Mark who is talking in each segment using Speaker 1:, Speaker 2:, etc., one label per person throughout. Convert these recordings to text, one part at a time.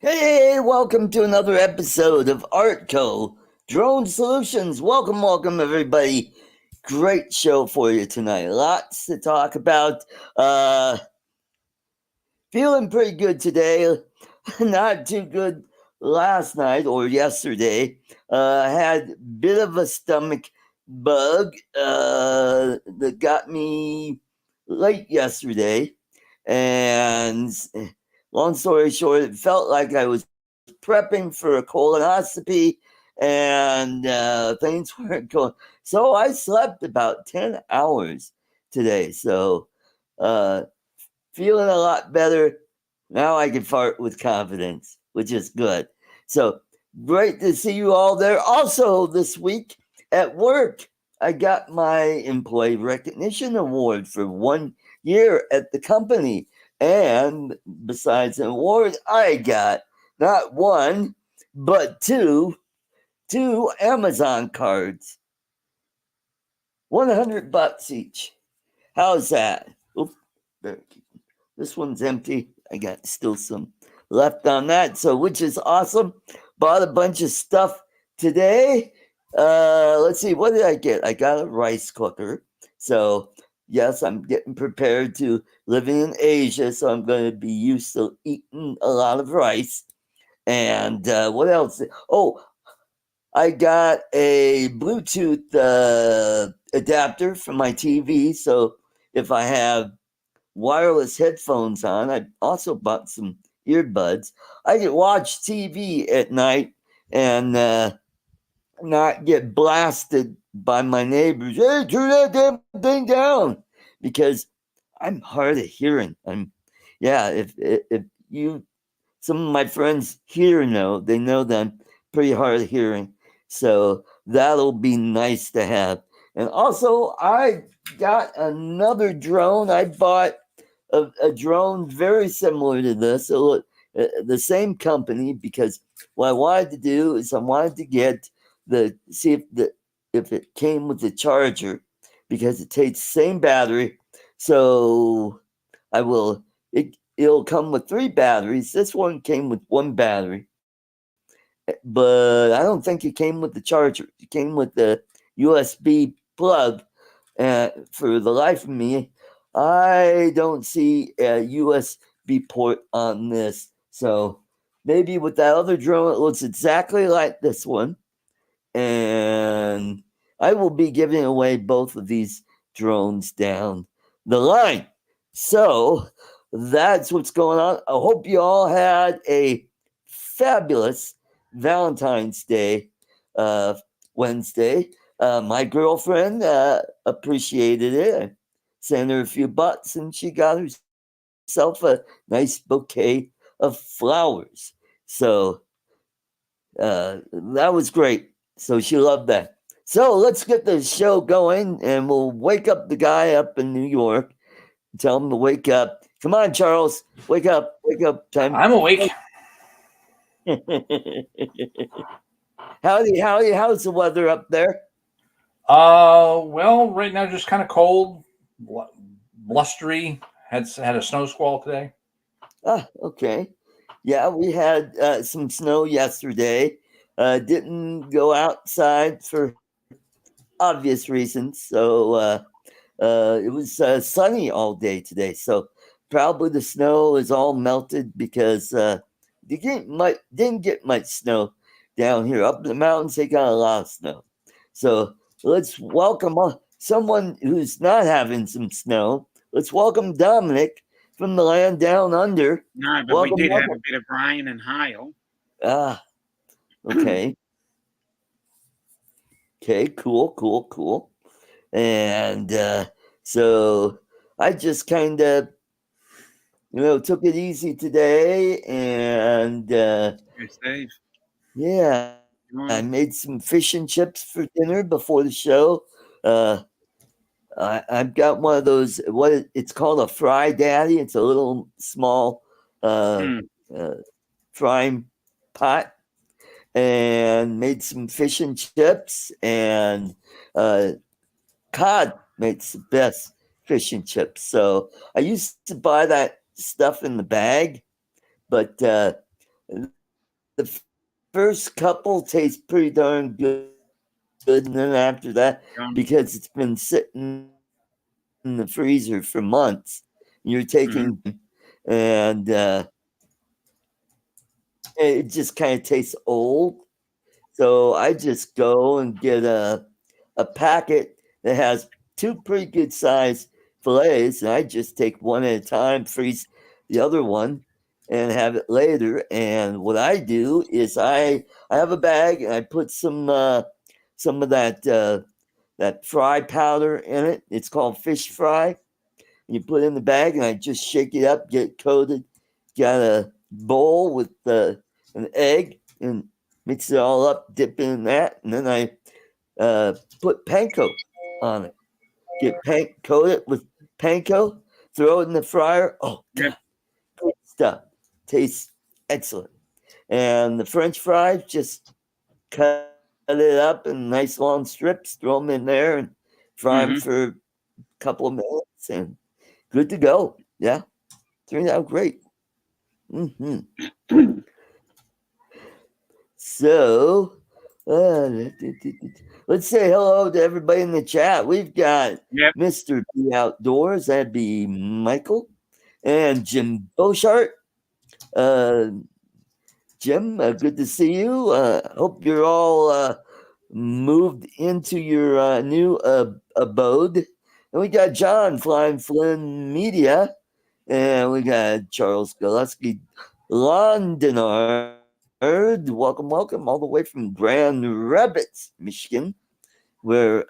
Speaker 1: Hey, welcome to another episode of ArtCo Drone Solutions. Welcome, everybody. Great show for you tonight. Lots to talk about. Feeling pretty good today. Not too good last night or yesterday. Had a bit of a stomach bug that got me late yesterday. And long story short, it felt like I was prepping for a colonoscopy and things weren't going. So I slept about 10 hours today. So feeling a lot better. Now I can fart with confidence, which is good. So great to see you all there. Also, this week at work, I got my Employee Recognition Award for 1 year at the company. And besides an award, I got not one, but two Amazon cards. $100 each. How's that? Oop, this one's empty. I got still some left on that, so which is awesome. Bought a bunch of stuff today. Let's see, what did I get? I got a rice cooker. So yes, I'm getting prepared to living in Asia, so I'm going to be used to eating a lot of rice. And what else? Oh, I got a Bluetooth adapter for my TV. So if I have wireless headphones on, I also bought some earbuds. I can watch TV at night and not get blasted by my neighbors. Hey, turn that damn thing down, because I'm hard of hearing. If you, some of my friends here know, they know that I'm pretty hard of hearing. So that'll be nice to have. And also, I got another drone. I bought a drone very similar to this, the same company, because what I wanted to do is I wanted to get see if it came with the charger, because it takes the same battery. So it'll come with 3 batteries. This one came with 1 battery, but I don't think it came with the charger. It came with the USB plug. For the life of me, I don't see a USB port on this. So maybe with that other drone, it looks exactly like this one. And I will be giving away both of these drones down the line. So that's what's going on. I hope you all had a fabulous Valentine's Day Wednesday. My girlfriend appreciated it. I sent her a few bucks and she got herself a nice bouquet of flowers. So that was great. So she loved that. So let's get the show going and we'll wake up the guy up in New York. Tell him to wake up. Come on, Charles. Wake up. Wake up. Time.
Speaker 2: I'm awake.
Speaker 1: How's the weather up there?
Speaker 2: Well, right now just kind of cold, blustery. Had a snow squall today.
Speaker 1: Ah, okay. Yeah, we had some snow yesterday. Didn't go outside for obvious reasons. So it was sunny all day today. So probably the snow is all melted because didn't get much snow down here. Up in the mountains, they got a lot of snow. So let's welcome someone who's not having some snow. Let's welcome Dominic from the land down under.
Speaker 3: No, but welcome, we did have a bit of rain and hail.
Speaker 1: Ah, okay. Okay, cool. And so I just kind of, took it easy today. And
Speaker 3: Steve.
Speaker 1: Yeah, I made some fish and chips for dinner before the show. I've got one of those, it's called a Fry Daddy. It's a little small frying pot, and made some fish and chips, and cod makes the best fish and chips. So I used to buy that stuff in the bag, but the first couple taste pretty darn good, and then after that, because it's been sitting in the freezer for months, you're taking and it just kind of tastes old. So I just go and get a packet that has 2 pretty good sized fillets, and I just take one at a time, freeze the other one, and have it later. And what I do is I have a bag and I put some of that fry powder in it. It's called fish fry. You put it in the bag and I just shake it up, get it coated. Got a bowl with an egg and mix it all up, dip it in that, and then I put panko on it. Coat it with panko, throw it in the fryer. Oh, God, good stuff. Tastes excellent. And the French fries, just cut it up in nice long strips, throw them in there, and fry them for a couple of minutes, and good to go. Yeah, turned out great. So, let's say hello to everybody in the chat. We've got Mr. B Outdoors. That'd be Michael and Jim Beauchart. Jim, good to see you. Hope you're all moved into your new abode. And we got John Flying Flynn Media. And we got Charles Gillespie Londonard. Welcome, all the way from Grand Rapids, Michigan, where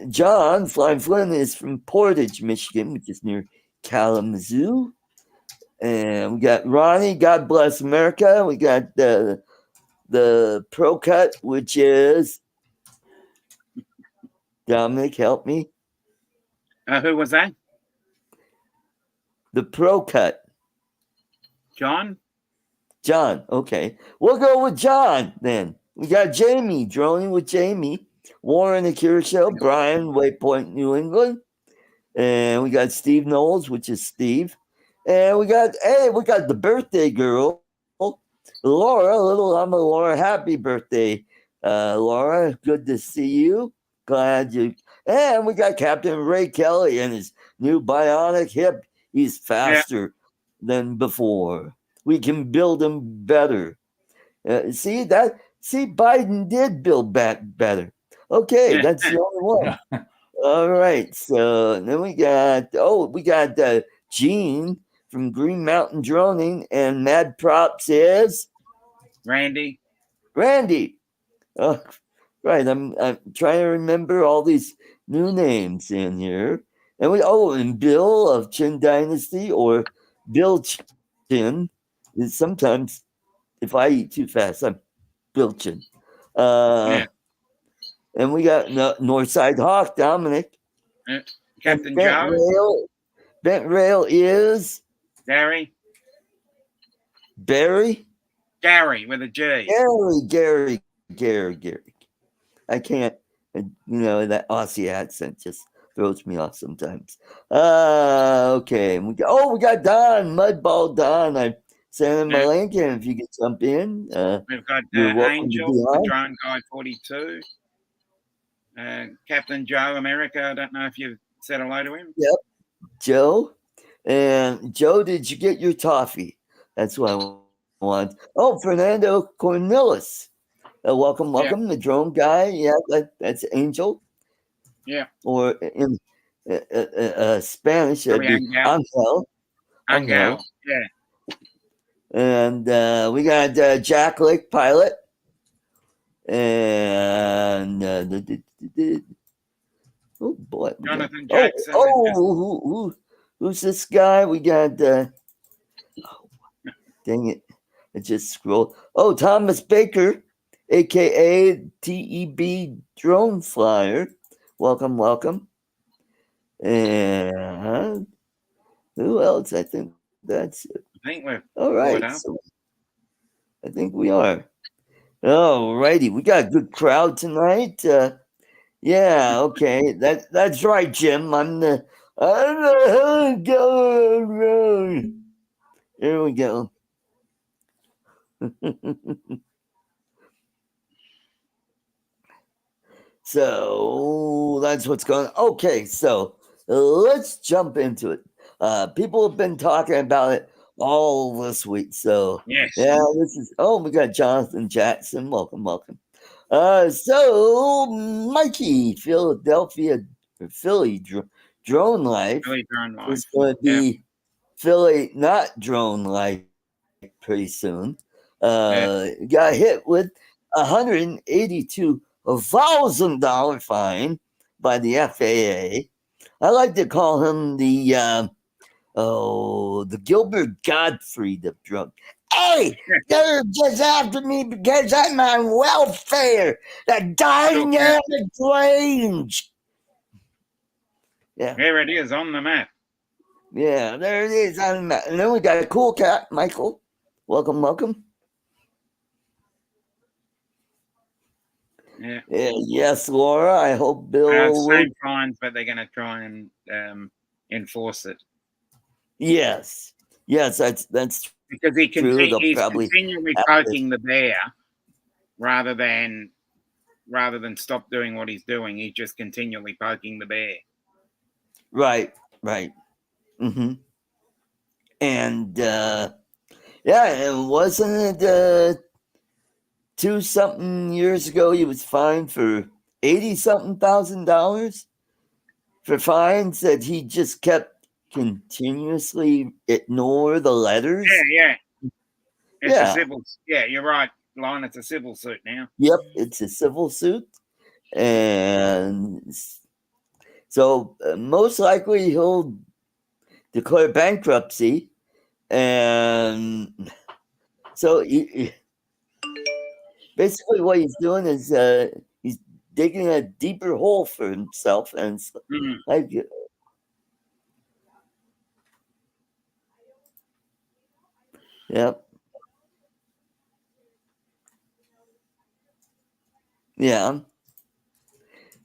Speaker 1: John Flying Flynn is from Portage, Michigan, which is near Kalamazoo. And we got Ronnie, God bless America. We got the Pro Cut, which is Dominic, help me.
Speaker 3: Who was that?
Speaker 1: The Pro Cut.
Speaker 3: John?
Speaker 1: Okay. We'll go with John then. We got Jamie, droning with Jamie. Warren, the Cure Show. Brian, Waypoint, New England. And we got Steve Knowles, which is Steve. And we got the birthday girl, Laura. Laura. Happy birthday, Laura. Good to see you. Glad you. And we got Captain Ray Kelly and his new bionic hip. He's faster than before. We can build him better. See, Biden did build back better. Okay, that's the only one. All right. So then we got Gene from Green Mountain Droning, and Mad Props is
Speaker 3: Randy.
Speaker 1: Oh, right. I'm trying to remember all these new names in here. And and Bill of Chin Dynasty, or Bill Chin, is sometimes if I eat too fast, I'm Bill Chin. And we got Northside Hawk, Dominic.
Speaker 3: Captain Joe.
Speaker 1: Bent Rail is
Speaker 3: Barry with a G.
Speaker 1: Gary. I can't, that Aussie accent just throws me off sometimes. Okay. We got Don, Mudball Don. I sent him a link, and if you could jump in.
Speaker 3: We've got Angel, the Drone Guy 42. Captain Joe America. I don't know if you've said hello to him.
Speaker 1: Yep. Joe. And Joe, did you get your toffee? That's what I want. Oh, Fernando Cornelis. Welcome. The drone guy. Yeah, that's Angel.
Speaker 3: Yeah.
Speaker 1: Or in Spanish, that'd be Angel.
Speaker 3: Yeah.
Speaker 1: And we got Jack Lake Pilot. And oh boy,
Speaker 3: Jonathan Jackson.
Speaker 1: Who's this guy? We got dang it, I just scrolled. Oh, Thomas Baker, aka TEB Drone Flyer. Welcome. And who else? I think that's it.
Speaker 3: I think we're
Speaker 1: all right. So I think we are. All righty, we got a good crowd tonight. Yeah, okay, that's right, Jim. I'm the Here we go. So that's what's going on. Okay, so let's jump into it. People have been talking about it all this week. So
Speaker 3: Yes.
Speaker 1: yeah, we got Jonathan Jackson. Welcome. So Mikey, Philadelphia, Philly Drone Life
Speaker 3: PhillyDroneLife.
Speaker 1: is going to be Philly, not Drone Life, pretty soon. Got hit with $182,000 fine by the FAA. I like to call him the Gilbert Gottfried of drug. Hey, they're just after me because I'm on welfare. The dynamic range. Yeah.
Speaker 3: There it is on the map.
Speaker 1: Yeah, there it is on the map. And then we got a cool cat, Michael. Welcome.
Speaker 3: Yeah.
Speaker 1: Yes, Laura. I hope Bill.
Speaker 3: Same fines, but they're going to try and enforce it.
Speaker 1: Yes, that's
Speaker 3: because he's
Speaker 1: probably
Speaker 3: continually poking the bear rather than stop doing what he's doing. He's just continually poking the bear.
Speaker 1: Right. Mm-hmm. And and wasn't it 2-something years ago he was fined for $80-something thousand for fines that he just kept continuously ignore the letters?
Speaker 3: Yeah. It's a civil. Yeah, you're right, Lon. It's a civil suit now.
Speaker 1: Yep, it's a civil suit, and so most likely he'll declare bankruptcy, and so basically what he's doing is he's digging a deeper hole for himself, and like yep. Yeah,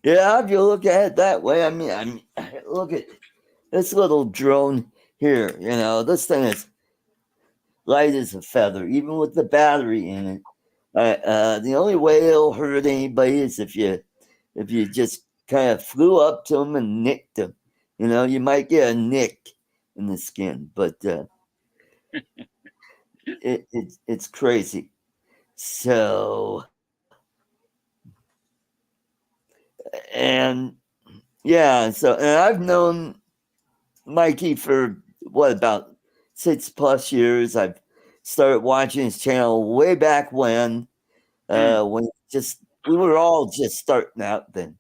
Speaker 1: if you look at it that way, I mean, look at this little drone here. This thing is light as a feather, even with the battery in it. The only way it'll hurt anybody is if you just kind of flew up to them and nicked them. You might get a nick in the skin, but it's crazy. So, and I've known Mikey for about 6+ years. I've started watching his channel way back when we were all just starting out then.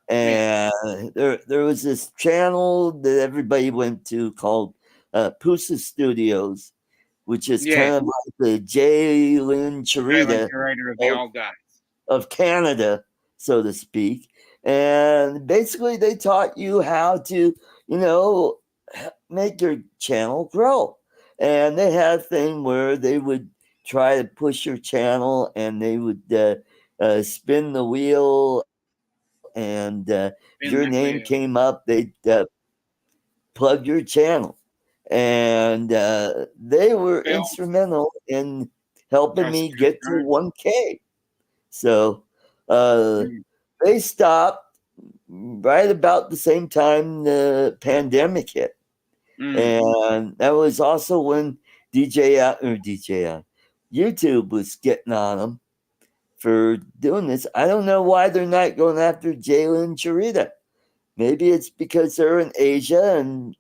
Speaker 1: And there was this channel that everybody went to called Pusa Studios, which is kind of like the Jalen Charita
Speaker 3: of the old guys
Speaker 1: of Canada, so to speak. And basically they taught you how to, make your channel grow. And they had a thing where they would try to push your channel, and they would spin the wheel, and your name came up, they'd plug your channel. And they were instrumental in helping me get to 1K. So they stopped right about the same time the pandemic hit. And that was also when DJI YouTube was getting on them for doing this. I don't know why they're not going after Jalen Charita. Maybe it's because they're in Asia and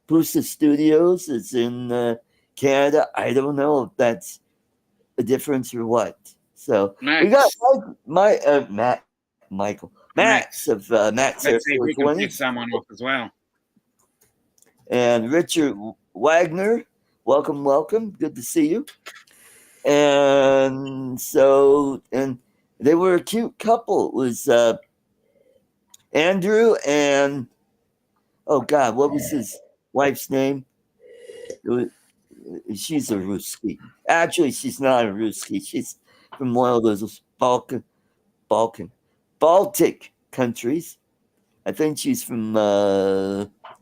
Speaker 1: Pusa Studios is in Canada. I don't know if that's a difference or what. So we got Max of Max.
Speaker 3: Let's see if we can pick someone off as well.
Speaker 1: And Richard Wagner, welcome. Good to see you. And they were a cute couple. It was Andrew and what was his wife's name? She's a Ruski. Actually, she's not a Ruski. She's from one of those Baltic countries. I think she's from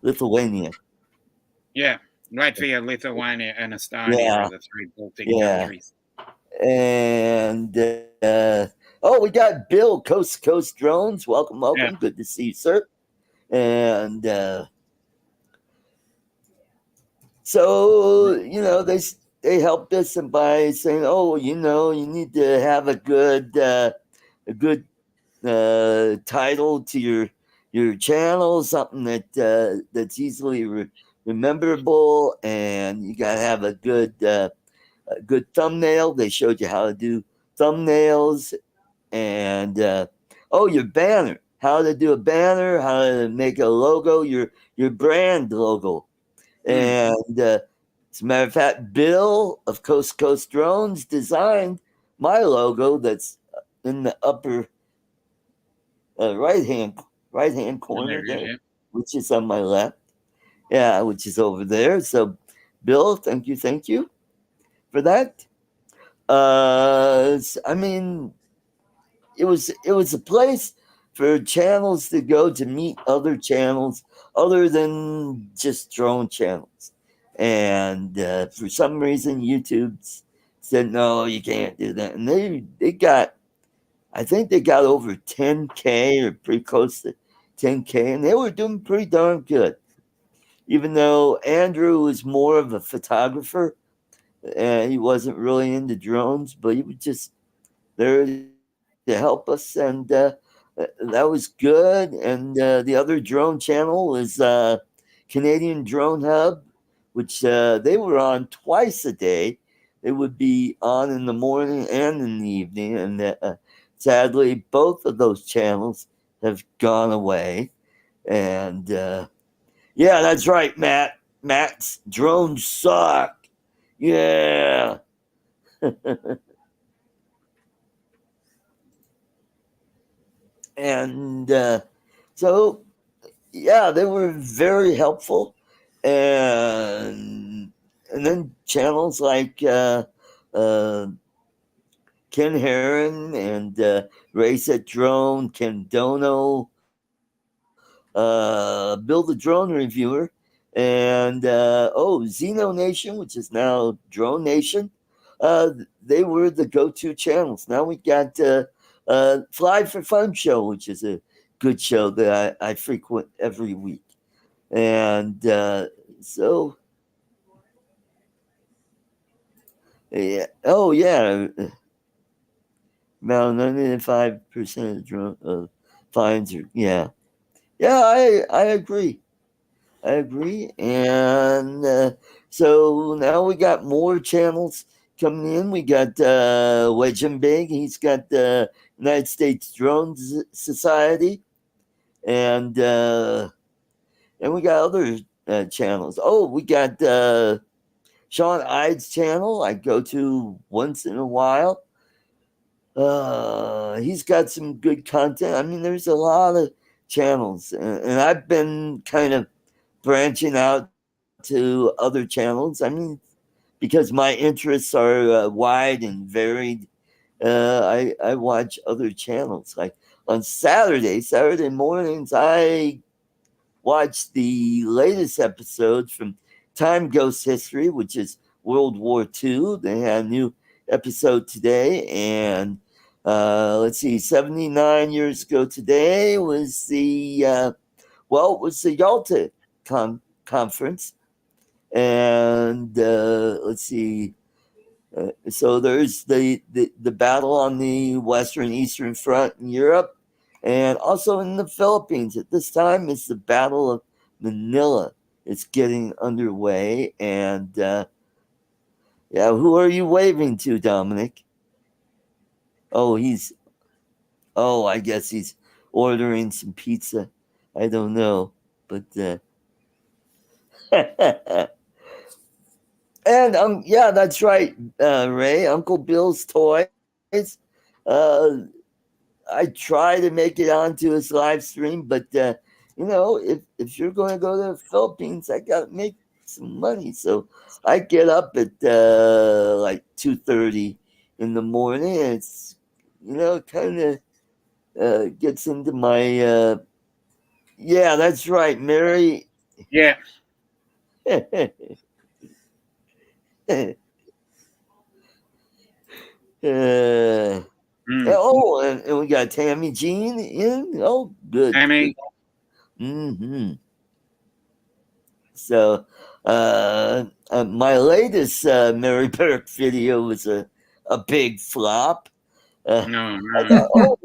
Speaker 1: Lithuania.
Speaker 3: Yeah. Latvia, Lithuania, and Estonia
Speaker 1: Yeah.
Speaker 3: are the 3 Baltic
Speaker 1: Yeah.
Speaker 3: countries.
Speaker 1: And we got Bill, Coast to Coast Drones. Welcome.
Speaker 3: Yeah.
Speaker 1: Good to see you, sir. And so they helped us by saying, you need to have a good title to your channel, something that that's easily rememberable, and you gotta have a good thumbnail. They showed you how to do thumbnails, and your banner, how to do a banner, how to make a logo, your brand logo. And as a matter of fact, Bill of Coast to Coast Drones designed my logo that's in the upper right hand corner there,
Speaker 3: Yeah.
Speaker 1: which is on my left. Yeah, which is over there. So, Bill, thank you for that. I mean, it was a place for channels to go to meet other channels other than just drone channels. And for some reason, YouTube said no, you can't do that, and they got, I think they got over 10K or pretty close to 10K, and they were doing pretty darn good. Even though Andrew was more of a photographer, and he wasn't really into drones, but he was just there to help us, and that was good. And the other drone channel is Canadian Drone Hub, which they were on twice a day. They would be on in the morning and in the evening, and sadly, both of those channels have gone away. And yeah, that's right, Matt. Matt's drones suck. Yeah. And so yeah, they were very helpful, and then channels like uh, Ken Heron and Race at Drone, Ken Dono, Bill the Drone Reviewer, and Xeno Nation, which is now Drone Nation. They were the go-to channels. Now we got Fly for Fun show, which is a good show that I frequent every week. And so, yeah. Oh, yeah. About 95% of fines are, yeah. Yeah, I agree. I agree. And so now we got more channels coming in. We got Wedge and Big. He's got the United States Drone Society. And we got other channels. Oh, we got Sean Ide's channel I go to once in a while. He's got some good content. I mean, there's a lot of channels, and I've been kind of branching out to other channels. I mean, because my interests are wide and varied. I watch other channels. Like on Saturday mornings, I watch the latest episodes from Time Ghost History, which is World War II. They had a new episode today, and let's see, 79 years ago today was the Yalta conference, and let's see. So there's the battle on the Western Eastern Front in Europe, and also in the Philippines. At this time, it's the Battle of Manila. It's getting underway, and yeah, who are you waving to, Dominic? Oh, I guess he's ordering some pizza. I don't know, but and yeah, that's right, Ray. Uncle Bill's Toys. Uh, I try to make it onto his live stream, but if you're going to go to the Philippines, I got to make some money. So I get up at like 2:30 in the morning. And it's kind of gets into my yeah, that's right, Mary.
Speaker 3: Yeah.
Speaker 1: Oh, and we got Tammy Jean in. Oh, good.
Speaker 3: Tammy.
Speaker 1: Mm-hmm. So, my latest Mary Burke video was a big flop.
Speaker 3: No.
Speaker 1: I thought, oh,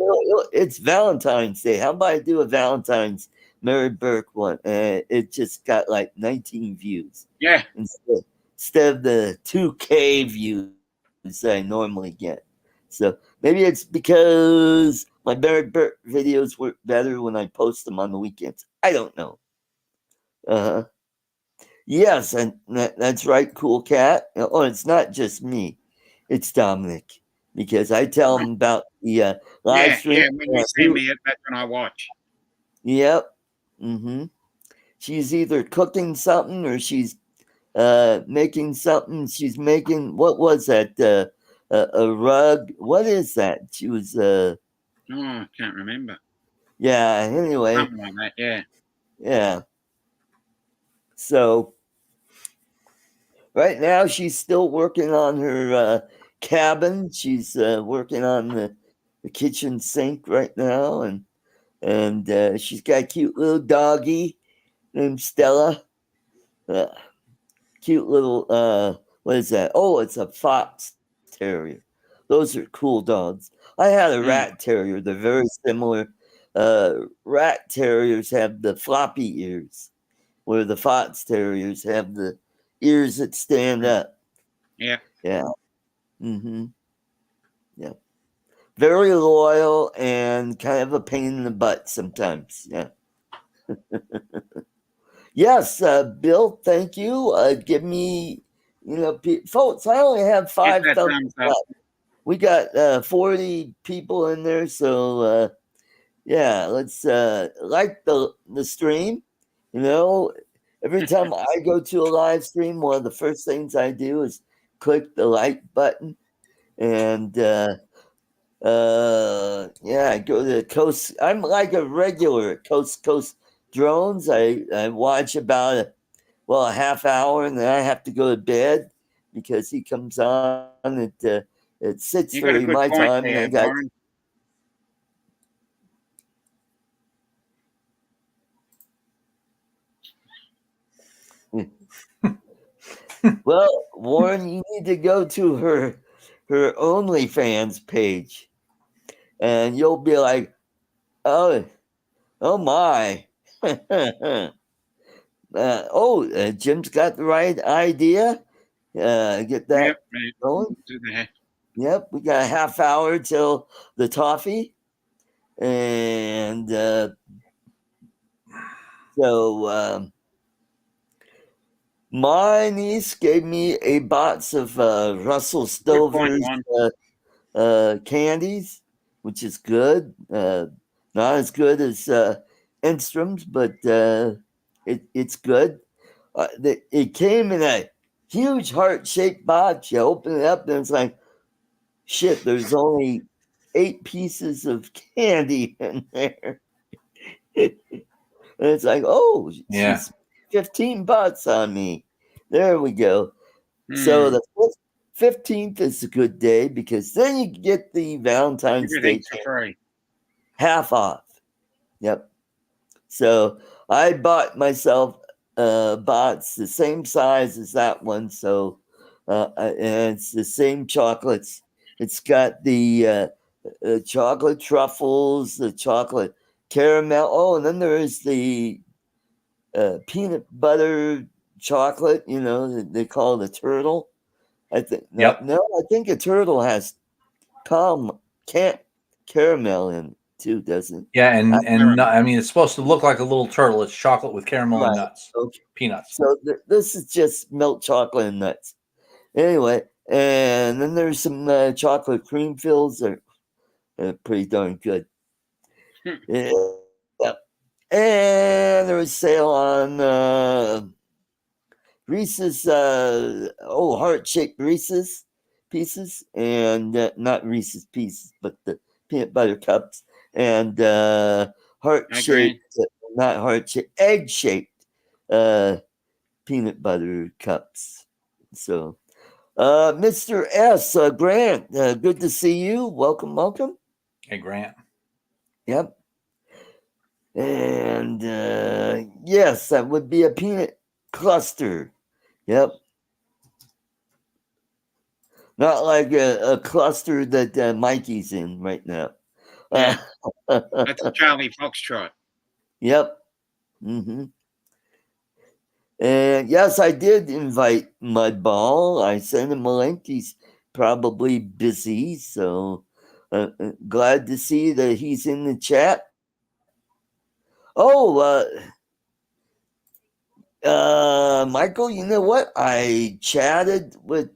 Speaker 1: it's Valentine's Day. How about I do a Valentine's Mary Burke one? It just got like 19 views.
Speaker 3: Yeah.
Speaker 1: Instead of the 2K views I normally get. So maybe it's because my Mary Burke videos work better when I post them on the weekends. I don't know. Yes, and that's right, Cool Cat. Oh, it's not just me. It's Dominic. Because I tell him about the live stream.
Speaker 3: Yeah, when you send me it, that's when I watch.
Speaker 1: Yep. Mm-hmm. She's either cooking something or she's making something. She's making, what was that? A rug. What is that? She was
Speaker 3: Oh, I can't remember.
Speaker 1: yeah, anyway.
Speaker 3: Something like that, yeah.
Speaker 1: Yeah. So right now she's still working on her cabin. She's working on the kitchen sink right now, and she's got a cute little doggy named Stella. Cute little what is that? Oh, it's a fox terrier. Those are cool dogs. I had a rat terrier. They're very similar. Rat terriers have the floppy ears, where the fox terriers have the ears that stand up.
Speaker 3: Yeah.
Speaker 1: Yeah. Mm-hmm. Yeah. Very loyal and kind of a pain in the butt sometimes. Yeah. Yes, Bill, thank you. Give me, folks, I only have 5 thumbs left. We got 40 people in there, so yeah, let's like the stream. Every time I go to a live stream, one of the first things I do is click the like button, and yeah, I go to Coast. I'm like a regular at Coast Drones. I watch about a half hour, and then I have to go to bed because he comes on at 6:30 my time, and I got. Well, Warren, you need to go to her OnlyFans page, and you'll be like, oh my. Jim's got the right idea. Get that going. Yep, we got a half hour till the toffee, and so my niece gave me a box of Russell Stover's candies, which is good. Not as good as Enstrom's, but it's good. It came in a huge heart-shaped box. You open it up, and it's like, shit, there's only 8 pieces of candy in there. And it's like, oh,
Speaker 2: yeah.
Speaker 1: she's $15 on me. There we go. So the 15th is a good day because then you get the Valentine's Day
Speaker 3: free.
Speaker 1: Half off. Yep. So I bought myself box the same size as that one. So and it's the same chocolates. It's got the chocolate truffles, the chocolate caramel. Oh, and then there is the peanut butter chocolate. They call it a turtle. I think no, I think a turtle has caramel in it too, doesn't it?
Speaker 2: Yeah, and I mean, it's supposed to look like a little turtle. It's chocolate with caramel and nuts, peanuts.
Speaker 1: So this is just milk chocolate and nuts. Anyway, and then there's some chocolate cream fills that are pretty darn good. Yeah. And there was sale on Reese's, heart-shaped Reese's pieces, and not Reese's pieces, but the peanut butter cups, and heart-shaped, not heart-shaped, egg-shaped peanut butter cups. So Mr. S. Grant, good to see you. Welcome, welcome.
Speaker 2: Hey, Grant.
Speaker 1: Yep. And yes, that would be a peanut cluster. Yep. Not like a cluster that Mikey's in right now.
Speaker 3: Yeah. That's a Charlie Foxtrot.
Speaker 1: Yep. Mm-hmm. And yes, I did invite Mudball. I sent him a link. He's probably busy, so glad to see that he's in the chat. Oh, Michael, you know what? I chatted with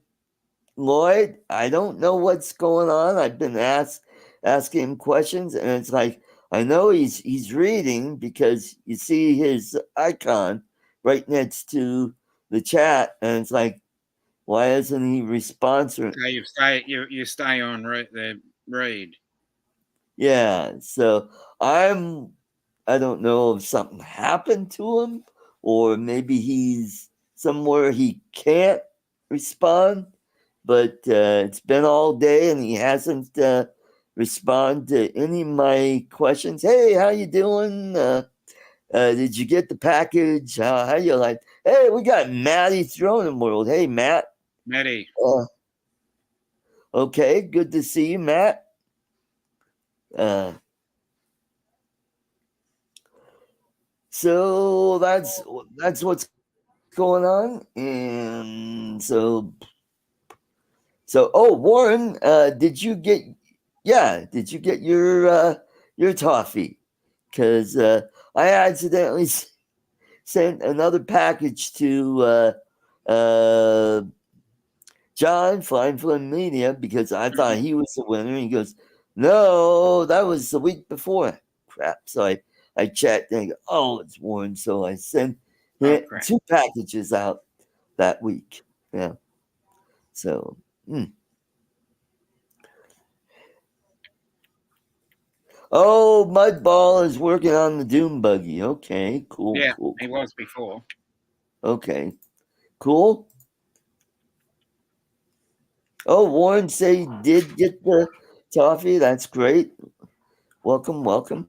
Speaker 1: Lloyd. I don't know what's going on. I've been asking him questions, and it's like I know he's reading because you see his icon right next to the chat, and it's like, why isn't he responding?
Speaker 3: So you stay on the read.
Speaker 1: Yeah, so I don't know if something happened to him or maybe he's somewhere he can't respond, but it's been all day and he hasn't responded to any of my questions. Hey, how you doing? Did you get the package? How you like? Hey, we got Matty Throwing World. Hey, Matt.
Speaker 3: Matty.
Speaker 1: Okay, good to see you, Matt. So that's what's going on, and so oh, Warren, did you get your toffee? Because I accidentally sent another package to John Flying Flynn Media because I thought he was the winner. He goes, no, that was the week before. Crap. So I checked and I go, oh, it's Warren. So I sent him 2 packages out that week. Yeah. So, Oh, Mudball is working on the Doom Buggy. Okay, cool.
Speaker 3: Yeah,
Speaker 1: cool.
Speaker 3: he was before.
Speaker 1: Okay, cool. Oh, Warren said he did get the toffee. That's great. Welcome, welcome.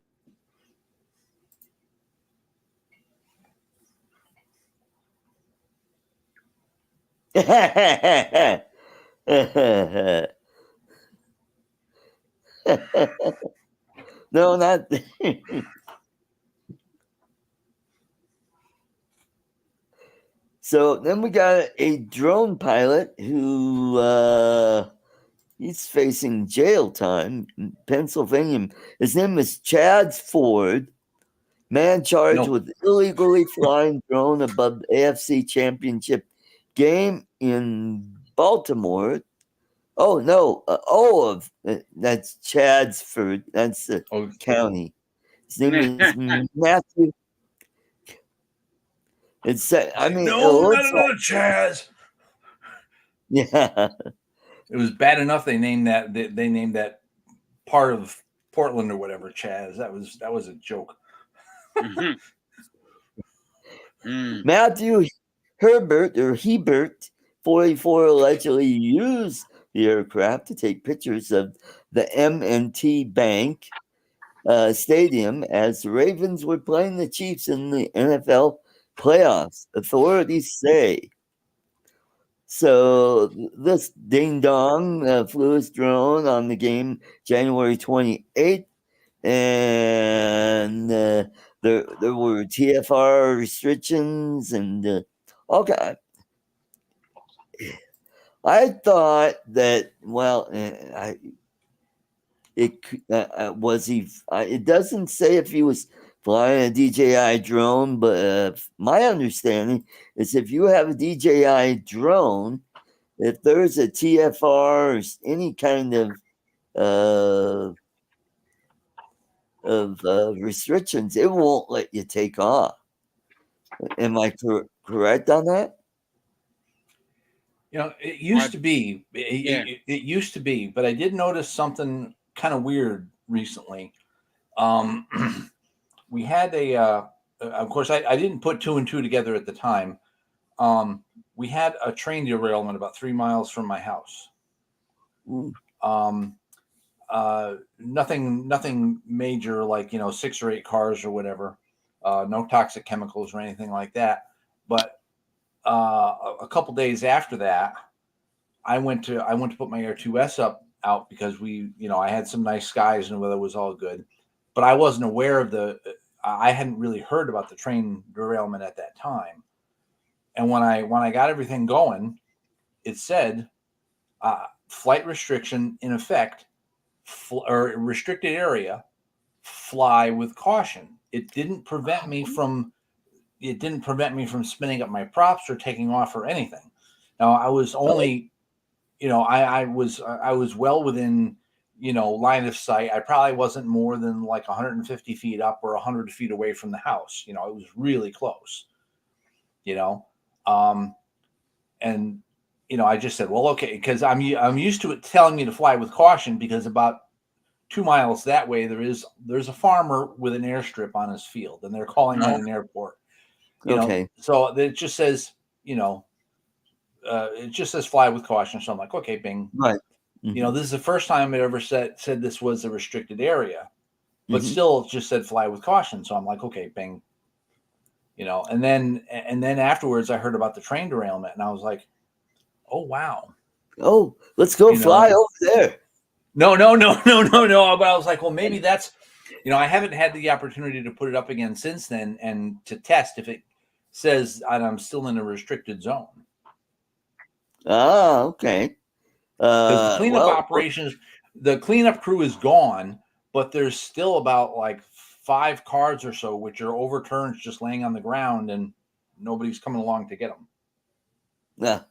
Speaker 1: No, not. So then we got a drone pilot who he's facing jail time in Pennsylvania. His name is Chad Ford. Man charged with illegally flying drone above the AFC Championship game in Baltimore. Oh no! That's Chadsford. That's the county. His name is Matthew. It's I mean,
Speaker 2: no, not another Chaz.
Speaker 1: Yeah,
Speaker 2: it was bad enough they named that part of Portland or whatever Chaz. That was a joke.
Speaker 1: Matthew Herbert or Hebert, 44, allegedly used the aircraft to take pictures of the M&T Bank Stadium as the Ravens were playing the Chiefs in the NFL playoffs, authorities say. So this ding dong flew his drone on the game January 28th, and there were TFR restrictions and okay. I thought that it doesn't say if he was flying a DJI drone, but my understanding is if you have a DJI drone, if there's a TFR or any kind of restrictions, it won't let you take off. Am I correct on that?
Speaker 2: You know, it used to be. It used to be, but I did notice something kind of weird recently. We had of course, I didn't put 2 and 2 together at the time. we had a train derailment about 3 miles from my house. Nothing major, like, 6 or 8 cars or whatever. No toxic chemicals or anything like that. But a couple days after that, I went to put my Air 2S out because I had some nice skies and the weather was all good, but I wasn't aware of I hadn't really heard about the train derailment at that time. And when I got everything going, it said flight restriction in effect, or restricted area, fly with caution. It didn't prevent me from spinning up my props or taking off or anything. Now, I was only, I was well within, line of sight. I probably wasn't more than like 150 feet up or 100 feet away from the house. It was really close, and, I just said, well, okay, because I'm used to it telling me to fly with caution, because about 2 miles that way, there's a farmer with an airstrip on his field, and they're calling on an airport. So it just says, it just says fly with caution. So I'm like, okay, bing.
Speaker 1: Right.
Speaker 2: This is the first time it ever said this was a restricted area, but still it just said fly with caution. So I'm like, okay, bing. And then afterwards I heard about the train derailment, and I was like, oh, wow.
Speaker 1: Oh, let's go fly over there.
Speaker 2: No. But I was like, well, maybe that's, I haven't had the opportunity to put it up again since then and to test if it says I'm still in a restricted zone.
Speaker 1: Ah, okay.
Speaker 2: Because the cleanup operations, the cleanup crew is gone, but there's still about like 5 cars or so which are overturned, just laying on the ground, and nobody's coming along to get them.
Speaker 1: Yeah.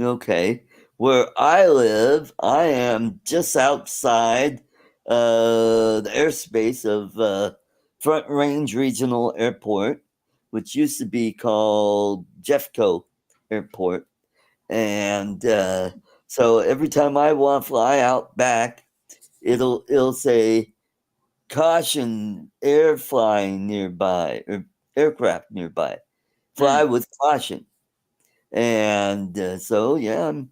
Speaker 1: Okay. Where I live, I am just outside the airspace of Front Range Regional Airport, which used to be called Jeffco Airport. And so every time I want to fly out back, it'll say caution, air flying nearby, or aircraft nearby. Fly with caution. And so, yeah, I'm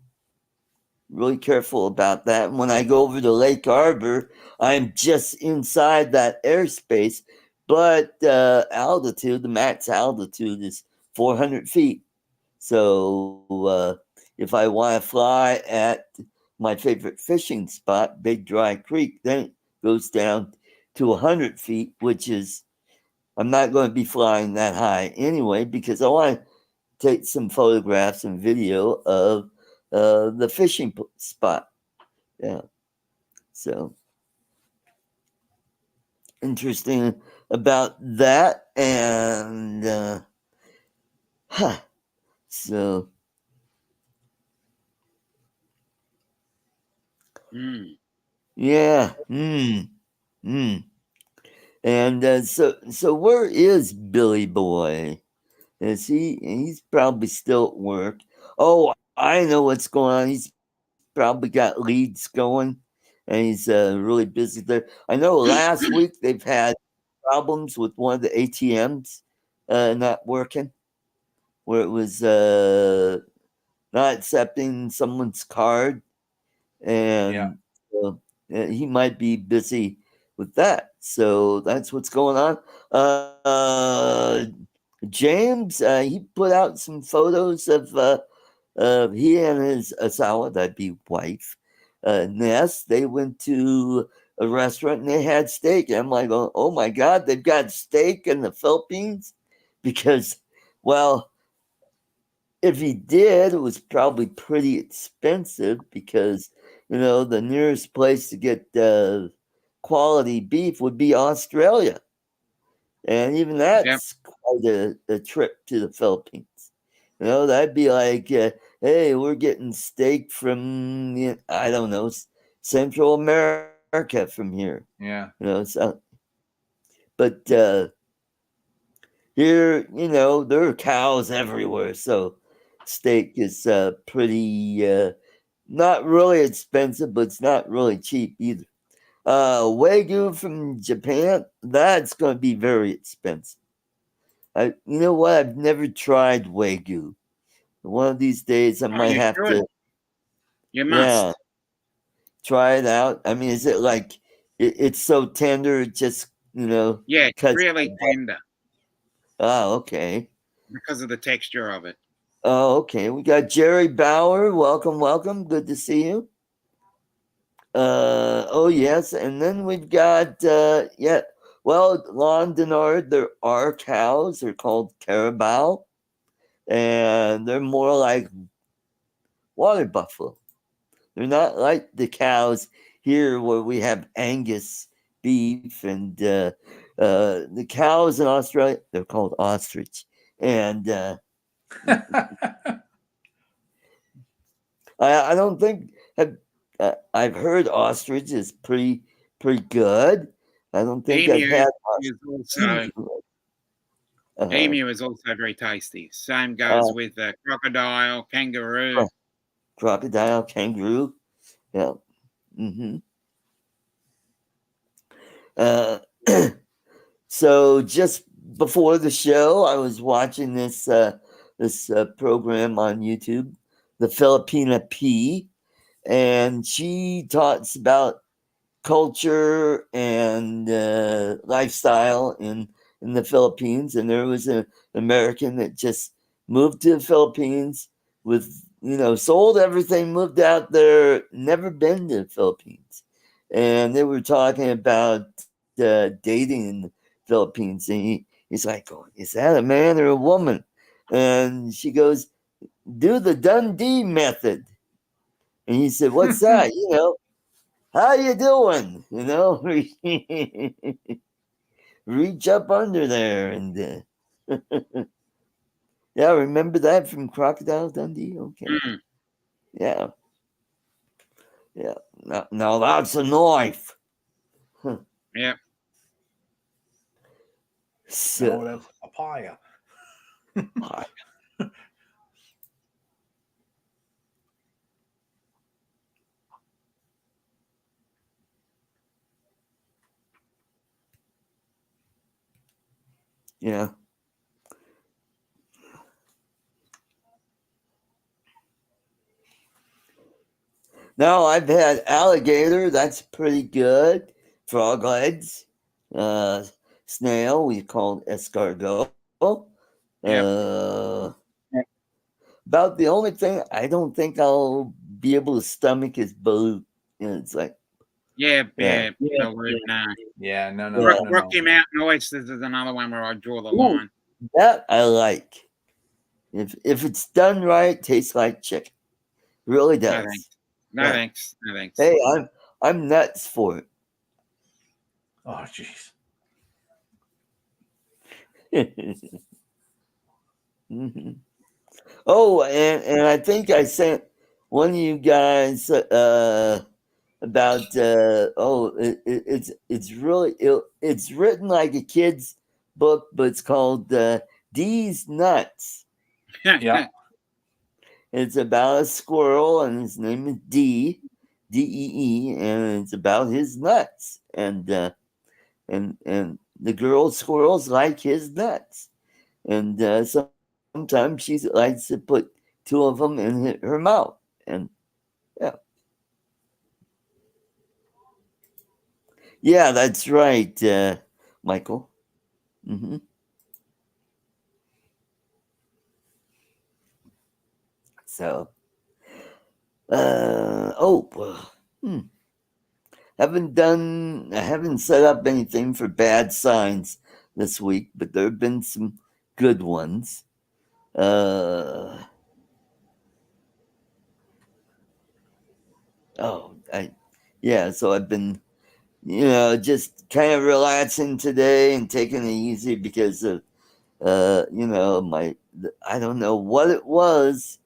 Speaker 1: really careful about that. When I go over to Lake Harbor, I'm just inside that airspace, but altitude, the max altitude is 400 feet. So if I want to fly at my favorite fishing spot, Big Dry Creek, then it goes down to 100 feet, which is, I'm not going to be flying that high anyway, because I want to take some photographs and video of the fishing spot. Yeah. So interesting about that. And so yeah. And so where is Billy Boy? Is he's probably still at work. Oh, I know what's going on. He's probably got leads going, and he's really busy there. I know last week they've had problems with one of the ATMs not working, where it was not accepting someone's card, and he might be busy with that. So that's what's going on. James, he put out some photos of he and his Asawa, that'd be wife, Ness. They went to a restaurant and they had steak. And I'm like, oh my God, they've got steak in the Philippines? Because, well, if he did, it was probably pretty expensive, because, the nearest place to get quality beef would be Australia. And even that's quite a trip to the Philippines. That'd be like, hey, we're getting steak from, I don't know, Central America from here.
Speaker 2: Yeah.
Speaker 1: So, but here, there are cows everywhere. So steak is pretty, not really expensive, but it's not really cheap either. Wagyu from Japan, that's going to be very expensive. You know what? I've never tried Wagyu. One of these days, I might
Speaker 3: you
Speaker 1: have
Speaker 3: should.
Speaker 1: to.
Speaker 3: You
Speaker 1: Yeah,
Speaker 3: must.
Speaker 1: try it out. I mean, is it like it's so tender? It just
Speaker 3: Yeah, it's
Speaker 1: cuts.
Speaker 3: really tender
Speaker 1: Oh, okay.
Speaker 3: because of the texture of it.
Speaker 1: Oh, okay. We got Jerry Bauer. Welcome, welcome. Good to see you. Oh yes, and then we've got well, Lon Denard, there are cows. They're called carabao, and they're more like water buffalo. They're not like the cows here where we have Angus beef and the cows in Australia. They're called ostrich, and I don't think I've heard ostrich is pretty good. I don't think I've
Speaker 3: Emu
Speaker 1: had
Speaker 3: is also emu is also very tasty. Same goes with crocodile, kangaroo.
Speaker 1: crocodile, kangaroo. Yeah. Mm-hmm. So just before the show, I was watching this program on YouTube, the Filipina P, and she talks about culture and lifestyle in the Philippines. And there was an American that just moved to the Philippines with sold everything, moved out there, never been to the Philippines, and they were talking about dating in the Philippines, and he's like, oh, is that a man or a woman? And she goes, do the Dundee method. And he said, what's that? How you doing? Reach up under there and yeah, remember that from Crocodile Dundee? Okay.
Speaker 3: Mm.
Speaker 1: Yeah. Yeah. Now that's a knife. Huh.
Speaker 3: Yeah.
Speaker 1: So,
Speaker 2: No, that's papaya.
Speaker 1: yeah. Now I've had alligator. That's pretty good. Frog legs. Snail. We call escargot.
Speaker 3: Yep.
Speaker 1: About the only thing I don't think I'll be able to stomach is balut. It's like
Speaker 3: Yeah.
Speaker 1: yeah.
Speaker 3: Balut, no.
Speaker 2: Yeah, no.
Speaker 3: Rocky Mountain oysters is another one where I draw the
Speaker 1: Ooh,
Speaker 3: line.
Speaker 1: that I like. If it's done right, tastes like chicken. Really
Speaker 3: No
Speaker 1: does.
Speaker 3: thanks. No
Speaker 1: Yeah.
Speaker 3: thanks. No thanks.
Speaker 1: Hey, I'm nuts for it.
Speaker 2: Oh, jeez.
Speaker 1: Mm-hmm. Oh, and I think I sent one of you guys about it's really it's written like a kid's book, but it's called D's Nuts.
Speaker 2: Yeah.
Speaker 1: It's about a squirrel, and his name is Dee, and it's about his nuts, and the girl squirrels like his nuts, and sometimes she likes to put two of them in her mouth, and yeah, that's right, Michael. Mm-hmm. So, hmm. I haven't set up anything for bad signs this week, but there have been some good ones. Uh, so I've been, just kind of relaxing today and taking it easy because of, I don't know what it was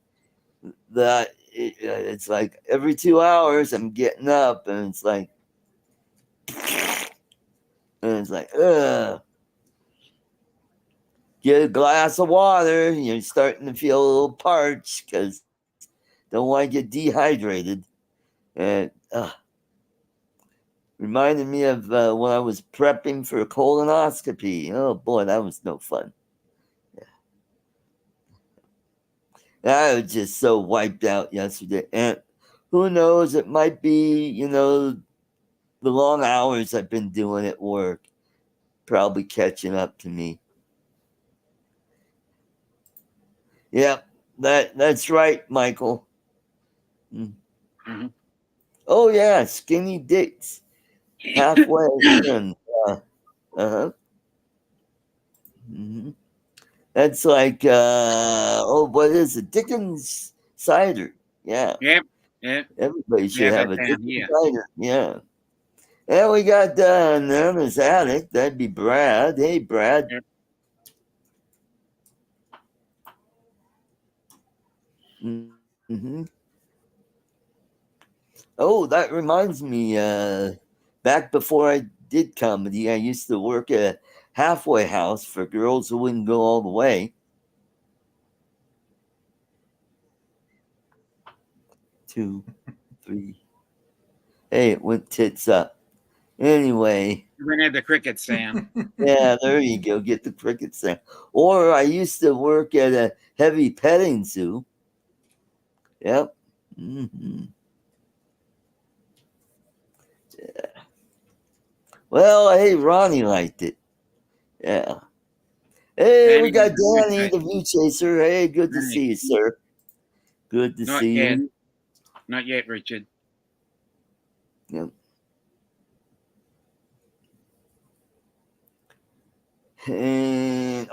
Speaker 1: that it's like every 2 hours I'm getting up and it's like, ugh. Get a glass of water. You're starting to feel a little parched because don't want to get dehydrated. And reminded me of when I was prepping for a colonoscopy. Oh boy, that was no fun. I was just so wiped out yesterday. And who knows, it might be, you know, the long hours I've been doing at work probably catching up to me. Yep, that's right, Michael. Mm.
Speaker 3: Mm-hmm.
Speaker 1: Oh yeah, skinny dicks halfway in. Uh-huh. Hmm. That's like what is it? Dickens cider. Yeah.
Speaker 3: Yep. Yep.
Speaker 1: Everybody
Speaker 3: We
Speaker 1: should
Speaker 3: have
Speaker 1: have
Speaker 3: that
Speaker 1: a
Speaker 3: down
Speaker 1: Dickens
Speaker 3: here.
Speaker 1: cider. Yeah. And we got Nana's addict. That'd be Brad. Hey Brad.
Speaker 3: Yep.
Speaker 1: Mm-hmm. Oh, that reminds me, back before I did comedy, I used to work at a halfway house for girls who wouldn't go all the way. 2, 3. Hey, it went tits up. Anyway,
Speaker 3: We had the cricket sound.
Speaker 1: yeah, there you go. Get the cricket sound. Or I used to work at a heavy petting zoo. Yep. Hmm. Well, hey, Ronnie liked it. Yeah. Hey, we got Danny, the view chaser. Hey, good to see you, sir. Good to
Speaker 3: Not
Speaker 1: see
Speaker 3: yet.
Speaker 1: you.
Speaker 3: Not yet, Richard.
Speaker 1: Yep. And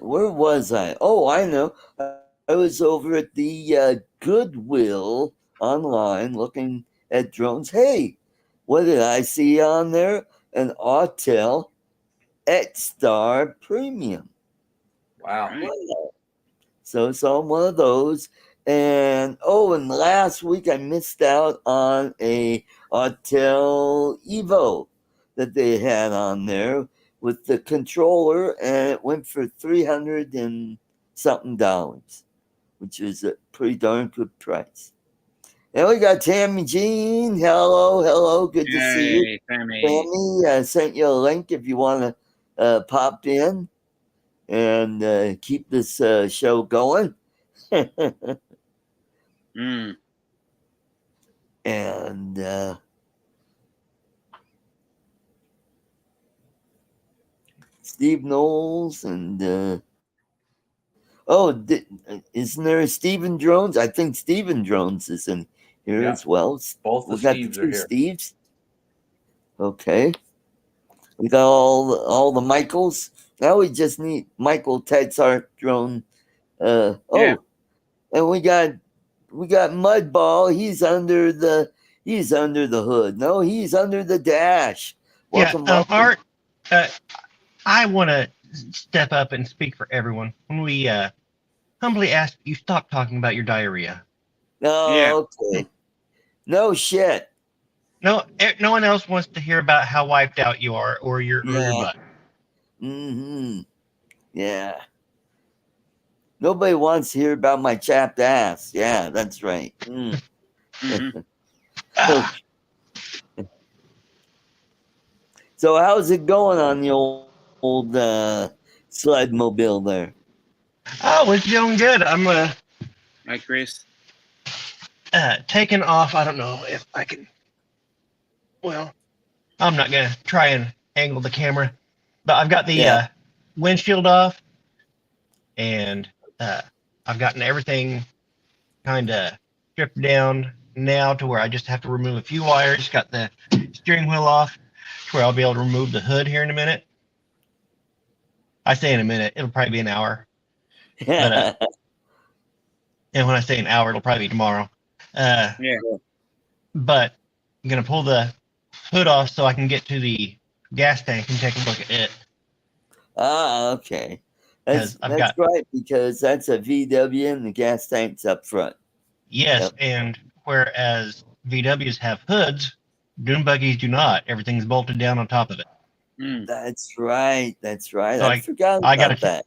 Speaker 1: where was I? Oh, I know. I was over at the Goodwill online looking at drones. Hey, what did I see on there? An Autel X-Star Premium.
Speaker 2: Wow.
Speaker 3: Right.
Speaker 1: So saw one of those. And last week I missed out on a Autel Evo that they had on there with the controller, and it went for $300 and something dollars, which is a pretty darn good price. And we got Tammy Jean. Hello, good to see you.
Speaker 3: Hey, Sammy.
Speaker 1: Tammy, I sent you a link if you want to pop in and keep this show going.
Speaker 3: Mm.
Speaker 1: And Steve Knowles and isn't there Steven Drones? I think Steven Drones is in here
Speaker 2: Yeah.
Speaker 1: as well.
Speaker 2: Both the
Speaker 1: We got the
Speaker 2: Steves
Speaker 1: two
Speaker 2: are here.
Speaker 1: Steves. Okay, we got all the Michaels. Now we just need Michael Ted's Art Drone.
Speaker 3: Yeah.
Speaker 1: And we got Mudball. He's under the hood. No, he's under the dash. Welcome, welcome.
Speaker 4: Art, I want to step up and speak for everyone when we humbly ask you stop talking about your diarrhea.
Speaker 1: Oh,
Speaker 3: Yeah.
Speaker 1: okay. No shit.
Speaker 4: No one else wants to hear about how wiped out you are or your butt.
Speaker 1: Mm-hmm. Yeah. Nobody wants to hear about my chapped ass. Yeah, that's right. Mm.
Speaker 3: Mm-hmm.
Speaker 1: So how's it going on the old sled mobile there?
Speaker 4: Oh, it's going good. I'm
Speaker 3: Hi, Chris.
Speaker 4: taking off. I don't know if I can. Well, I'm not gonna try and angle the camera, but I've got the windshield off, and I've gotten everything kind of stripped down now to where I just have to remove a few wires. Got the steering wheel off to where I'll be able to remove the hood here in a minute. I say in a minute, it'll probably be an hour. But and when I say an hour, it'll probably be tomorrow.
Speaker 3: Yeah.
Speaker 4: But I'm gonna pull the hood off so I can get to the gas tank and take a look at it.
Speaker 1: Okay. That's
Speaker 4: got-
Speaker 1: right, because that's a VW and the gas tank's up front.
Speaker 4: Yes,
Speaker 1: Yep.
Speaker 4: and whereas VWs have hoods, dune buggies do not. Everything's bolted down on top of it.
Speaker 3: Mm.
Speaker 1: That's right.
Speaker 4: So
Speaker 1: I forgot about that.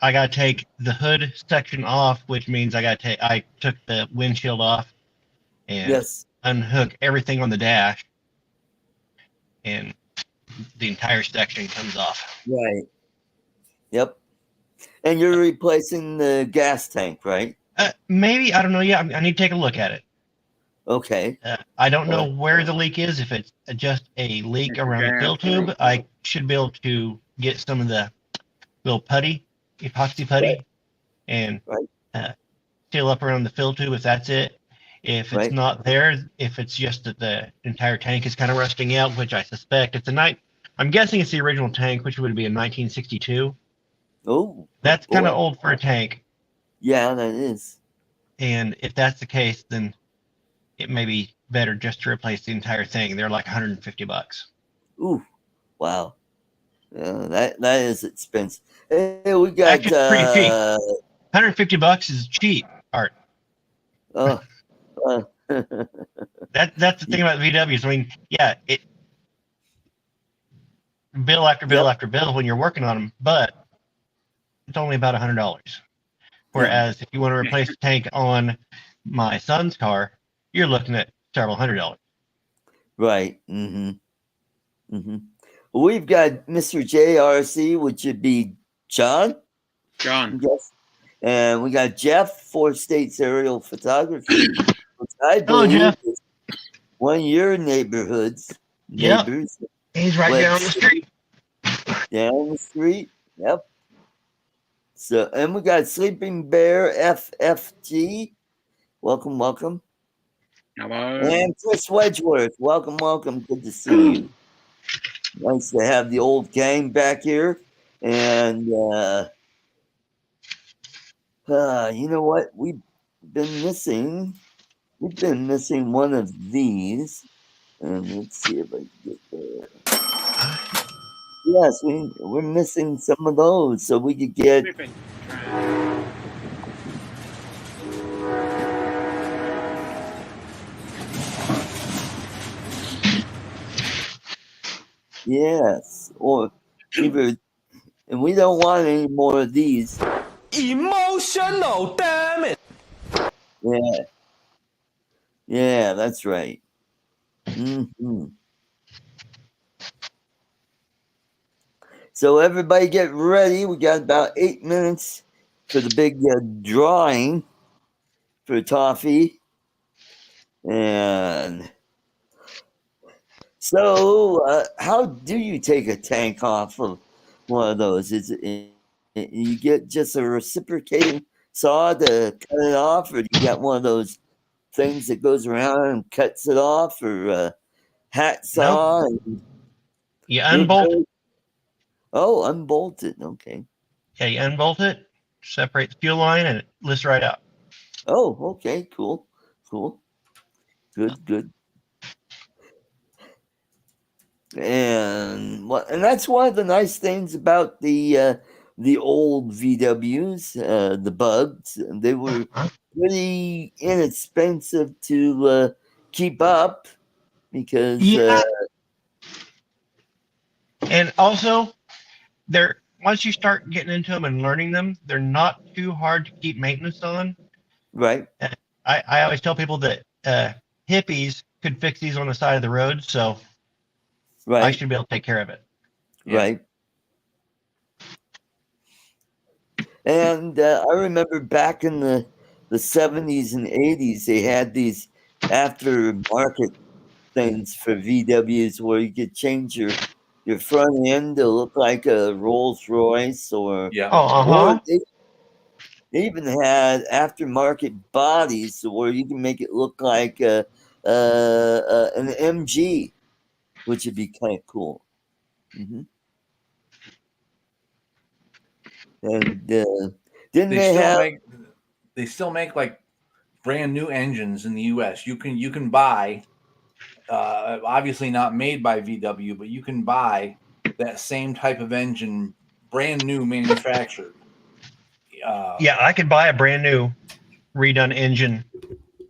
Speaker 4: I gotta take the hood section off, which means I took the windshield off and unhook everything on the dash, and the entire section comes off.
Speaker 1: Right. Yep. And you're replacing the gas tank, right?
Speaker 4: Maybe, I don't know. Yeah, I need to take a look at it.
Speaker 1: Okay.
Speaker 4: I don't know where the leak is. If it's just a leak
Speaker 3: It's
Speaker 4: around the
Speaker 3: gas
Speaker 4: fill tube,
Speaker 3: leak.
Speaker 4: I should be able to get some of the little putty, epoxy putty, and seal up around the fill tube if that's it. If it's not there, if it's just that the entire tank is kind of rusting out, which I suspect it's I'm guessing it's the original tank, which would be a 1962.
Speaker 1: Oh,
Speaker 4: that's kind of old for a tank.
Speaker 1: Yeah, that is.
Speaker 4: And if that's the case, then it may be better just to replace the entire thing. They're like $150.
Speaker 1: Ooh, wow. That is expensive. Hey, we got
Speaker 4: actually pretty cheap. $150 is cheap, Art.
Speaker 1: Oh,
Speaker 4: that's the thing about VWs. I mean, yeah, it bill after bill after bill when you're working on them, but it's only about $100. Whereas if you want to replace the tank on my son's car, you're looking at several $100.
Speaker 1: Right. Mm-hmm. Mm-hmm. We've got Mr. JRC, which would be John. Yes. And we got Jeff, 4 States Aerial Photography, which I believe
Speaker 4: Jeff.
Speaker 1: is one of your neighbors.
Speaker 4: He's right down the street.
Speaker 1: Down the street. Yep. So, and we got Sleeping Bear FFG. Welcome, welcome.
Speaker 3: Hello.
Speaker 1: And Chris Wedgeworth. Welcome, welcome. Good to see you. Nice to have the old gang back here. And you know what? We've been missing one of these. And let's see if I can get there. Yes, we're missing some of those, so we could get. Yes, or either, and we don't want any more of these.
Speaker 5: Emotional, damn it!
Speaker 1: Yeah, that's right. Mm-hmm. So everybody get ready. We got about 8 minutes for the big drawing for toffee. And so how do you take a tank off of one of those? Is it you get just a reciprocating saw to cut it off, or do you got one of those things that goes around and cuts it off, or a hat saw?
Speaker 4: Nope. You unbolt it.
Speaker 1: Oh, unbolt it. Okay.
Speaker 4: Yeah, you unbolt it, separate the fuel line, and it lifts right out.
Speaker 1: Oh, okay. Cool. Good. And that's one of the nice things about the old VWs, the bugs. They were pretty inexpensive to keep up because
Speaker 4: and also once you start getting into them and learning them, they're not too hard to keep maintenance on.
Speaker 1: Right.
Speaker 4: I always tell people that hippies could fix these on the side of the road, so I should be able to take care of it.
Speaker 1: Right. And I remember back in the 70s and 80s, they had these aftermarket things for VWs where you could change your front end to look like a Rolls Royce, or they even had aftermarket bodies where you can make it look like an MG, which would be kind of cool. Mm-hmm. And didn't
Speaker 2: they still make like brand new engines in the U.S. You can buy, obviously not made by VW, but you can buy that same type of engine, brand new, manufactured.
Speaker 4: Yeah, I could buy a brand new redone engine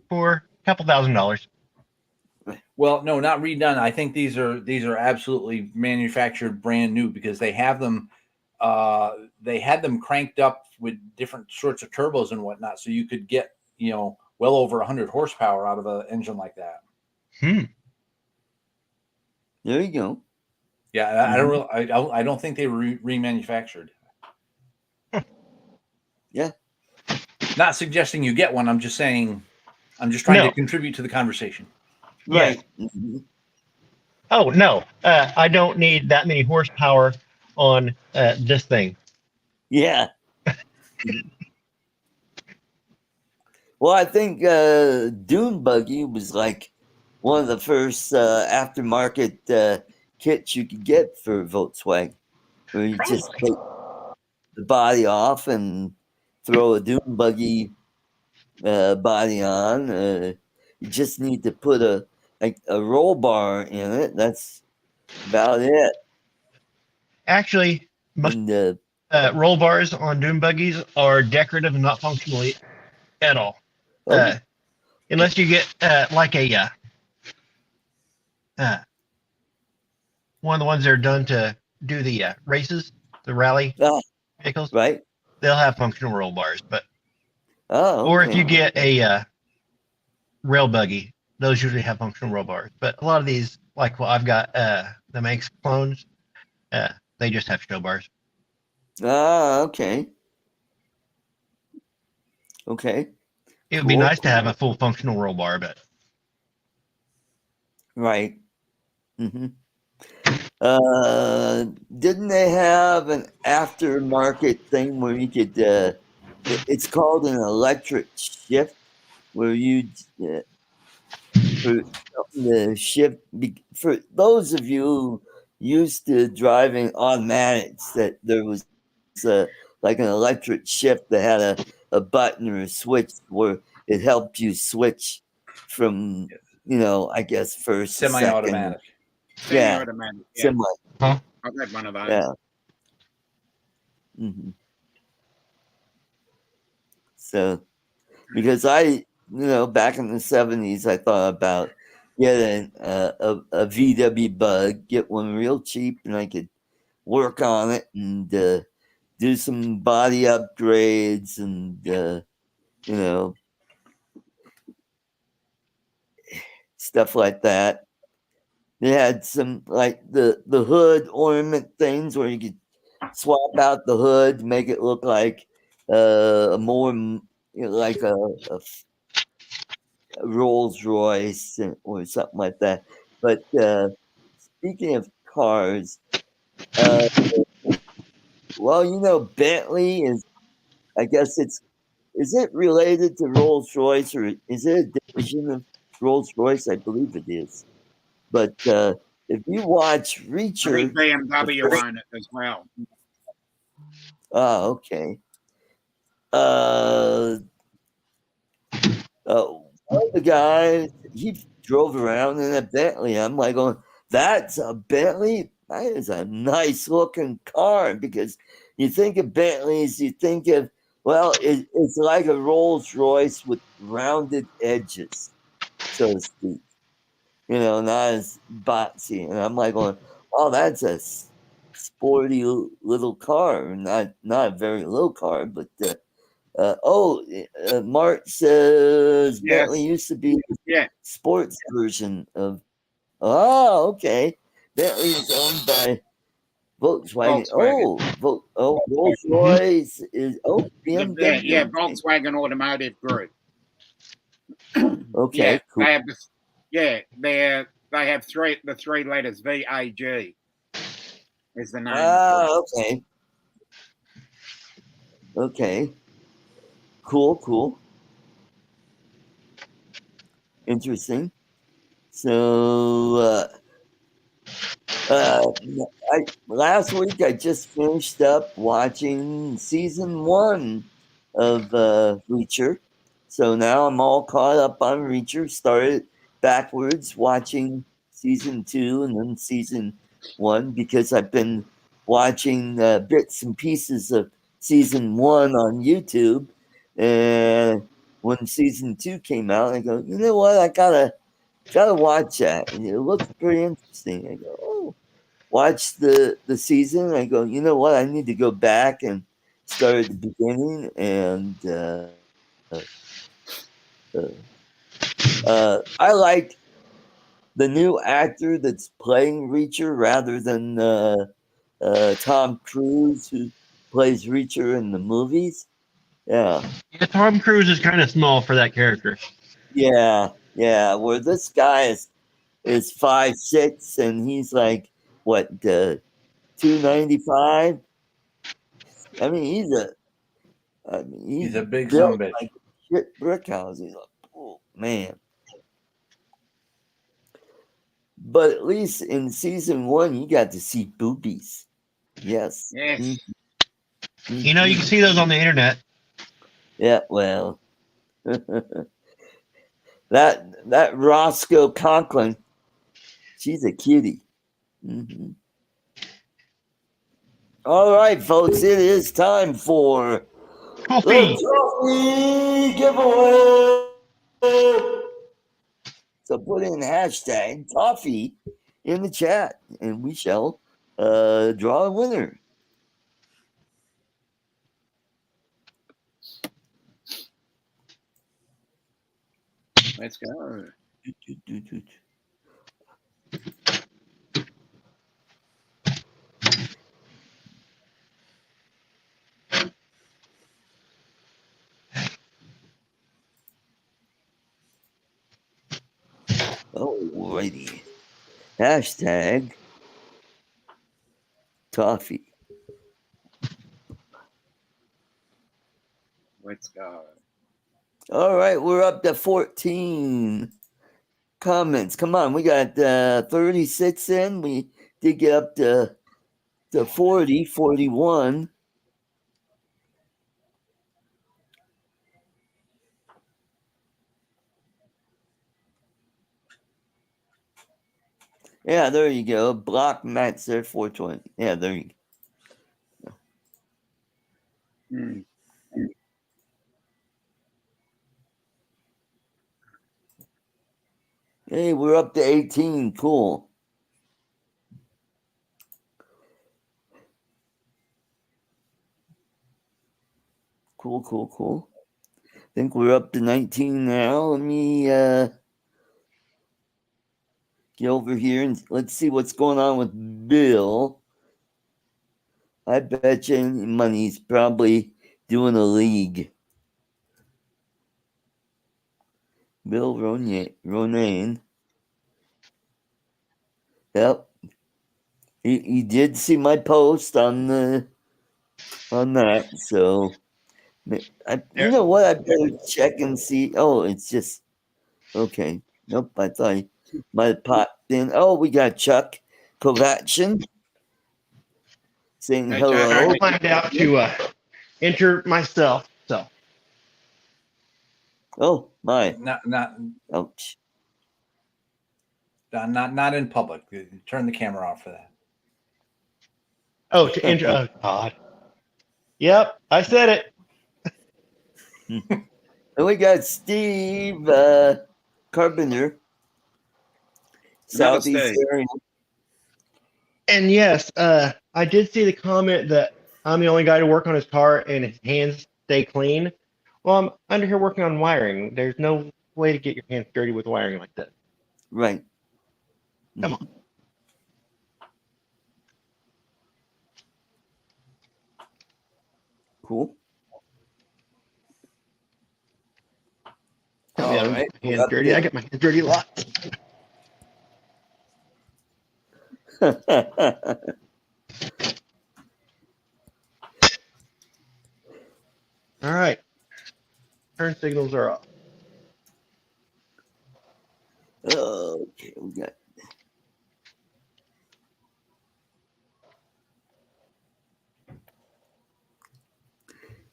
Speaker 4: for a couple $1,000s.
Speaker 2: Well, no, not redone. I think these are absolutely manufactured brand new, because they have them. They had them cranked up with different sorts of turbos and whatnot, so you could get well over 100 horsepower out of an engine like that.
Speaker 1: There you go.
Speaker 2: Yeah, I don't think they were remanufactured.
Speaker 1: Yeah.
Speaker 2: Not suggesting you get one. I'm just saying, I'm just trying to contribute to the conversation.
Speaker 1: Right.
Speaker 4: Yes. Oh, no. I don't need that many horsepower on this thing.
Speaker 1: Yeah. Well, I think Dune Buggy was like one of the first aftermarket kits you could get for Volkswagen, where you just take the body off and throw a Dune Buggy body on. You just need to put a roll bar in it. That's about it.
Speaker 4: Actually, most
Speaker 1: And
Speaker 4: roll bars on dune buggies are decorative and not functional at all. Unless you get like a one of the ones that are done to do the races, the rally vehicles.
Speaker 1: Right.
Speaker 4: They'll have functional roll bars, but
Speaker 1: okay.
Speaker 4: Or if you get a rail buggy, those usually have functional roll bars. But a lot of these, like what I've got, the Manx clones, they just have show bars.
Speaker 1: Okay. Okay.
Speaker 4: It would be nice to have a full functional roll bar, but
Speaker 1: right. Mm-hmm. Didn't they have an aftermarket thing where you could? It's called an electric shift, where you for the shift. For those of you who used to driving automatics, that there was like an electric shift that had a button or a switch where it helped you switch from, I guess first to second.
Speaker 2: Semi-automatic.
Speaker 1: Yeah.
Speaker 3: Semi-automatic. Yeah.
Speaker 1: Semi.
Speaker 4: Huh?
Speaker 3: I've had one of those.
Speaker 1: Yeah. Mm-hmm. So, because back in the 70s, I thought about getting a VW Bug, get one real cheap, and I could work on it and do some body upgrades and, stuff like that. They had some like the hood ornament things where you could swap out the hood, make it look like a more like a Rolls Royce or something like that. But speaking of cars, Bentley is, I guess is it related to Rolls Royce or is it a division of Rolls Royce? I believe it is. But if you watch Reacher,
Speaker 3: I think BMW own it as well.
Speaker 1: Oh, okay. One of the guys, he drove around in a Bentley. I'm like, going, that's a Bentley? That is a nice looking car, because you think of Bentleys, you think of, well, it's like a Rolls Royce with rounded edges, so to speak. Not as boxy. And I'm like, going, oh, that's a sporty little car. Not a very little car, but Mark says Bentley used to be sports version of. Oh, okay. Bentley is owned by Volkswagen. Rolls Royce is BMW.
Speaker 3: Yeah, Volkswagen Automotive Group.
Speaker 1: Okay, cool.
Speaker 3: They have the three letters VAG is the name.
Speaker 1: Okay. Okay. Cool. Interesting. So last week I just finished up watching season 1 of Reacher. So now I'm all caught up on Reacher. Started backwards watching season 2 and then season 1 because I've been watching bits and pieces of season 1 on YouTube. And when season 2 came out, I go, you know what? I gotta watch that, and it looks pretty interesting. I go, oh, watch the season. I go, you know what? I need to go back and start at the beginning. And I like the new actor that's playing Reacher rather than Tom Cruise, who plays Reacher in the movies. Yeah.
Speaker 4: Yeah, Tom Cruise is kind of small for that character.
Speaker 1: Yeah. Yeah. Where this guy is 5'6", and he's like what 295. I mean,
Speaker 2: He's a big
Speaker 1: built
Speaker 2: sumbitch.
Speaker 1: like a shit brick house. He's like, oh man. But at least in season 1, you got to see boobies. Yes.
Speaker 3: Yes.
Speaker 4: You know, you can see those on the internet.
Speaker 1: Yeah. Well, that Roscoe Conklin, she's a cutie. Mm-hmm. All right, folks, it is time for
Speaker 4: Coffee.
Speaker 1: the trophy giveaway. So put in hashtag toffee in the chat, and we shall draw a winner.
Speaker 3: Let's go.
Speaker 1: Alrighty. Hashtag toffee.
Speaker 3: Let's go.
Speaker 1: All right, we're up to 14 comments. Come on, we got 36 in. We did get up to 40, 41. Yeah, there you go. Block Maxer 420. Yeah, there you go.
Speaker 3: Hmm.
Speaker 1: Hey, we're up to 18. Cool. Cool. I think we're up to 19 now. Let me get over here and let's see what's going on with Bill. I bet you money's probably doing a league. Bill Ronayne. Yep. He did see my post on that, you know what? I better check and see. Oh, it's just okay. Nope, I thought he might have popped in. Oh, we got Chuck Kovacian saying
Speaker 3: Hey,
Speaker 1: hello.
Speaker 3: Chuck.
Speaker 4: I'll find out to enter myself. So
Speaker 1: Oh my!
Speaker 2: Not
Speaker 1: Ouch!
Speaker 2: not in public. Turn the camera off for that.
Speaker 4: oh, to enter. Oh God. Yep, I said it.
Speaker 1: And we got Steve Carpenter,
Speaker 3: Another
Speaker 1: Southeast
Speaker 3: Steve.
Speaker 1: area.
Speaker 4: And yes, I did see the comment that I'm the only guy to work on his car and his hands stay clean. Well, I'm under here working on wiring. There's no way to get your hands dirty with wiring like that.
Speaker 1: Right.
Speaker 4: Come on.
Speaker 1: Cool.
Speaker 4: Tell me I don't
Speaker 1: Alright,
Speaker 4: get my hands dirty. I get my hands dirty a lot. All right. Turn signals are off.
Speaker 1: Okay, we got.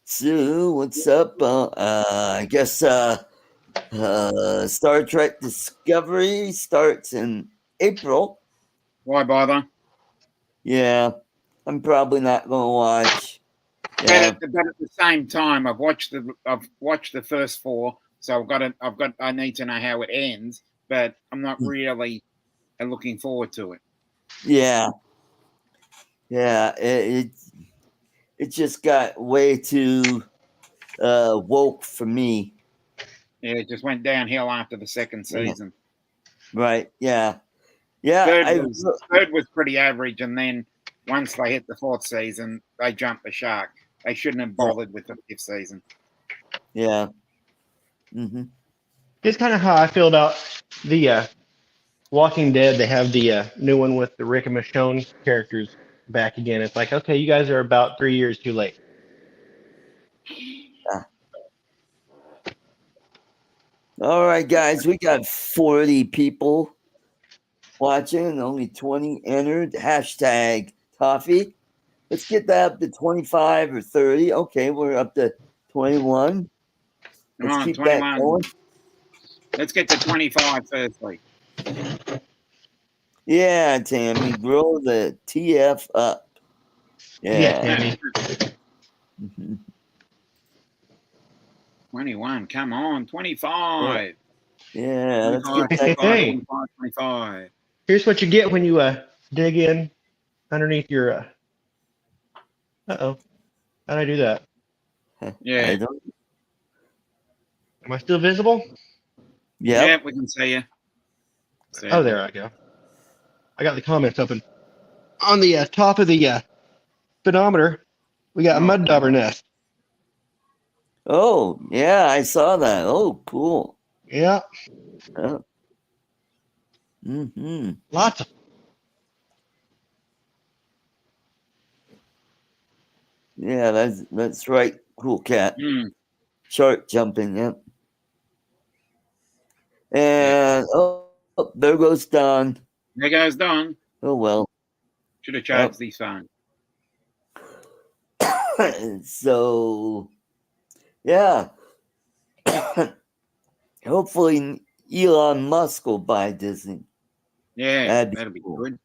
Speaker 1: So, what's up? I guess Star Trek Discovery starts in April.
Speaker 3: Why bother?
Speaker 1: Yeah, I'm probably not going to watch.
Speaker 3: But
Speaker 1: Yeah,
Speaker 3: at the same time, I've watched the first 4, so I need to know how it ends. But I'm not really looking forward to it.
Speaker 1: yeah. It just got way too woke for me.
Speaker 3: Yeah, it just went downhill after the second season.
Speaker 1: Right? Yeah.
Speaker 3: Third was pretty average, and then once they hit the 4th season, they jumped the shark. They shouldn't have bothered with the 5th season.
Speaker 1: Yeah. Mm-hmm.
Speaker 4: It's kind of how I feel about the Walking Dead. They have the new one with the Rick and Michonne characters back again. It's like, okay, you guys are about 3 years too late.
Speaker 1: All right, guys, we got 40 people watching and only 20 entered. Hashtag Toffee. Let's get that up to 25 or 30. Okay, we're up to 21.
Speaker 3: Come
Speaker 1: Let's
Speaker 3: on,
Speaker 1: keep that
Speaker 3: 21.
Speaker 1: going.
Speaker 3: Let's get to 25 firstly.
Speaker 1: Yeah, Tammy, grow the TF up.
Speaker 4: Yeah,
Speaker 1: Yeah.
Speaker 4: Tammy.
Speaker 1: Mhm.
Speaker 3: 21. Come on, 25.
Speaker 1: Yeah, let's
Speaker 3: 25,
Speaker 1: get that.
Speaker 3: 25,
Speaker 4: Hey.
Speaker 3: 25, 25.
Speaker 4: Here's what you get when you dig in underneath your. Uh-oh. How'd I do that?
Speaker 3: Yeah.
Speaker 1: I don't.
Speaker 4: Am I still visible?
Speaker 1: Yep.
Speaker 3: Yeah, we can see you.
Speaker 4: Oh, there I go. I got the comments open. On the top of the speedometer, we got a mud dauber nest.
Speaker 1: Oh, yeah, I saw that. Oh, cool.
Speaker 4: Yeah,
Speaker 1: Yeah. Mm-hmm.
Speaker 4: lots of.
Speaker 1: Yeah, that's right. Cool cat.
Speaker 3: Mm.
Speaker 1: Shark jumping, yep. And there goes Don.
Speaker 3: There goes Don.
Speaker 1: Oh well.
Speaker 3: Should have charged these phones.
Speaker 1: So yeah. Hopefully Elon Musk will buy Disney.
Speaker 3: Yeah, that'll be
Speaker 1: cool.
Speaker 3: good.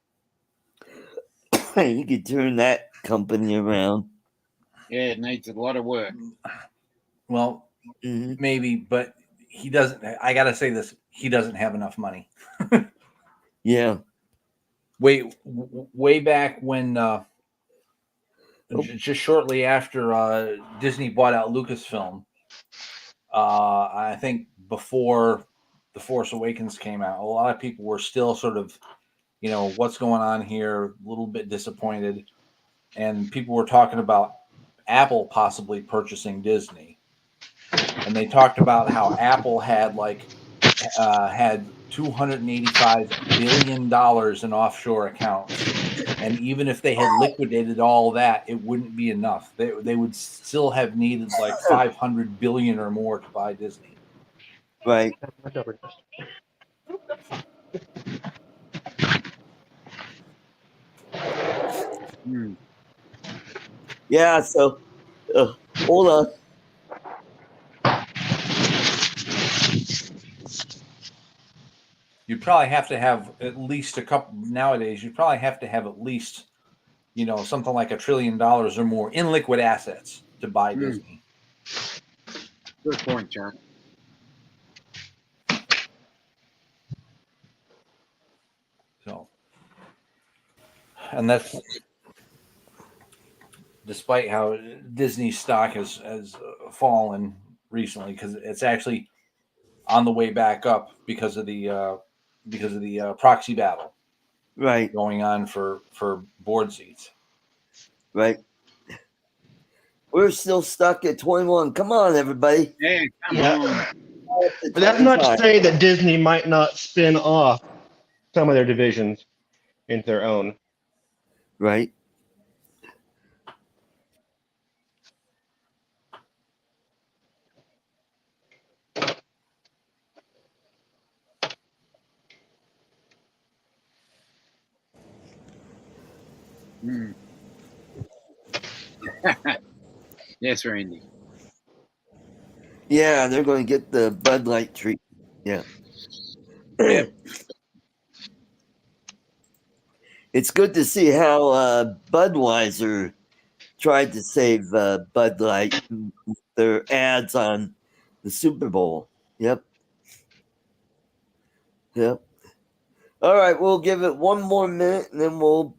Speaker 1: You could turn that company around.
Speaker 3: Yeah, it needs a lot of work.
Speaker 2: Well,
Speaker 1: Mhm.
Speaker 2: maybe, but he doesn't. I gotta say this: he doesn't have enough money.
Speaker 1: Yeah.
Speaker 2: Way back when, just shortly after Disney bought out Lucasfilm, I think before The Force Awakens came out, a lot of people were still sort of, what's going on here, a little bit disappointed, and people were talking about Apple possibly purchasing Disney, and they talked about how Apple had had $285 billion in offshore accounts, and even if they had liquidated all that, it wouldn't be enough. They would still have needed like 500 billion or more to buy Disney.
Speaker 1: Right.
Speaker 4: Mud dauber nest.
Speaker 3: Mm.
Speaker 1: Yeah, so hold on.
Speaker 2: You'd probably have to have at least a couple nowadays. You'd probably have to have at least, something like $1 trillion or more in liquid assets to buy Disney.
Speaker 3: Good point, Chuck.
Speaker 2: So, and that's despite how Disney's stock has fallen recently, because it's actually on the way back up because of the proxy battle
Speaker 1: Right.
Speaker 2: going on for board seats.
Speaker 1: Right. We're still stuck at 21. Come on, everybody.
Speaker 3: Yeah, come
Speaker 4: Yeah.
Speaker 3: on.
Speaker 4: But that's not to say that Disney might not spin off some of their divisions into their own.
Speaker 1: Right.
Speaker 3: Mm. Yes, Randy.
Speaker 1: Yeah, they're going to get the Bud Light treat. Yeah.
Speaker 3: Yep.
Speaker 1: It's good to see how Budweiser tried to save Bud Light with their ads on the Super Bowl. Yep. Yep. All right, we'll give it one more minute and then we'll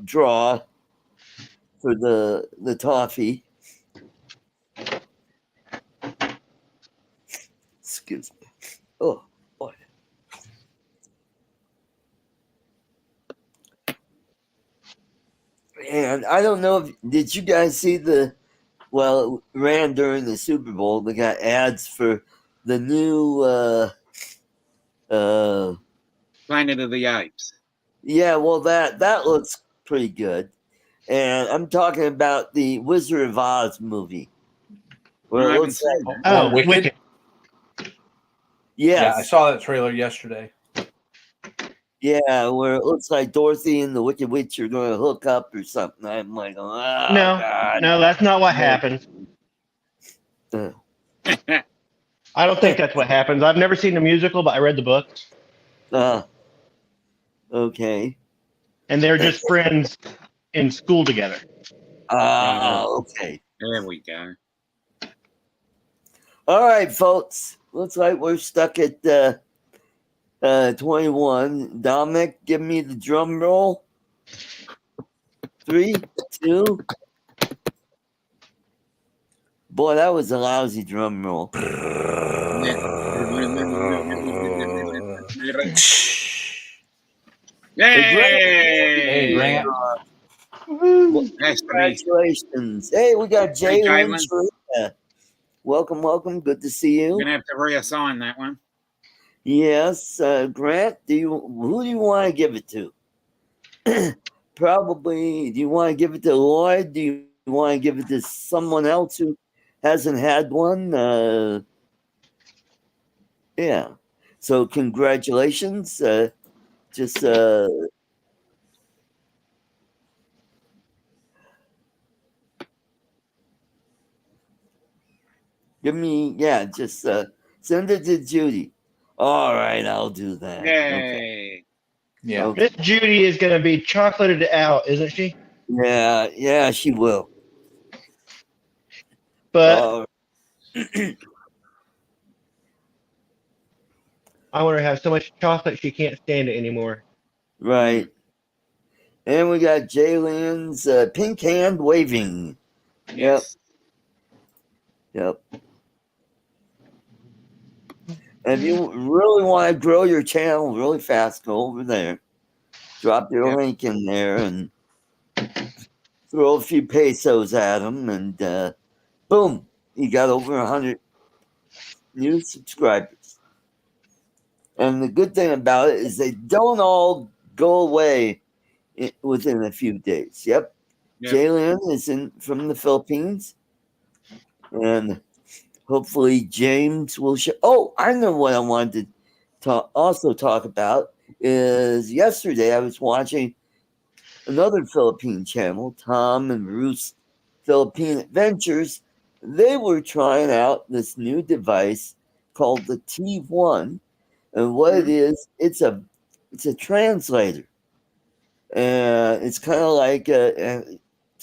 Speaker 1: draw for the toffee. Excuse me. Oh boy. And I don't know if did you guys see the Well, it ran during the Super Bowl. They got ads for the new
Speaker 3: Planet of the Apes.
Speaker 1: yeah, well that looks pretty good. And I'm talking about the Wizard of Oz movie. Where
Speaker 3: I
Speaker 1: it
Speaker 3: haven't
Speaker 1: looks
Speaker 3: seen
Speaker 1: like
Speaker 3: that.
Speaker 4: Oh,
Speaker 2: Wicked?
Speaker 4: Wicked.
Speaker 1: yes.
Speaker 2: Yeah, I saw that trailer yesterday.
Speaker 1: Yeah, where it looks like Dorothy and the Wicked Witch are going to hook up or something. I'm like, oh,
Speaker 4: No,
Speaker 1: God.
Speaker 4: no, that's not what happens.
Speaker 1: Uh,
Speaker 4: I don't think that's what happens. I've never seen the musical, but I read the books,
Speaker 1: okay.
Speaker 4: and they're just friends in school together.
Speaker 1: Okay.
Speaker 3: There we go.
Speaker 1: All right, folks. Looks like we're stuck at 21. Dominic, give me the drum roll. 3, 2. Boy, that was a lousy drum roll.
Speaker 2: Hey, Grant.
Speaker 1: Well,
Speaker 3: That's the
Speaker 1: congratulations. Hey, we got
Speaker 3: Hey,
Speaker 1: Jalen.
Speaker 3: Jalen.
Speaker 1: Welcome, welcome. Good to see you.
Speaker 3: You're gonna have to reassign that one.
Speaker 1: Yes, Grant. Who do you want to give it to? Probably. Do you want to give it to Lloyd? Do you want to give it to someone else who hasn't had one? Yeah. So congratulations. Just give me. Yeah. Just send it to Judy. All right, I'll do that.
Speaker 3: Yay.
Speaker 1: Okay.
Speaker 2: Yeah.
Speaker 1: Okay.
Speaker 4: Miss Judy is going to be chocolated out, isn't she?
Speaker 1: Yeah, she will.
Speaker 4: But I want her to have so much chocolate she can't stand it anymore.
Speaker 1: Right. And we got Jalen's pink hand waving.
Speaker 3: Yes.
Speaker 1: Yep. And if you really want to grow your channel really fast, go over there. Drop your link in there and throw a few pesos at them, and boom, you got over 100 new subscribers. And the good thing about it is they don't all go away within a few days. Yep. Jalen is from the Philippines, and hopefully James will show. Oh, I know what I wanted to talk about is yesterday I was watching another Philippine channel, Tom and Bruce Philippine Adventures. They were trying out this new device called the T1, and what it is, it's a translator, and it's kind of like an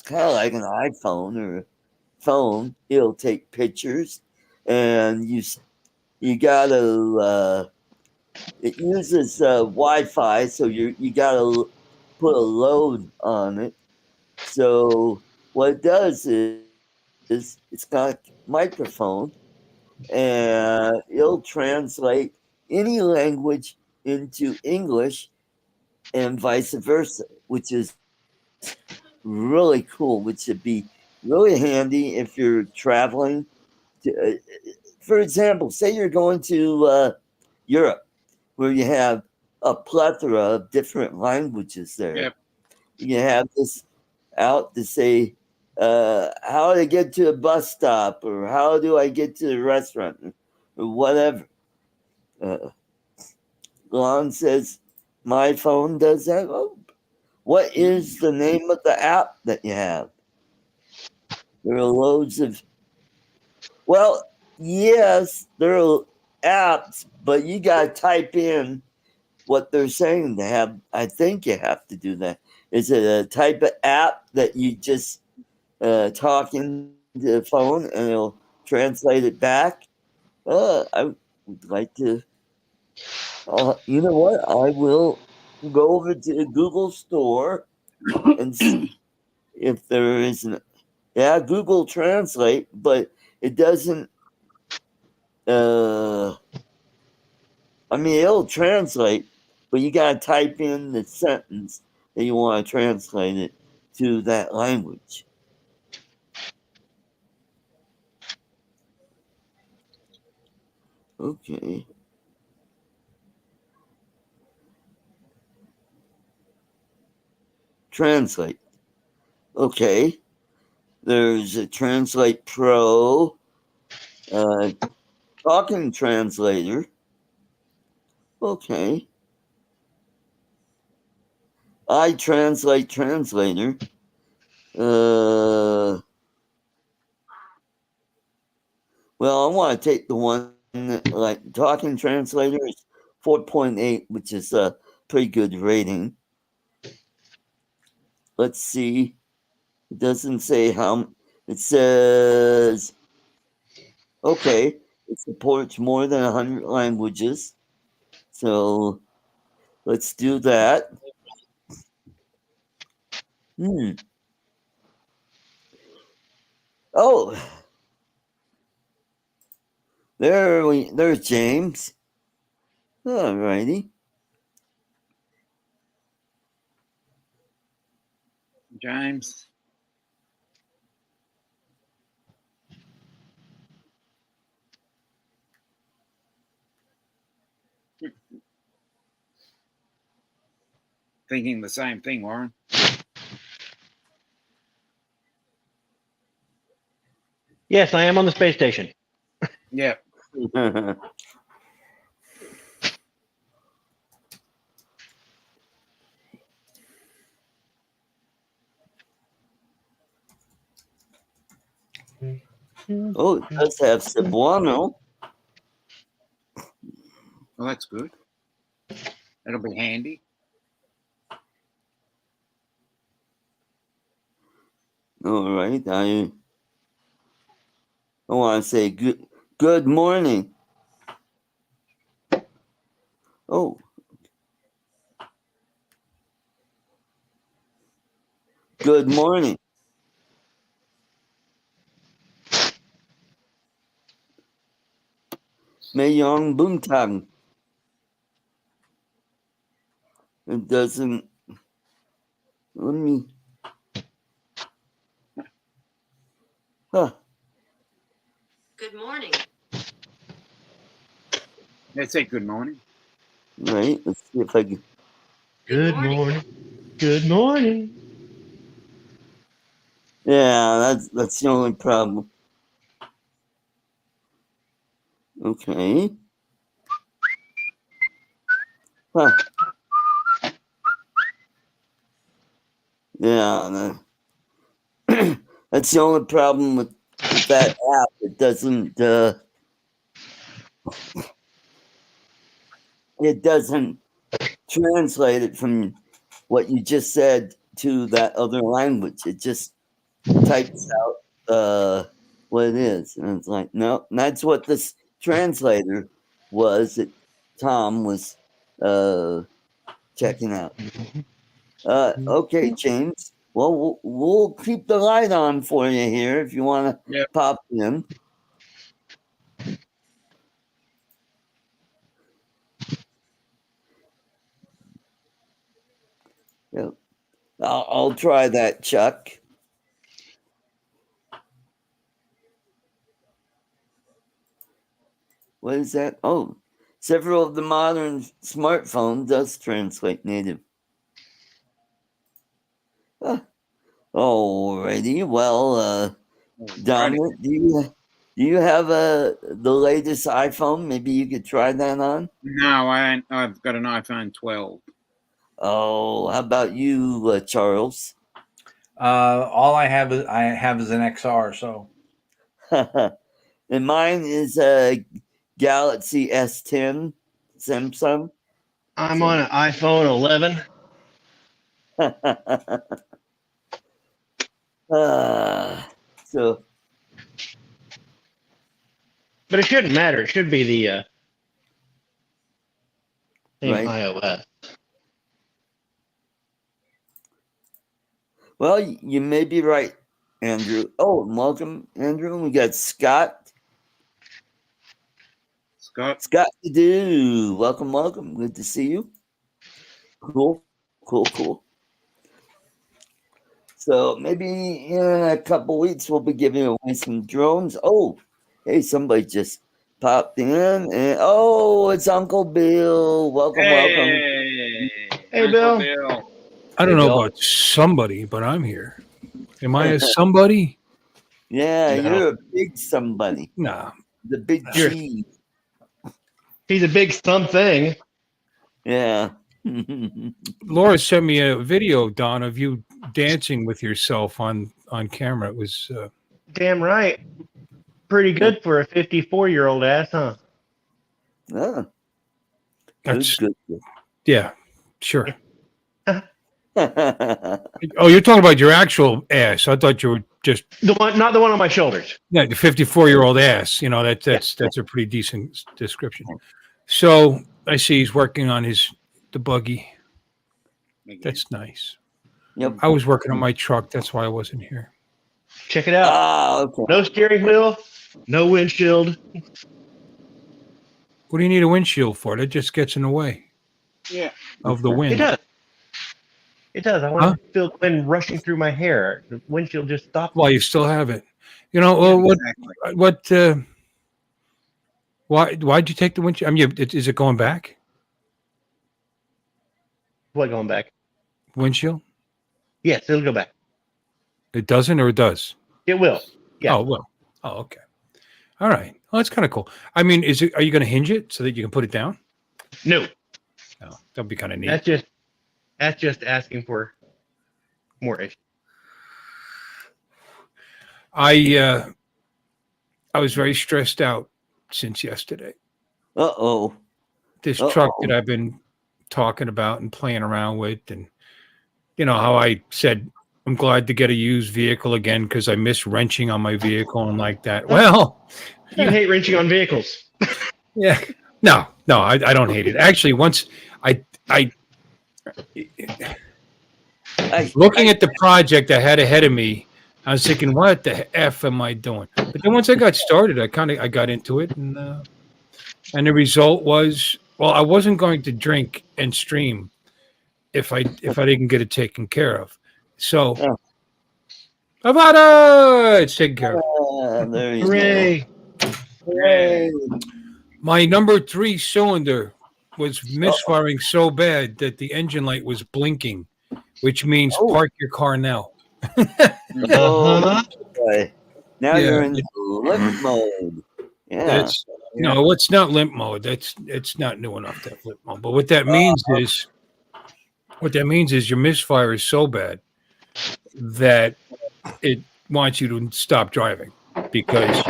Speaker 1: iPhone or a phone. It'll take pictures, and you gotta it uses Wi-Fi, so you gotta put a load on it. So what it does is it's got a microphone, and it'll translate any language into English and vice versa, which is really cool, which would be really handy if you're traveling. For example, say you're going to Europe, where you have a plethora of different languages there.
Speaker 3: Yep.
Speaker 1: You have this out to say, how to get to a bus stop, or how do I get to the restaurant, or whatever. Lon says, my phone does that. Oh, what is the name of the app that you have? There are loads of, well, yes, there are apps, but you got to type in what they're saying to have. I think you have to do that. Is it a type of app that you just talk into the phone and it'll translate it back? I would like to. You know what? I will go over to the Google store and see if there is an. Yeah, Google Translate, but it doesn't. I mean, it'll translate, but you gotta type in the sentence that you want to translate it to that language. Okay. Translate. Okay. There's a Translate Pro, talking translator. Okay. I translate translator. Well, I want to take the one that, like, talking translator is 4.8, which is a pretty good rating. Let's see. It doesn't say how. It says, okay, it supports more than 100 languages. So let's do that. Oh, there's James. All righty.
Speaker 3: James. Thinking the same thing, Warren.
Speaker 4: Yes, I am on the space station.
Speaker 3: Yeah.
Speaker 1: Oh, it does have Cebuano.
Speaker 3: Well, that's good. That'll be handy.
Speaker 1: All right. I want to say good morning. Oh. Good morning. Mayong Buntang. It doesn't. Let me. Huh.
Speaker 6: Good morning.
Speaker 3: Let's say good morning.
Speaker 1: Right. Let's see if I can.
Speaker 4: Good morning. Good morning.
Speaker 1: Yeah, that's the only problem. Okay. Huh. Yeah. That's the only problem with that app. It doesn't. It doesn't translate it from what you just said to that other language. It just types out what it is, and it's like, no, that's what this translator was that Tom was checking out. Okay, James. Well, we'll keep the light on for you here if you want to pop in. Yep. I'll try that, Chuck. What is that? Oh, several of the modern smartphone does translate native. Alrighty. Well, Dominic, do you have the latest iPhone? Maybe you could try that on.
Speaker 3: No, I ain't. I've got an iPhone 12.
Speaker 1: Oh, how about you, Charles?
Speaker 2: All I have is an XR. So,
Speaker 1: and mine is a Galaxy S10 Samsung.
Speaker 4: I'm on an iPhone 11.
Speaker 1: So,
Speaker 4: but it shouldn't matter. It should be the same
Speaker 1: right.
Speaker 4: iOS.
Speaker 1: Well, you may be right, Andrew. Oh, welcome, Andrew. We got Scott. Scott, you do. Welcome. Good to see you. Cool. So maybe in a couple weeks we'll be giving away some drones. Oh, hey, somebody just popped in, and oh, it's Uncle Bill. Welcome, welcome.
Speaker 4: Hey,
Speaker 3: Uncle
Speaker 4: Bill.
Speaker 7: I don't
Speaker 1: Hey,
Speaker 7: know
Speaker 1: Bill.
Speaker 7: about somebody, but I'm here. Am I a somebody?
Speaker 1: Yeah,
Speaker 4: No.
Speaker 1: you're a big somebody.
Speaker 7: Nah.
Speaker 1: The big
Speaker 4: You're-
Speaker 1: cheese.
Speaker 4: He's a big something.
Speaker 1: Yeah.
Speaker 7: Laura sent me a video, Don, of you dancing with yourself on camera. It was
Speaker 4: Damn right. Pretty good for a 54-year-old ass, huh?
Speaker 1: Oh,
Speaker 7: that's
Speaker 1: good.
Speaker 7: yeah, sure.
Speaker 1: Good.
Speaker 7: Oh, you're talking about your actual ass. I thought you were just
Speaker 4: The one, not the one on my shoulders.
Speaker 7: the 54-year-old ass. You know, that's a pretty decent description. So I see he's working on the buggy. That's nice.
Speaker 1: Yep.
Speaker 7: I was working on my truck. That's why I wasn't here.
Speaker 4: Check it out.
Speaker 1: Ah, okay.
Speaker 4: No steering wheel, no windshield.
Speaker 7: What do you need a windshield for? That just gets in the way
Speaker 3: Yeah.
Speaker 7: of the
Speaker 4: It
Speaker 7: wind.
Speaker 4: does. It does. I want to feel the wind rushing through my hair. The windshield just stops.
Speaker 7: Well, you still have it. You know, well,
Speaker 3: Exactly.
Speaker 7: why'd you take the windshield? I mean, is it going back?
Speaker 4: What, going back?
Speaker 7: Windshield?
Speaker 4: Yes, it'll go back.
Speaker 7: It doesn't, or it does?
Speaker 4: It will. Yeah.
Speaker 7: Oh, well. Oh, okay. All right. Well, that's kind of cool. I mean, are you going to hinge it so that you can put it down?
Speaker 4: No,
Speaker 7: No, that'd be kind of neat.
Speaker 4: that's just asking for more issues.
Speaker 7: I was very stressed out since yesterday.
Speaker 1: Uh-oh.
Speaker 7: This truck that I've been talking about and playing around with, and you know how I said I'm glad to get a used vehicle again because I miss wrenching on my vehicle and like that. Well,
Speaker 4: You hate wrenching on vehicles.
Speaker 7: yeah, no, I don't hate it. Actually, once I looking at the project I had ahead of me, I was thinking, what the F am I doing? But then once I got started, I got into it, and the result was, well, I wasn't going to drink and stream if I didn't get it taken care of. So, Avada, it's taken care of.
Speaker 1: There you
Speaker 4: Hooray!
Speaker 1: go. Hooray.
Speaker 7: My number 3 cylinder was misfiring so bad that the engine light was blinking, which means park your car now.
Speaker 1: Oh, boy. Now
Speaker 7: Yeah.
Speaker 1: you're in limp mode. Yeah.
Speaker 7: That's no, it's not limp mode. It's not new enough to have limp mode. But what that means is your misfire is so bad that it wants you to stop driving because you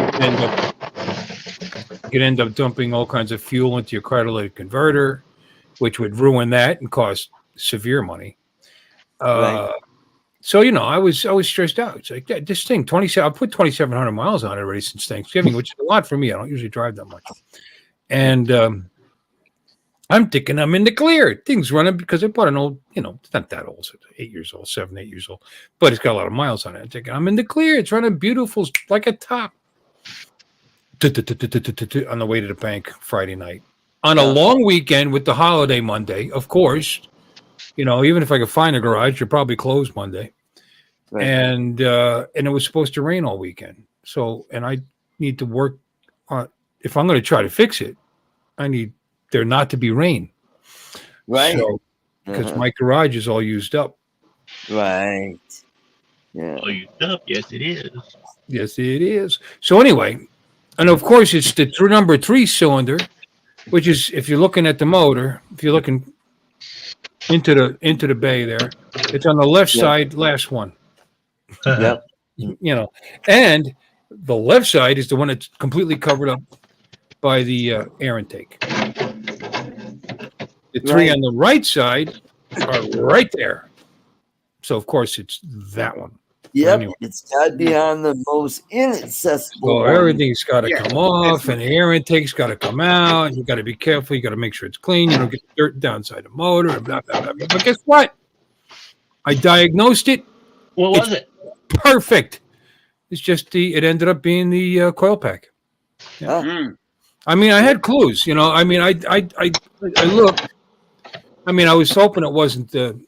Speaker 7: could end up dumping all kinds of fuel into your catalytic converter, which would ruin that and cost severe money.
Speaker 1: Right.
Speaker 7: So I was stressed out. It's like this thing, 27. I put 2,700 miles on it already since Thanksgiving, which is a lot for me. I don't usually drive that much, and I'm thinking I'm in the clear. Thing's running because I bought an old, it's not that old, it's 8 years old, 7, 8 years old, but it's got a lot of miles on it. I'm thinking I'm in the clear. It's running beautiful, like a top. On the way to the bank Friday night, on a long weekend with the holiday Monday, of course. Even if I could find a garage, you're probably closed Monday.
Speaker 1: Right.
Speaker 7: And it was supposed to rain all weekend. So, and I need to work on, if I'm going to try to fix it, I need there not to be rain.
Speaker 1: Right.
Speaker 7: So, because my garage is all used up.
Speaker 1: Right. Yeah.
Speaker 4: All used up. Yes, it is.
Speaker 7: Yes, it is. So anyway, and of course it's the number 3 cylinder, which is, if you're looking at the motor, if you're looking into the bay there, it's on the left side, last one.
Speaker 1: Yep.
Speaker 7: And the left side is the one that's completely covered up by the air intake. The 3 on the right side are right there. So of course it's that one.
Speaker 1: Yep.
Speaker 7: Anyway.
Speaker 1: It's got to be on the most inaccessible.
Speaker 7: So
Speaker 1: one.
Speaker 7: everything's got to come off, and the air intake's got to come out. And you got to be careful. You got to make sure it's clean. You don't get dirt downside the motor, and blah blah blah. But guess what? I diagnosed it.
Speaker 4: What was it?
Speaker 7: Perfect. It's just it ended up being the coil pack. Yeah.
Speaker 3: Mm.
Speaker 7: I mean, I had clues. I mean, I looked. I mean, I was hoping it wasn't the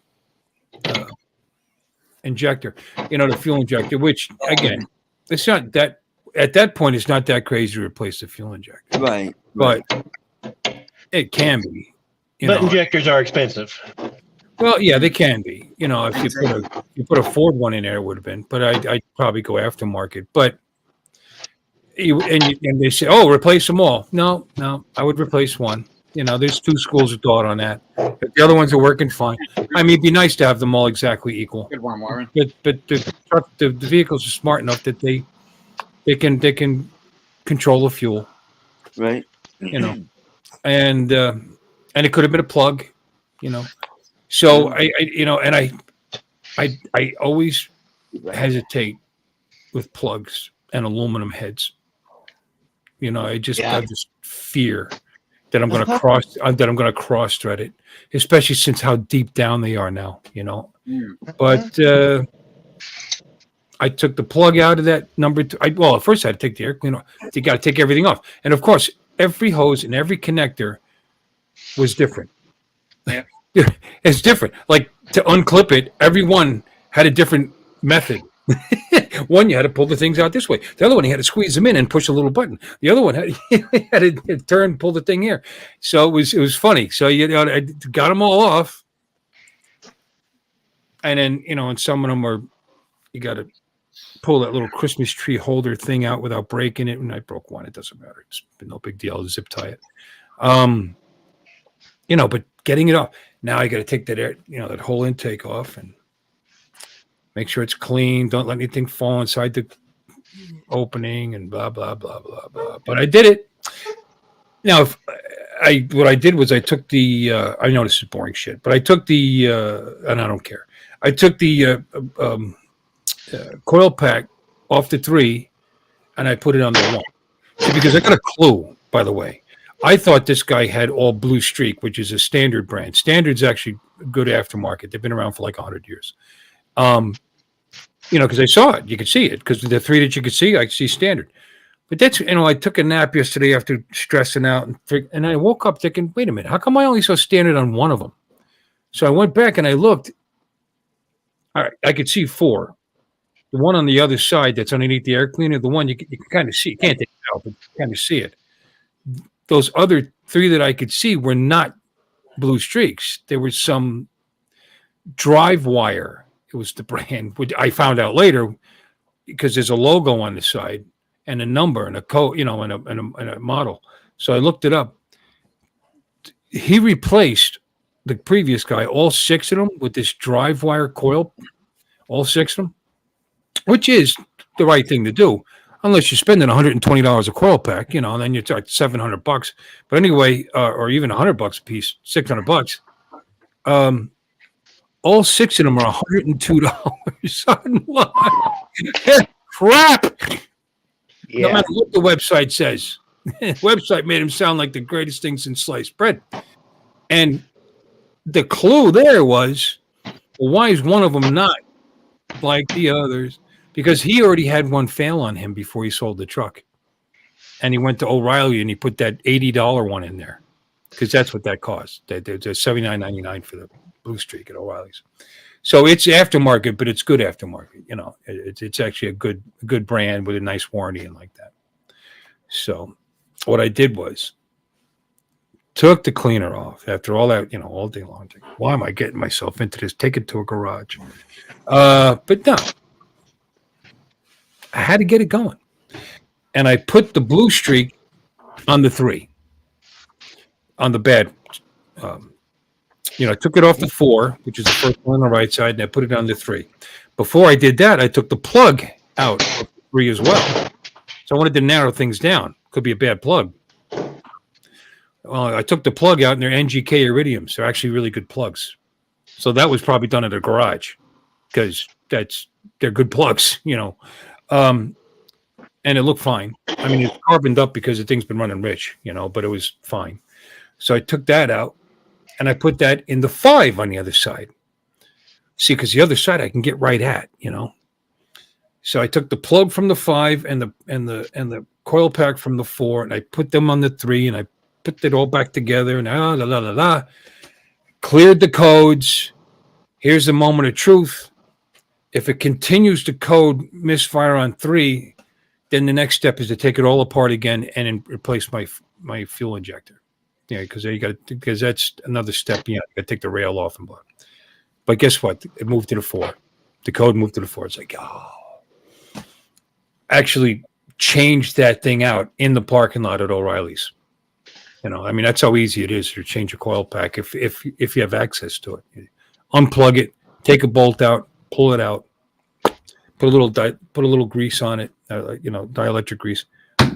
Speaker 7: injector, the fuel injector, which again, it's not that at that point, it's not that crazy to replace the fuel injector.
Speaker 1: Right.
Speaker 7: But it can be.
Speaker 4: But injectors are expensive.
Speaker 7: Well, yeah, they can be. If you put a Ford one in there, it would have been. But I'd probably go aftermarket. But and they say, oh, replace them all. No, I would replace one. There's two schools of thought on that. But the other ones are working fine. I mean, it'd be nice to have them all exactly equal.
Speaker 3: Good one, Warren.
Speaker 7: But the vehicles are smart enough that they can control the fuel.
Speaker 1: Right.
Speaker 7: And it could have been a plug. So I always hesitate with plugs and aluminum heads. I just fear that I'm going to cross thread it, especially since how deep down they are now. But I took the plug out of that number two. At first I had to take the air cleaner. You got to take everything off, and of course, every hose and every connector was different.
Speaker 3: Yeah.
Speaker 7: It's different. Like to unclip it, everyone had a different method. One, you had to pull the things out this way. The other one, you had to squeeze them in and push a little button. The other one had to turn, pull the thing here. So it was funny. So I got them all off, and then and some of them are you got to pull that little Christmas tree holder thing out without breaking it. And I broke one. It doesn't matter. It's been no big deal to zip tie it. But getting it off. Now I got to take that air, that whole intake off and make sure it's clean. Don't let anything fall inside the opening and blah, blah, blah, blah, blah. But I did it. Now, what I did was I took the, I know this is boring shit, but I took the, and I don't care. I took the coil pack off the 3 and I put it on the 1. See, because I got a clue, by the way. I thought this guy had all Blue Streak, which is a Standard brand. Standard's actually a good aftermarket. They've been around for like 100 years. Because I saw it. You could see it. Because the 3 that you could see, I could see Standard. But that's, I took a nap yesterday after stressing out. And I woke up thinking, wait a minute, how come I only saw Standard on one of them? So I went back and I looked. All right, I could see 4. The one on the other side that's underneath the air cleaner, the one you can kind of see. You can't take it out, but you kind of see it. Those other 3 that I could see were not Blue Streaks. There was some Drive Wire. It was the brand, which I found out later because there's a logo on the side and a number and a code, and a model. So I looked it up. He replaced the previous guy, all 6 of them, with this Drive Wire coil, all 6 of them, which is the right thing to do. Unless you're spending $120 a coil pack, and then you're like $700. But anyway, or even $100 a piece, $600. All 6 of them are $102 online. Crap!
Speaker 4: Yeah.
Speaker 7: No matter what the website says, the website made him sound like the greatest thing since sliced bread. And the clue there was, well, why is one of them not like the others? Because he already had one fail on him before he sold the truck. And he went to O'Reilly and he put that $80 one in there. Because that's what that cost. There's $79.99 for the Blue Streak at O'Reilly's. So it's aftermarket, but it's good aftermarket. It's actually a good brand with a nice warranty and like that. So what I did was took the cleaner off after all that, all day long. Why am I getting myself into this? Take it to a garage. But no. I had to get it going. And I put the Blue Streak on the 3. On the bed. I took it off the 4, which is the first one on the right side, and I put it on the 3. Before I did that, I took the plug out of the 3 as well. So I wanted to narrow things down. Could be a bad plug. Well, I took the plug out, and they're NGK Iridiums. They're actually really good plugs. So that was probably done at a garage because they're good plugs, and it looked fine. I mean, it's carboned up because the thing's been running rich, but it was fine. So I took that out and I put that in the 5 on the other side. See, because the other side I can get right at, So I took the plug from the 5 and the coil pack from the 4, and I put them on the 3, and I put it all back together, and cleared the codes. Here's the moment of truth. If it continues to code misfire on 3, then the next step is to take it all apart again and then replace my fuel injector. Yeah, because that's another step. You got to take the rail off and blah. But guess what? It moved to the 4. The code moved to the 4. It's like, actually changed that thing out in the parking lot at O'Reilly's. I mean, that's how easy it is to change a coil pack if you have access to it. Unplug it, take a bolt out, pull it out, put a little grease on it, dielectric grease.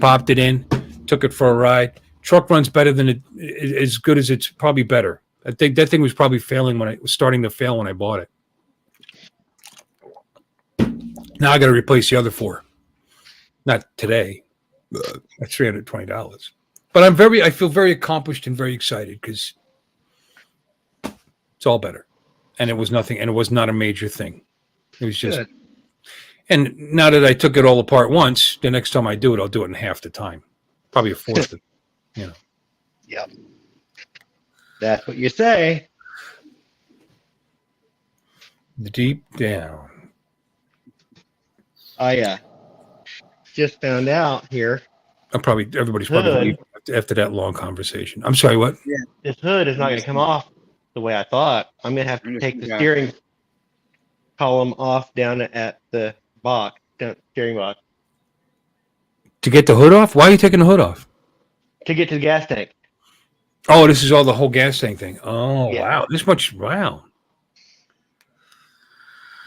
Speaker 7: Popped it in, took it for a ride. Truck runs better than as good as it's probably better. I think that thing was probably failing when it was starting to fail when I bought it. Now I got to replace the other 4. Not today. That's $320. But I feel very accomplished and very excited because it's all better. And it was nothing, and it was not a major thing. It was just, and now that I took it all apart once, the next time I do it, I'll do it in half the time. Probably a fourth,
Speaker 4: Yep. That's what you say.
Speaker 7: Deep down.
Speaker 4: I just found out here.
Speaker 7: Everybody's probably leaving after that long conversation. I'm sorry, what?
Speaker 4: Yeah, this hood is not going to come off the way I thought. I'm going to have to take the steering column off down at the steering box.
Speaker 7: To get the hood off? Why are you taking the hood off?
Speaker 4: To get to the gas tank.
Speaker 7: Oh, this is all the whole gas tank thing. Oh,
Speaker 4: Yeah.
Speaker 7: Wow. This much, wow.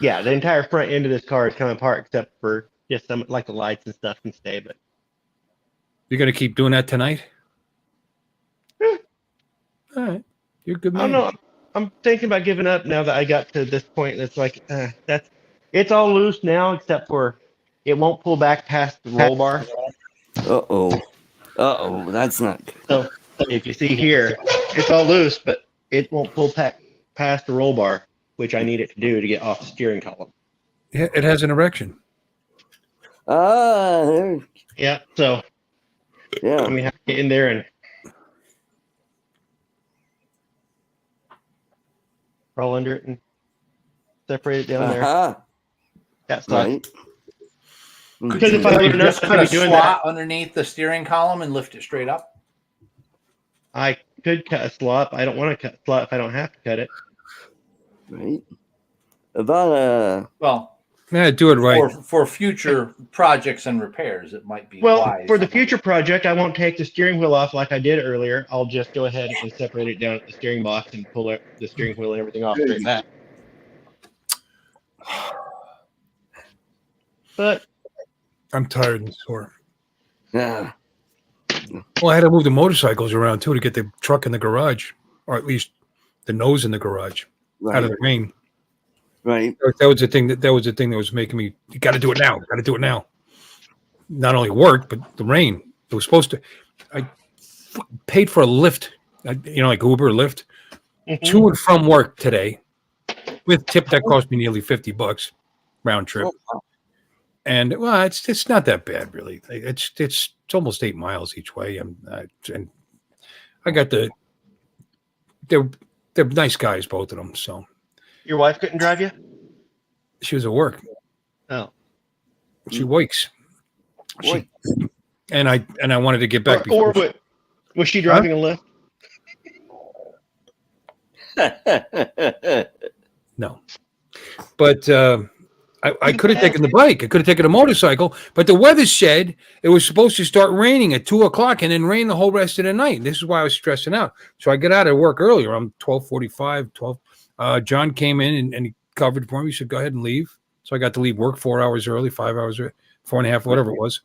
Speaker 4: Yeah, the entire front end of this car is coming apart except for just some, like the lights and stuff can stay, but
Speaker 7: You're going to keep doing that tonight?
Speaker 4: Yeah.
Speaker 7: All right. You're a good
Speaker 4: I
Speaker 7: man.
Speaker 4: don't know. I'm thinking about giving up now that I got to this point. That's like, it's all loose now except for it won't pull back past the roll bar.
Speaker 1: Uh-oh. That's not good.
Speaker 4: So if you see here, it's all loose, but it won't pull past the roll bar, which I need it to do to get off the steering column.
Speaker 7: Yeah, it has an erection.
Speaker 4: Yeah, so
Speaker 1: Yeah.
Speaker 4: I'm gonna have to get in there and crawl under it and separate it down there. That sucks.
Speaker 1: Right.
Speaker 4: Because if I would have known
Speaker 2: just
Speaker 4: I
Speaker 2: put
Speaker 4: could
Speaker 2: a
Speaker 4: be doing
Speaker 2: slot
Speaker 4: that,
Speaker 2: underneath the steering column and lift it straight up.
Speaker 4: I could cut a slot. I don't want to cut a slot if I don't have to cut it.
Speaker 1: Right. About
Speaker 2: Well,
Speaker 7: Yeah, do it right.
Speaker 2: for future projects and repairs, it might be
Speaker 4: Well,
Speaker 2: wise.
Speaker 4: for the future project, I won't take the steering wheel off like I did earlier. I'll just go ahead and separate it down at the steering box and pull the steering wheel and everything off straight back. But
Speaker 7: I'm tired and sore.
Speaker 1: yeah.
Speaker 7: Well, I had to move the motorcycles around too to get the truck in the garage, or at least the nose in the garage out of
Speaker 1: Right.
Speaker 7: the rain.
Speaker 1: Right.
Speaker 7: That was the thing that was making me. You got to do it now. Got to do it now. Not only work, but the rain. It was supposed to. I paid for a lift, like Uber or Lyft, to and from work today, with tip that cost me nearly $50 round trip. And well, it's not that bad really. It's almost 8 miles each way. And I got they're nice guys, both of them. So
Speaker 4: your wife couldn't drive you?
Speaker 7: she was at work.
Speaker 4: Oh.
Speaker 7: She wakes. And I wanted to get back
Speaker 4: Or
Speaker 7: before.
Speaker 4: was she driving a lift?
Speaker 7: No. But I could have taken the bike. I could have taken a motorcycle, but the weather said it was supposed to start raining at 2:00 and then rain the whole rest of the night. This is why I was stressing out. So I get out of work earlier. I'm 12:45, 12. John came in and he covered for me. He said, go ahead and leave. So I got to leave work 4 hours early, 5 hours, 4.5, whatever it was,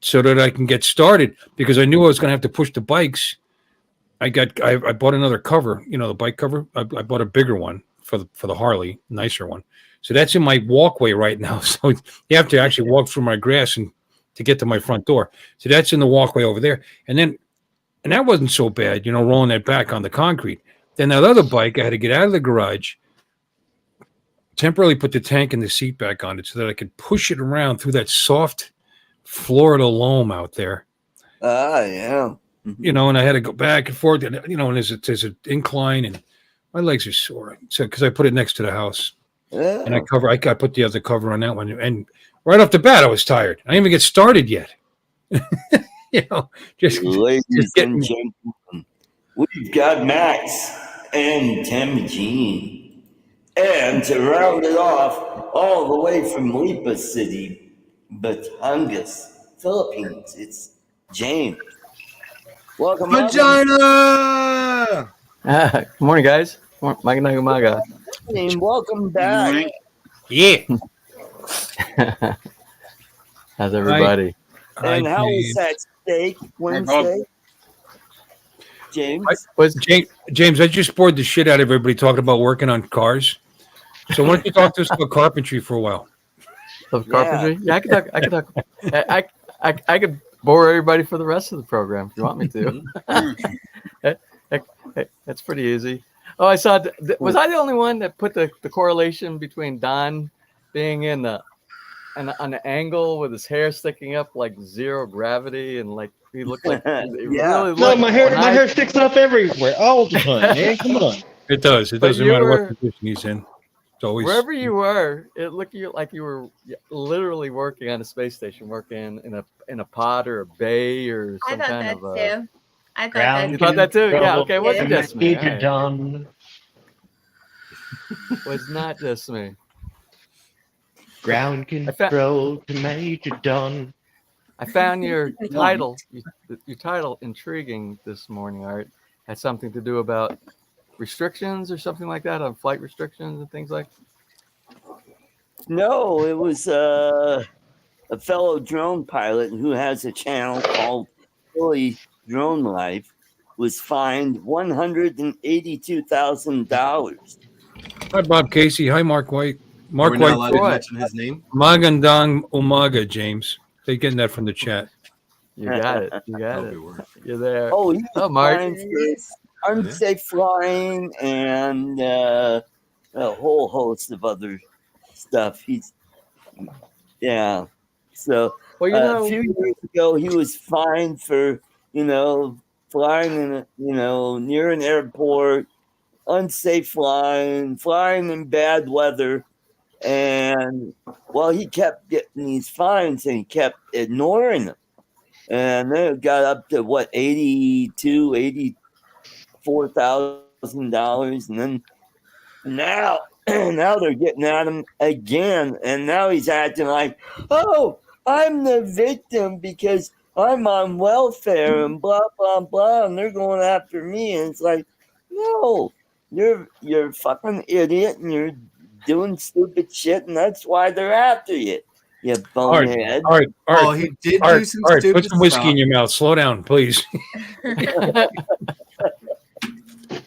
Speaker 7: so that I can get started because I knew I was going to have to push the bikes. I bought another cover, the bike cover. I bought a bigger one for the Harley, nicer one. So that's in my walkway right now. So you have to actually walk through my grass and to get to my front door. So that's in the walkway over there. And that wasn't so bad, rolling that back on the concrete. Then that other bike, I had to get out of the garage, temporarily put the tank and the seat back on it so that I could push it around through that soft Florida loam out there.
Speaker 1: Yeah.
Speaker 7: And I had to go back and forth, and and there's an incline, and my legs are sore. So because I put it next to the house, and I put the other cover on that one, and right off the bat, I was tired. I didn't even get started yet. Just
Speaker 1: Ladies
Speaker 7: getting.
Speaker 1: and gentlemen, we've got Max and Temujin. And to round it off, all the way from Lipa City, Batangas, Philippines, it's James. Welcome,
Speaker 8: Vagina!
Speaker 9: Good morning, guys. Maga.
Speaker 1: James. Welcome back.
Speaker 7: Yeah.
Speaker 9: How's everybody?
Speaker 1: And how was that steak Wednesday? James?
Speaker 7: James, I just bored the shit out of everybody talking about working on cars. So why don't you talk to us about carpentry for a while?
Speaker 9: Love carpentry? Yeah, I could talk. I could bore everybody for the rest of the program if you want me to. That's pretty easy. Oh, I saw. Was I the only one that put the correlation between Don being in on an angle with his hair sticking up like zero gravity and like he looked like really looked,
Speaker 4: No, my hair sticks up everywhere all the time, man. Come on.
Speaker 7: It does. It doesn't matter what position he's in. It's always
Speaker 9: wherever you were. It looked like you were literally working on a space station, working in a pod or a bay or some kind of.
Speaker 10: Too. I thought
Speaker 9: that. You thought that too? Yeah. Okay. Wasn't just me.
Speaker 4: Done.
Speaker 9: Was not just me.
Speaker 4: Ground control to Major Dunn.
Speaker 9: I found your title. Your title intriguing this morning, Art. Had something to do about restrictions or something like that on flight restrictions and things like.
Speaker 1: No, it was a fellow drone pilot who has a channel called PhillyDroneLife was fined $182,000.
Speaker 7: Hi, Bob Casey. Hi, Mark White.
Speaker 8: Mark White. Allowed to mention his name?
Speaker 7: Magandang Umaga, James. They're getting that from the chat.
Speaker 9: You got it. You got it. You're there.
Speaker 1: Oh,
Speaker 9: Mark.
Speaker 1: Unsafe flying and a whole host of other stuff. So
Speaker 9: well,
Speaker 1: a few years ago, he was fined for flying in near an airport, unsafe flying in bad weather, and he kept getting these fines and he kept ignoring them, and then it got up to $84,000, and then now they're getting at him again, and now he's acting like, oh, I'm the victim because I'm on welfare and blah blah blah, and they're going after me, and it's like, no, you're a fucking idiot, and you're doing stupid shit, and that's why they're after you. You bonehead.
Speaker 7: All right.
Speaker 8: Oh, he did do some stupid
Speaker 7: put some whiskey in your mouth. Slow down, please.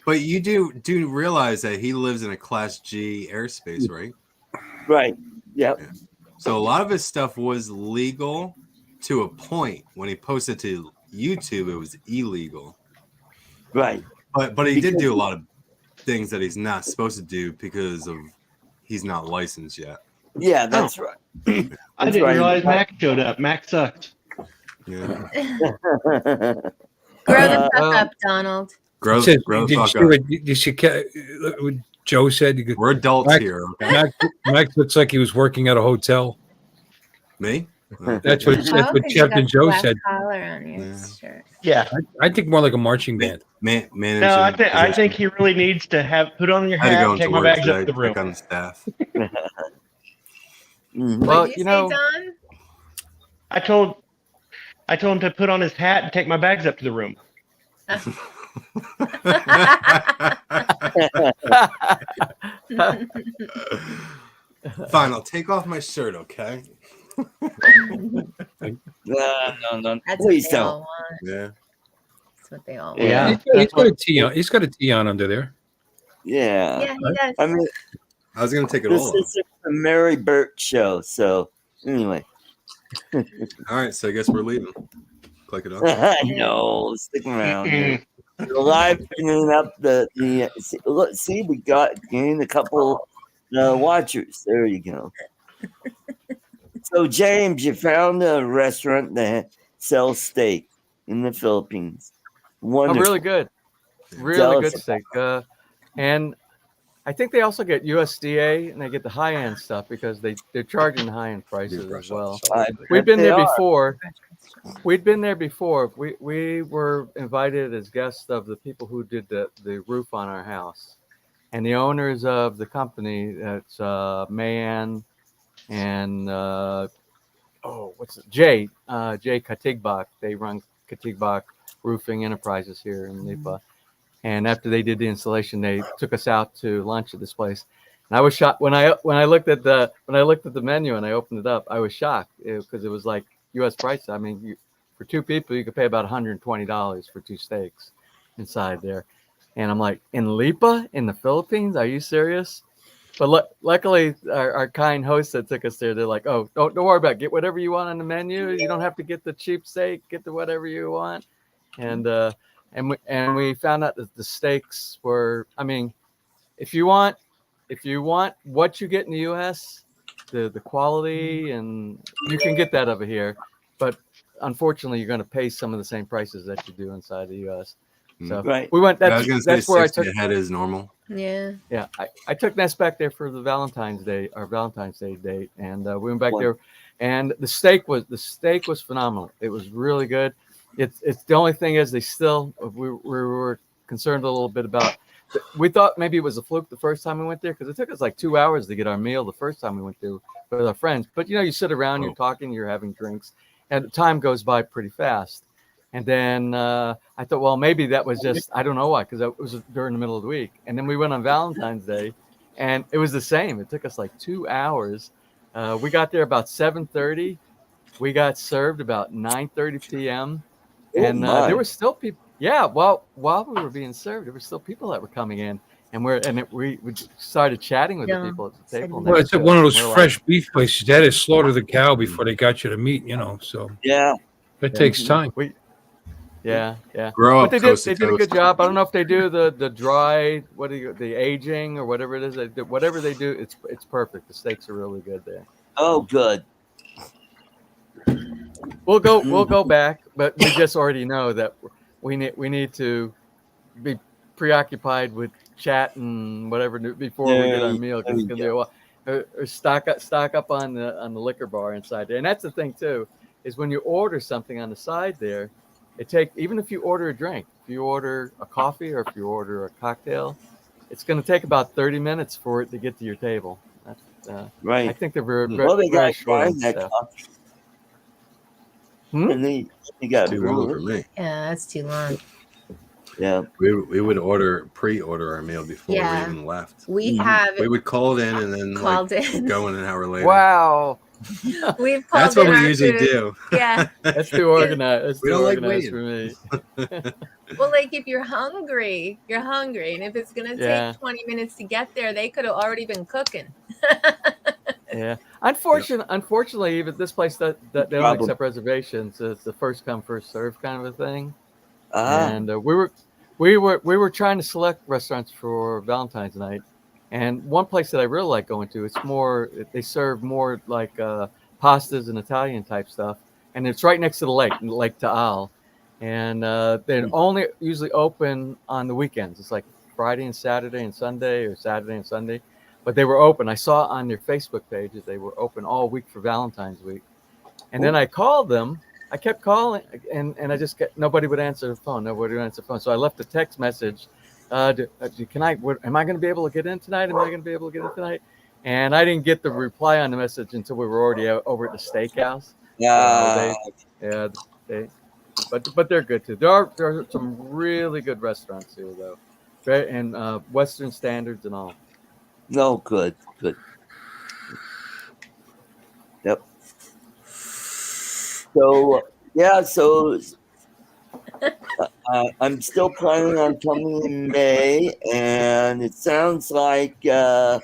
Speaker 8: But you do realize that he lives in a Class G airspace, right?
Speaker 1: Right. Yep.
Speaker 8: Yeah. So a lot of his stuff was legal to a point. When he posted to YouTube, it was illegal.
Speaker 1: Right.
Speaker 8: But he did do a lot of things that he's not supposed to do because of he's not licensed yet.
Speaker 1: Yeah, that's right.
Speaker 4: I didn't realize Mac showed up. Mac sucked.
Speaker 8: Yeah.
Speaker 10: Grow the fuck up, Donald.
Speaker 8: Grow the fuck up.
Speaker 7: What Joe said?
Speaker 8: We're adults here. Okay?
Speaker 7: Max looks like he was working at a hotel.
Speaker 8: Me?
Speaker 7: That's what Captain Joe said.
Speaker 10: Collar on your shirt.
Speaker 4: Yeah,
Speaker 7: I think more like a marching band.
Speaker 8: No,
Speaker 4: I think he really needs to put on your hat, and take my bags up the room.
Speaker 8: On the staff.
Speaker 9: Well,
Speaker 10: Don?
Speaker 4: I told him to put on his hat and take my bags up to the room.
Speaker 8: Fine, I'll take off my shirt, okay?
Speaker 1: No.
Speaker 10: That's
Speaker 1: Please
Speaker 10: what they all
Speaker 1: don't.
Speaker 10: want.
Speaker 8: Yeah.
Speaker 10: That's what they all want.
Speaker 1: Yeah.
Speaker 7: He's got a T on. He's got a T on under there.
Speaker 1: Yeah.
Speaker 10: Yeah, he does.
Speaker 1: I mean,
Speaker 8: I was gonna take it
Speaker 1: this
Speaker 8: all off.
Speaker 1: is the Mary Burt show. So anyway.
Speaker 8: All right, so I guess we're leaving. Click it off.
Speaker 1: No, stick around. We're live bringing up the see, we gained a couple watchers. There you go. So James, you found a restaurant that sells steak in the Philippines. Wonderful.
Speaker 9: Oh, really good. Really good steak. And I think they also get USDA and they get the high end stuff because they're charging high end prices as well. We've been there before. We'd been there before. We were invited as guests of the people who did the roof on our house, and the owners of the company. That's Mayan and Jay Katigbach. They run Katigbach Roofing Enterprises here in Lipa. And after they did the installation, they took us out to lunch at this place. And I was shocked when I looked at the menu and I opened it up. I was shocked because it was like U.S. price. I mean, for two people, you could pay about $120 for two steaks inside there. And I'm like, in Lipa, in the Philippines? Are you serious? But luckily, our kind host that took us there, they're like, oh, don't worry about it. Get whatever you want on the menu. You don't have to get the cheap steak. Get the whatever you want. And we found out that the steaks were, I mean, if you want what you get in the U.S., the quality, and you can get that over here. But unfortunately, you're going to pay some of the same prices that you do inside the U.S. So we went. That's where I took.
Speaker 8: Ahead is normal.
Speaker 10: Yeah.
Speaker 9: Yeah, I took Ness back there for the Valentine's Day date, and we went back there, and the steak was phenomenal. It was really good. It's the only thing is we were concerned a little bit about. We thought maybe it was a fluke the first time we went there because it took us like 2 hours to get our meal the first time we went there with our friends. But you sit around, you're talking, you're having drinks, and time goes by pretty fast. And then I thought, well, maybe that was just, I don't know why, because it was during the middle of the week. And then we went on Valentine's Day, and it was the same. It took us like 2 hours. We got there about 7:30. We got served about 9:30 p.m. And there were still people. Yeah, while we were being served, there were still people that were coming in. And we started chatting with the people at the table.
Speaker 7: Well, it's at one of those fresh beef places. They had to slaughter the cow before they got you to meat, so.
Speaker 1: Yeah.
Speaker 7: It takes time.
Speaker 9: Yeah.
Speaker 8: Grow up.
Speaker 9: But they did a good job. I don't know if they do the dry, the aging or whatever it is. Whatever they do, it's perfect. The steaks are really good there.
Speaker 1: Oh, good.
Speaker 9: We'll go back, but we just already know that we need to be preoccupied with chat and whatever before we get our meal. Because it's gonna be a while. Or stock up on the liquor bar inside there. And that's the thing too, is when you order something on the side there, even if you order a drink, if you order a coffee or if you order a cocktail, it's going to take about 30 minutes for it to get to your table. That's,
Speaker 1: right.
Speaker 9: I think they're very
Speaker 1: they got
Speaker 9: short.
Speaker 1: that coffee. And they got
Speaker 8: too long for me.
Speaker 10: Yeah, that's too long.
Speaker 1: Yeah,
Speaker 8: we would pre-order our meal before we even left.
Speaker 10: We
Speaker 8: would call it in and then go in an hour later.
Speaker 9: Wow.
Speaker 10: We've called
Speaker 8: That's what we usually do.
Speaker 10: Yeah.
Speaker 9: That's too organized.
Speaker 8: We don't like waiting
Speaker 9: for me.
Speaker 10: Well, if you're hungry, and if it's gonna take 20 minutes to get there, they could have already been cooking.
Speaker 9: Yeah. Unfortunately, even this place that they don't accept reservations. It's the first come first serve kind of a thing. And we were trying to select restaurants for Valentine's night, and one place that I really like going to, they serve more like pastas and Italian type stuff, and it's right next to the Lake Taal, and they're only usually open on the weekends. It's like Friday and Saturday and Sunday, or Saturday and Sunday, but they were open. I saw on their Facebook pages they were open all week for Valentine's week, and then I called them. I kept calling, and I just nobody would answer the phone. So I left a text message. Am I going to be able to get in tonight? And I didn't get the reply on the message until we were already over at the steakhouse. But they're good too. There are some really good restaurants here though, and Western standards and all.
Speaker 1: No, good. Yep. So I'm still planning on coming in May, and it sounds like Ella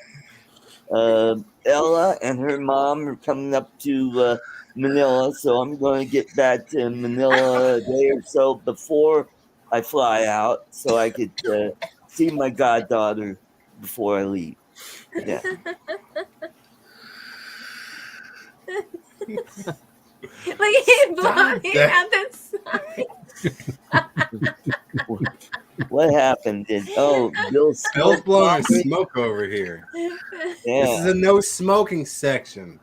Speaker 1: and her mom are coming up to Manila, so I'm going to get back to Manila a day or so before I fly out, so I could see my goddaughter before I leave. Yeah.
Speaker 10: Look at Bobby on the side.
Speaker 1: What happened? Bill
Speaker 8: Bill's
Speaker 1: smoked
Speaker 8: blowing
Speaker 1: coffee?
Speaker 8: smoke over here.
Speaker 1: Yeah.
Speaker 8: This is a no smoking section.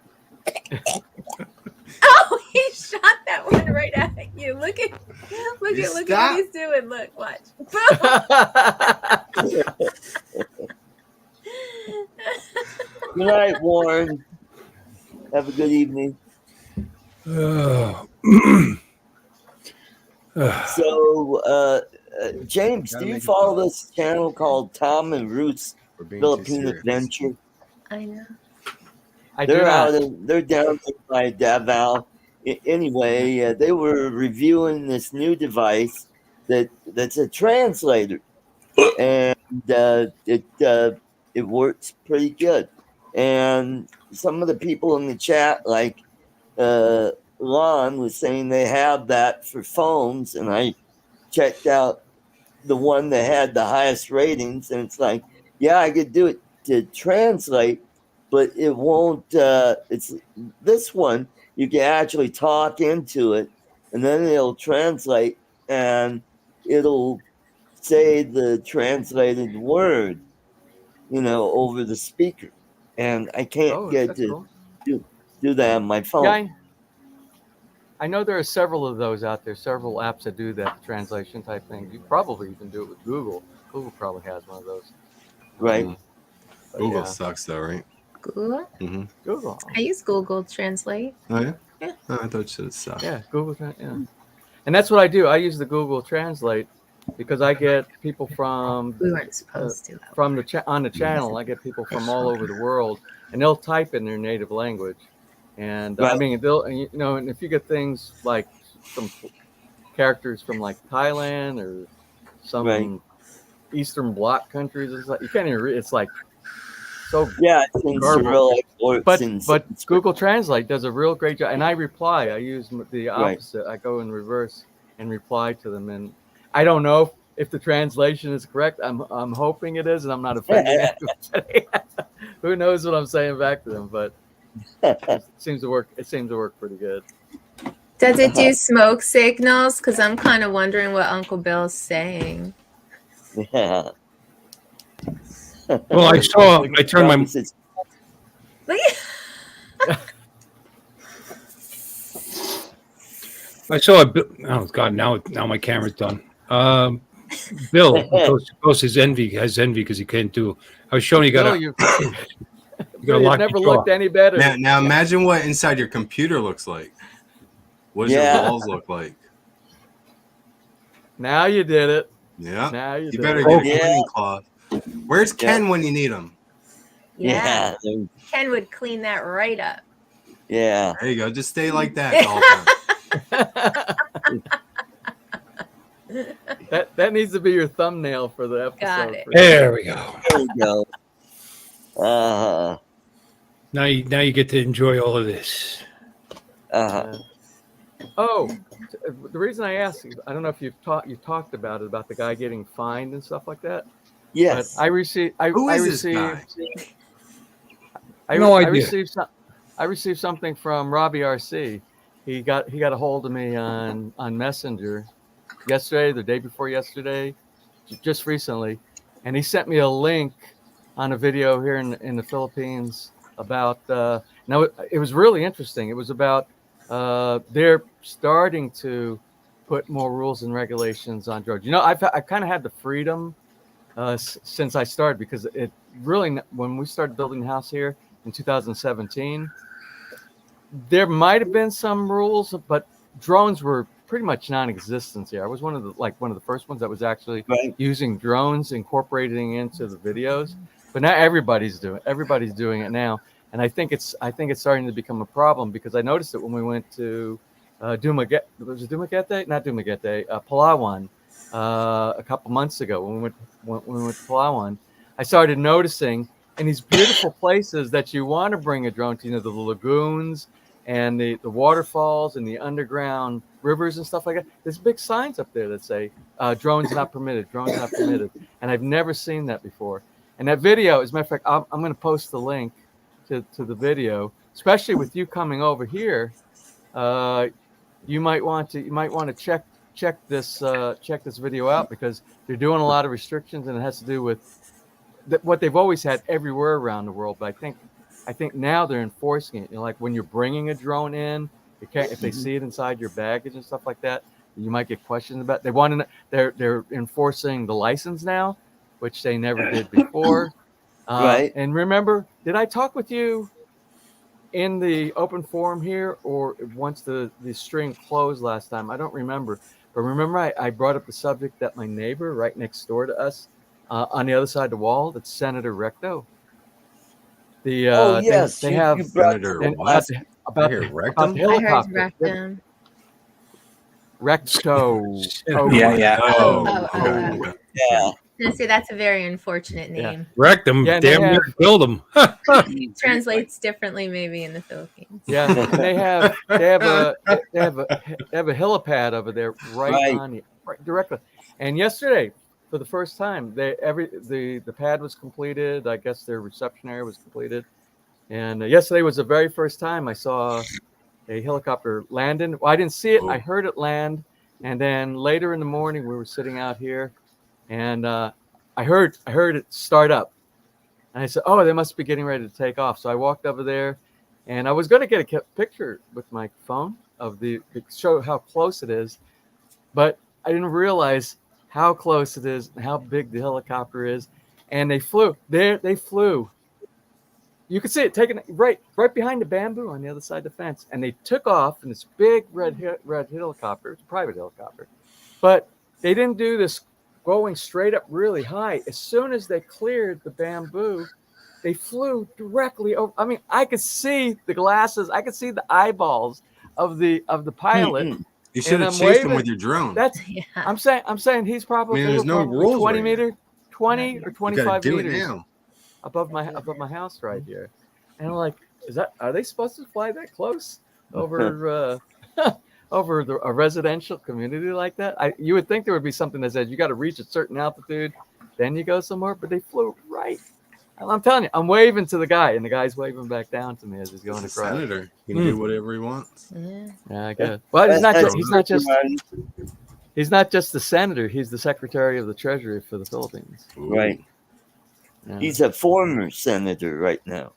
Speaker 10: Oh, he shot that one right at you. Look at what he's doing. Look, watch.
Speaker 1: Good night, Warren. Have a good evening. So, James, do you follow this channel called Tom and Ruth's Philippine Adventure?
Speaker 10: I know.
Speaker 1: They're down by Davao. Anyway, they were reviewing this new device that's a translator, and it works pretty good. And some of the people in the chat, like Lon, was saying they have that for phones, and I checked out the one that had the highest ratings, and it's like, yeah, I could do it to translate, but it won't. It's this one you can actually talk into it, and then it'll translate, and it'll say the translated word, over the speaker, and I can't get to do that on my phone.
Speaker 9: Yeah, I know there are several of those out there, several apps that do that translation type thing. You probably even do it with Google. Google probably has one of those.
Speaker 1: Right.
Speaker 8: Google sucks though, right?
Speaker 10: Google?
Speaker 8: Mm-hmm.
Speaker 9: Google.
Speaker 10: I use Google Translate.
Speaker 8: Oh, yeah?
Speaker 10: Yeah.
Speaker 8: Oh, I thought it sucked.
Speaker 9: Yeah, Google. Yeah. And that's what I do. I use the Google Translate because I get people from
Speaker 10: We weren't supposed to.
Speaker 9: from on the channel. I get people from all over the world, and they'll type in their native language. And I mean, they'll, and if you get things like some characters from like Thailand or some Eastern Bloc countries, it's like you can't even read. It's like so but Google Translate does a real great job, and I reply. I use the opposite. I go in reverse and reply to them, and I don't know if the translation is correct. I'm hoping it is, and I'm not offending anybody. Who knows what I'm saying back to them, but it seems to work. It seems to work pretty good.
Speaker 10: Does it do smoke signals? Because I'm kind of wondering what Uncle Bill's saying.
Speaker 1: Yeah.
Speaker 7: Well, I turned my. I saw a. Oh God! Now my camera's done. Bill posts his has envy because he can't do. I was showing you got.
Speaker 9: You've never looked any better.
Speaker 8: Now imagine what inside your computer looks like. What does your walls look like?
Speaker 9: Now you did it.
Speaker 8: Yeah.
Speaker 9: Now you
Speaker 8: better get a cleaning cloth. Where's Ken when you need him?
Speaker 10: Yeah. Ken would clean that right up.
Speaker 1: Yeah.
Speaker 8: There you go. Just stay like that all the time.
Speaker 9: That needs to be your thumbnail for the episode.
Speaker 10: Got it.
Speaker 7: There we go.
Speaker 1: There we go.
Speaker 7: Now you get to enjoy all of this.
Speaker 9: Oh, the reason I asked, I don't know if you talked about it, about the guy getting fined and stuff like that.
Speaker 1: Yes.
Speaker 9: But I received.
Speaker 8: Who is this guy?
Speaker 7: No idea.
Speaker 9: I received something from Robbie RC. He got a hold of me on Messenger yesterday, the day before yesterday, just recently, and he sent me a link on a video here in the Philippines about. Now it was really interesting. It was about they're starting to put more rules and regulations on drones. I've kind of had the freedom since I started, because it really, when we started building the house here in 2017, there might have been some rules, but drones were pretty much non-existent here. I was one of the first ones that was actually using drones, incorporating into the videos. But now everybody's doing it now, and I think it's starting to become a problem, because I noticed it when we went to Palawan a couple months ago. When we went to Palawan, I started noticing in these beautiful places that you want to bring a drone to, the lagoons and the waterfalls and the underground rivers and stuff like that. There's big signs up there that say drones not permitted, drones not permitted, and I've never seen that before. And that video, as a matter of fact, I'm going to post the link to the video, especially with you coming over here. You might want to check check this video out because they're doing a lot of restrictions, and it has to do with what they've always had everywhere around the world. But I think now they're enforcing it. You know, like when you're bringing a drone in, you can't, if they see it inside your baggage and stuff like that, you might get questions about. They want to. They're enforcing the license now, which they never did before.
Speaker 1: Right.
Speaker 9: And remember, did I talk with you in the open forum here, or once the string closed last time? I don't remember. But remember, I brought up the subject that my neighbor right next door to us, on the other side of the wall, that's Senator Recto.
Speaker 1: Yes,
Speaker 9: they have
Speaker 8: Senator
Speaker 9: about the
Speaker 10: I
Speaker 9: helicopter.
Speaker 10: heard rectum.
Speaker 9: Recto.
Speaker 2: Yeah.
Speaker 10: Oh.
Speaker 1: Yeah.
Speaker 10: And see, that's a very unfortunate
Speaker 9: Yeah.
Speaker 10: name.
Speaker 7: Wrecked him.
Speaker 9: Yeah,
Speaker 7: Damn near killed him.
Speaker 10: Translates differently maybe in the Philippines.
Speaker 9: Yeah, and they have a helipad over there right directly. And yesterday, for the first time, the pad was completed. I guess their reception area was completed. And yesterday was the very first time I saw a helicopter landing. Well, I didn't see it. I heard it land. And then later in the morning, we were sitting out here, and I heard it start up. And I said, "Oh, they must be getting ready to take off." So I walked over there, and I was going to get a picture with my phone to show how close it is, but I didn't realize how close it is and how big the helicopter is. And they flew. They flew. You could see it taking right behind the bamboo on the other side of the fence, and they took off in this big red helicopter. It's a private helicopter, but they didn't do this going straight up really high. As soon as they cleared the bamboo, they flew directly over. I mean, I could see the glasses. I could see the eyeballs of the pilot.
Speaker 8: You should have chased him with your drone.
Speaker 9: I'm saying he's probably,
Speaker 8: there's no rules
Speaker 9: 20
Speaker 8: right
Speaker 9: meter, 20 or 25
Speaker 8: do
Speaker 9: meters
Speaker 8: it now.
Speaker 9: above my house right here. And I'm like, are they supposed to fly that close over over a residential community like that? You would think there would be something that says you got to reach a certain altitude, then you go somewhere. But they flew right. I'm telling you, I'm waving to the guy, and the guy's waving back down to me as he's going across.
Speaker 8: Senator, he can do whatever he wants.
Speaker 9: Yeah, I guess. Well, he's not just the senator. He's the Secretary of the Treasury for the Philippines.
Speaker 1: Right.
Speaker 9: Yeah.
Speaker 1: He's a former senator right now.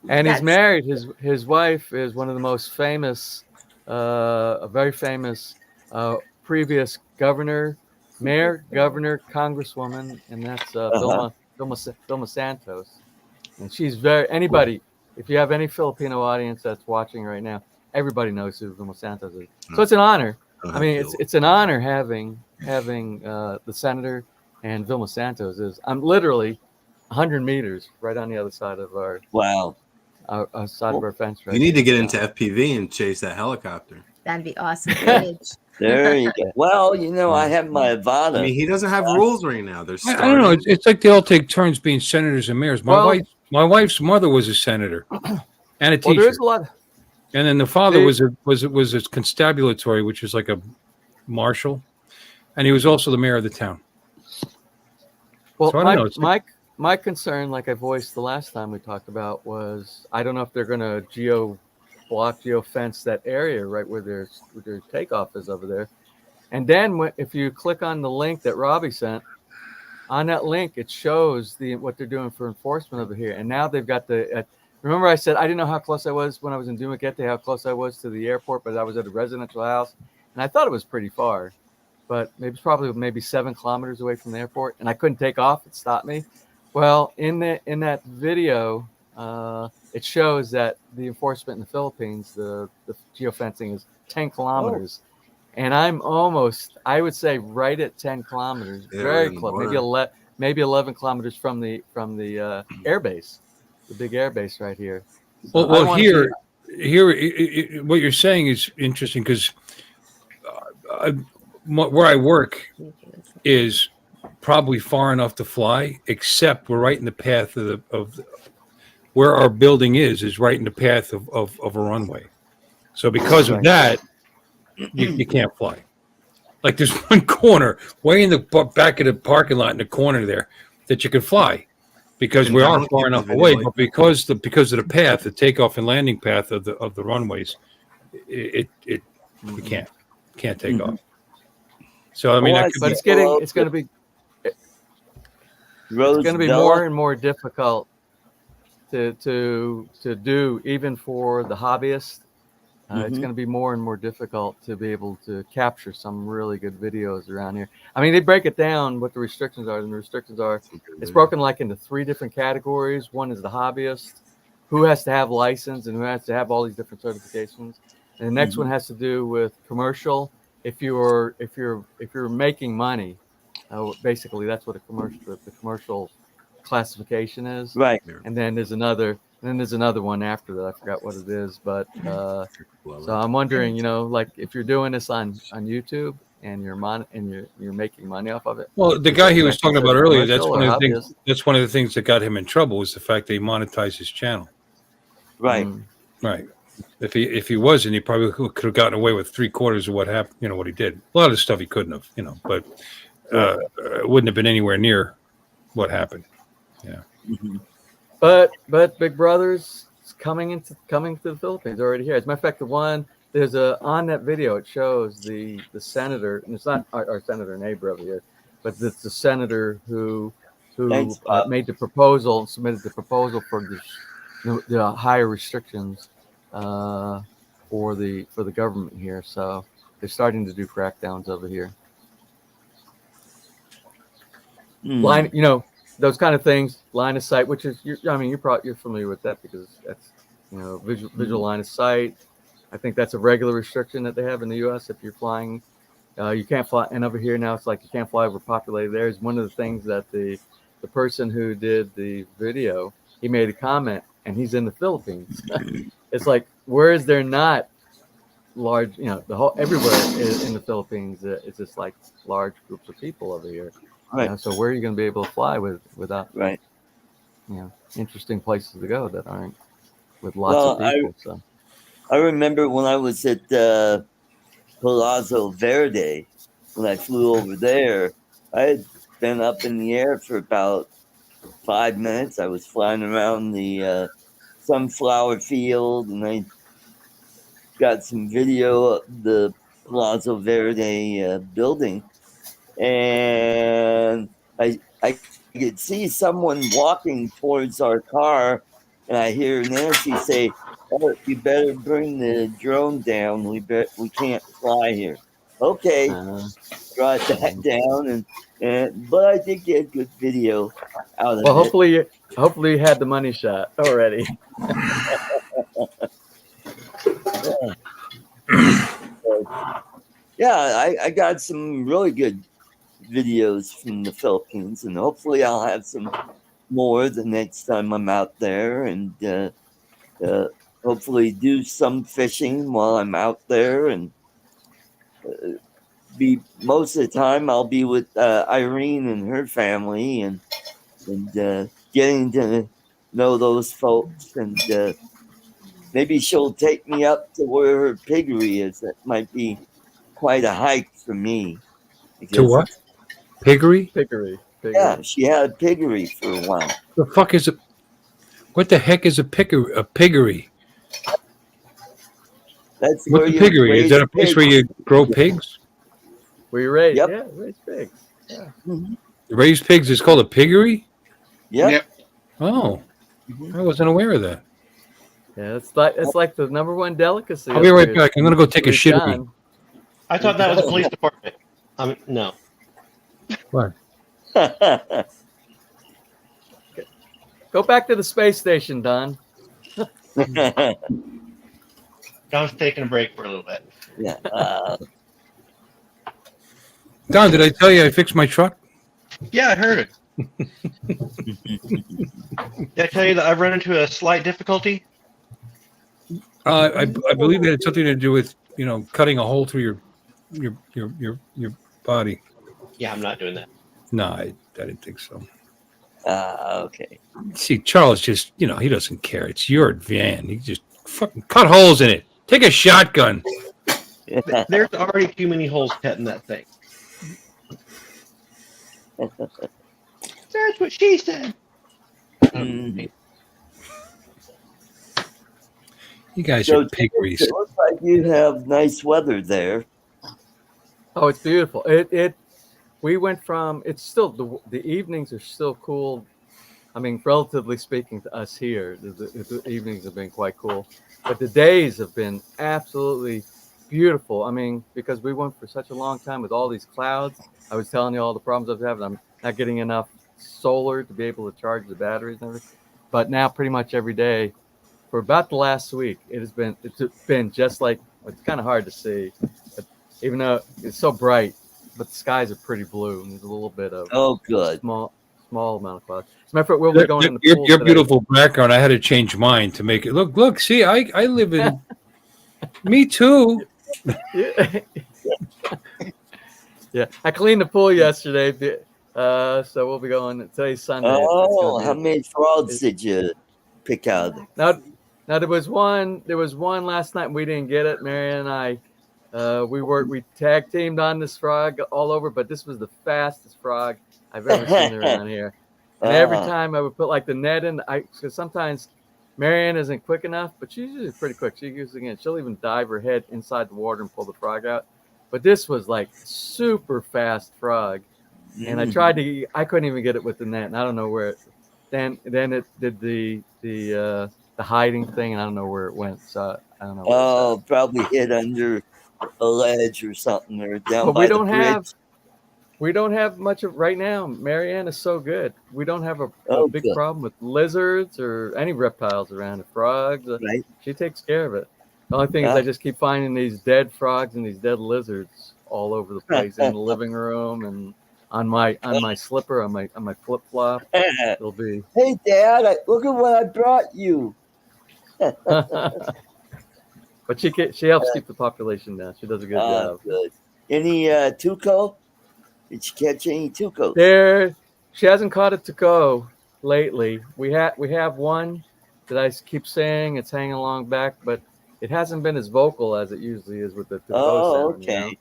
Speaker 9: And he's married. His wife is one of the most famous, a very famous previous mayor, governor, congresswoman, and that's Vilma Santos. And she's anybody, if you have any Filipino audience that's watching right now, everybody knows who Vilma Santos is. So it's an honor. I mean, it's an honor having the senator and Vilma Santos is. I'm literally 100 meters right on the other side of our side of our fence. Right.
Speaker 8: You need to get into FPV and chase that helicopter.
Speaker 10: That'd be awesome.
Speaker 1: There you go. Well, I have my Avada.
Speaker 8: I mean, he doesn't have rules right now.
Speaker 7: I don't know. It's like they all take turns being senators and mayors. My wife's mother was a senator and a teacher.
Speaker 9: Well, there's a lot.
Speaker 7: And then the father was a constabulary, which is like a marshal, and he was also the mayor of the town.
Speaker 9: Well,
Speaker 7: so
Speaker 9: my concern, like I voiced the last time we talked about, was I don't know if they're going to geo-fence that area right where their takeoff is over there. And then if you click on the link that Robbie sent, on that link it shows what they're doing for enforcement over here. And now they've got remember I said I didn't know how close I was when I was in Dumaguete, how close I was to the airport, but I was at a residential house, and I thought it was pretty far, but it's probably 7 kilometers away from the airport, and I couldn't take off. It stopped me. Well, in that video, it shows that the enforcement in the Philippines, the geofencing is 10 kilometers. And I'm almost, I would say, right at 10 kilometers, very close, maybe 11 kilometers from the airbase, the big airbase right here. So
Speaker 7: well, here, what you're saying is interesting because where I work is probably far enough to fly, except we're right in the path of where our building is right in the path of a runway. So because of that, you can't fly. Like there's one corner way in the back of the parking lot in the corner there that you can fly because we are far enough away. But because of the path, the takeoff and landing path of the runways, you can't take off. So I mean, that could
Speaker 9: But
Speaker 7: be,
Speaker 9: it's going to be more and more difficult to do, even for the hobbyist. It's going to be more and more difficult to be able to capture some really good videos around here. I mean, they break it down what the restrictions are, and the restrictions are, it's broken like into 3 different categories. One is the hobbyist, who has to have license and who has to have all these different certifications. And the next one has to do with commercial. If you're making money, basically that's what the commercial classification is.
Speaker 1: Right.
Speaker 9: And then there's another one after that. I forgot what it is, but so I'm wondering, like if you're doing this on YouTube and you're making money off of it.
Speaker 7: well, the guy he was talking about earlier, that's
Speaker 9: commercial
Speaker 7: one
Speaker 9: or
Speaker 7: of the things.
Speaker 9: hobbyist?
Speaker 7: That's one of the things that got him in trouble was the fact that he monetized his channel.
Speaker 1: Right.
Speaker 7: Right. If he wasn't, he probably could have gotten away with 3/4 of what happened. What he did. A lot of stuff he couldn't have. But it wouldn't have been anywhere near what happened. Yeah.
Speaker 9: But Big Brother's coming to the Philippines already here. As a matter of fact, on that video it shows the senator, and it's not our senator neighbor over here, but it's the senator who made the proposal and submitted the proposal for the higher restrictions for the government here. So they're starting to do crackdowns over here. Those kind of things, line of sight, which is, you're familiar with that because that's, visual line of sight. I think that's a regular restriction that they have in the U.S. If you're flying, you can't fly. And over here now, it's like you can't fly over populated areas. One of the things that the person who did the video, he made a comment, and he's in the Philippines. It's like, where is there not large, everywhere in the Philippines, it's just like large groups of people over here.
Speaker 1: Right.
Speaker 9: So where are you going to be able to fly without
Speaker 1: right?
Speaker 9: Interesting places to go that aren't with lots of people. So
Speaker 1: I remember when I was at Palazzo Verde, when I flew over there, I had been up in the air for about 5 minutes. I was flying around the sunflower field, and I got some video of the Palazzo Verde building. And I could see someone walking towards our car, and I hear Nancy say, "Oh, you better bring the drone down. We can't fly here." Okay, brought that down, but I did get a good video out of it.
Speaker 9: Hopefully you had the money shot already.
Speaker 1: Yeah, I got some really good videos from the Philippines, and hopefully I'll have some more the next time I'm out there, and hopefully do some fishing while I'm out there, and most of the time I'll be with Irene and her family, and getting to know those folks, and maybe she'll take me up to where her piggery is. That might be quite a hike for me.
Speaker 7: To what? Piggery?
Speaker 9: Piggery.
Speaker 1: Yeah, she had a piggery for a while.
Speaker 7: The fuck is it? What the heck is a piggery?
Speaker 1: That's
Speaker 7: what's
Speaker 1: where
Speaker 7: a
Speaker 1: you
Speaker 7: piggery? Is that a place
Speaker 1: pigs.
Speaker 7: where you grow pigs?
Speaker 9: Where you raise?
Speaker 1: Yep.
Speaker 9: Yeah, raise pigs. Yeah.
Speaker 7: Raise pigs is called a piggery?
Speaker 1: Yep.
Speaker 7: Oh, I wasn't aware of that.
Speaker 9: Yeah, it's like the number one delicacy.
Speaker 7: I'll be right back. I'm gonna go take a shit.
Speaker 4: I thought that was the police department. No.
Speaker 7: What?
Speaker 9: Go back to the space station, Don.
Speaker 4: Don's taking a break for a little bit.
Speaker 1: Yeah.
Speaker 7: Don, did I tell you I fixed my truck?
Speaker 4: Yeah, I heard it. Did I tell you that I've run into a slight difficulty?
Speaker 7: I believe it had something to do with cutting a hole through your body.
Speaker 4: Yeah, I'm not doing that.
Speaker 7: No, I didn't think so.
Speaker 1: Okay.
Speaker 7: See, Charles just he doesn't care. It's your van. He just fucking cut holes in it. Take a shotgun.
Speaker 4: There's already too many holes cut in that thing. That's what she said.
Speaker 1: Mm.
Speaker 7: You guys
Speaker 1: So
Speaker 7: are piggeries.
Speaker 1: it looks like you have nice weather there.
Speaker 9: Oh, it's beautiful. We went from, it's still, the evenings are still cool. I mean, relatively speaking to us here, the evenings have been quite cool, but the days have been absolutely beautiful. I mean, because we went for such a long time with all these clouds. I was telling you all the problems I was having. I'm not getting enough solar to be able to charge the batteries and everything. But now pretty much every day for about the last week, it's been just like, it's kind of hard to see, but even though it's so bright, but the skies are pretty blue and there's a little bit of
Speaker 1: good.
Speaker 9: small amount of clouds. As a matter of fact, we'll be going in the pool
Speaker 7: Your
Speaker 9: today.
Speaker 7: beautiful background. I had to change mine to make it look. See, I live in. Me too.
Speaker 9: Yeah. Yeah, I cleaned the pool yesterday, so we'll be going. Today's Sunday.
Speaker 1: Oh, how many frogs did you pick out?
Speaker 9: Now there was one last night and we didn't get it. Marianne and I, we tag teamed on this frog all over, but this was the fastest frog I've ever seen around here. And every time I would put like the net in, because sometimes Marianne isn't quick enough, but she's usually pretty quick. She'll even dive her head inside the water and pull the frog out. But this was like super fast frog, and I couldn't even get it with the net, and I don't know where it. Then it did the hiding thing, and I don't know where it went. So I don't know.
Speaker 1: Oh, probably hid under a ledge or something, or down by the bridge.
Speaker 9: We don't have much of right now. Marianne is so good. We don't have a big problem with lizards or any reptiles around. Frogs,
Speaker 1: right?
Speaker 9: She takes care of it. The only thing is I just keep finding these dead frogs and these dead lizards all over the place in the living room and on my slipper, on my flip flop. It'll be.
Speaker 1: Hey, Dad! Look at what I brought you.
Speaker 9: But she helps keep the population down. She does a good job.
Speaker 1: Good. Any tuco? Did you catch any tucos?
Speaker 9: She hasn't caught a tuco lately. We have one that I keep saying it's hanging along back, but it hasn't been as vocal as it usually is with the tuco sound.
Speaker 1: Okay.
Speaker 9: You know?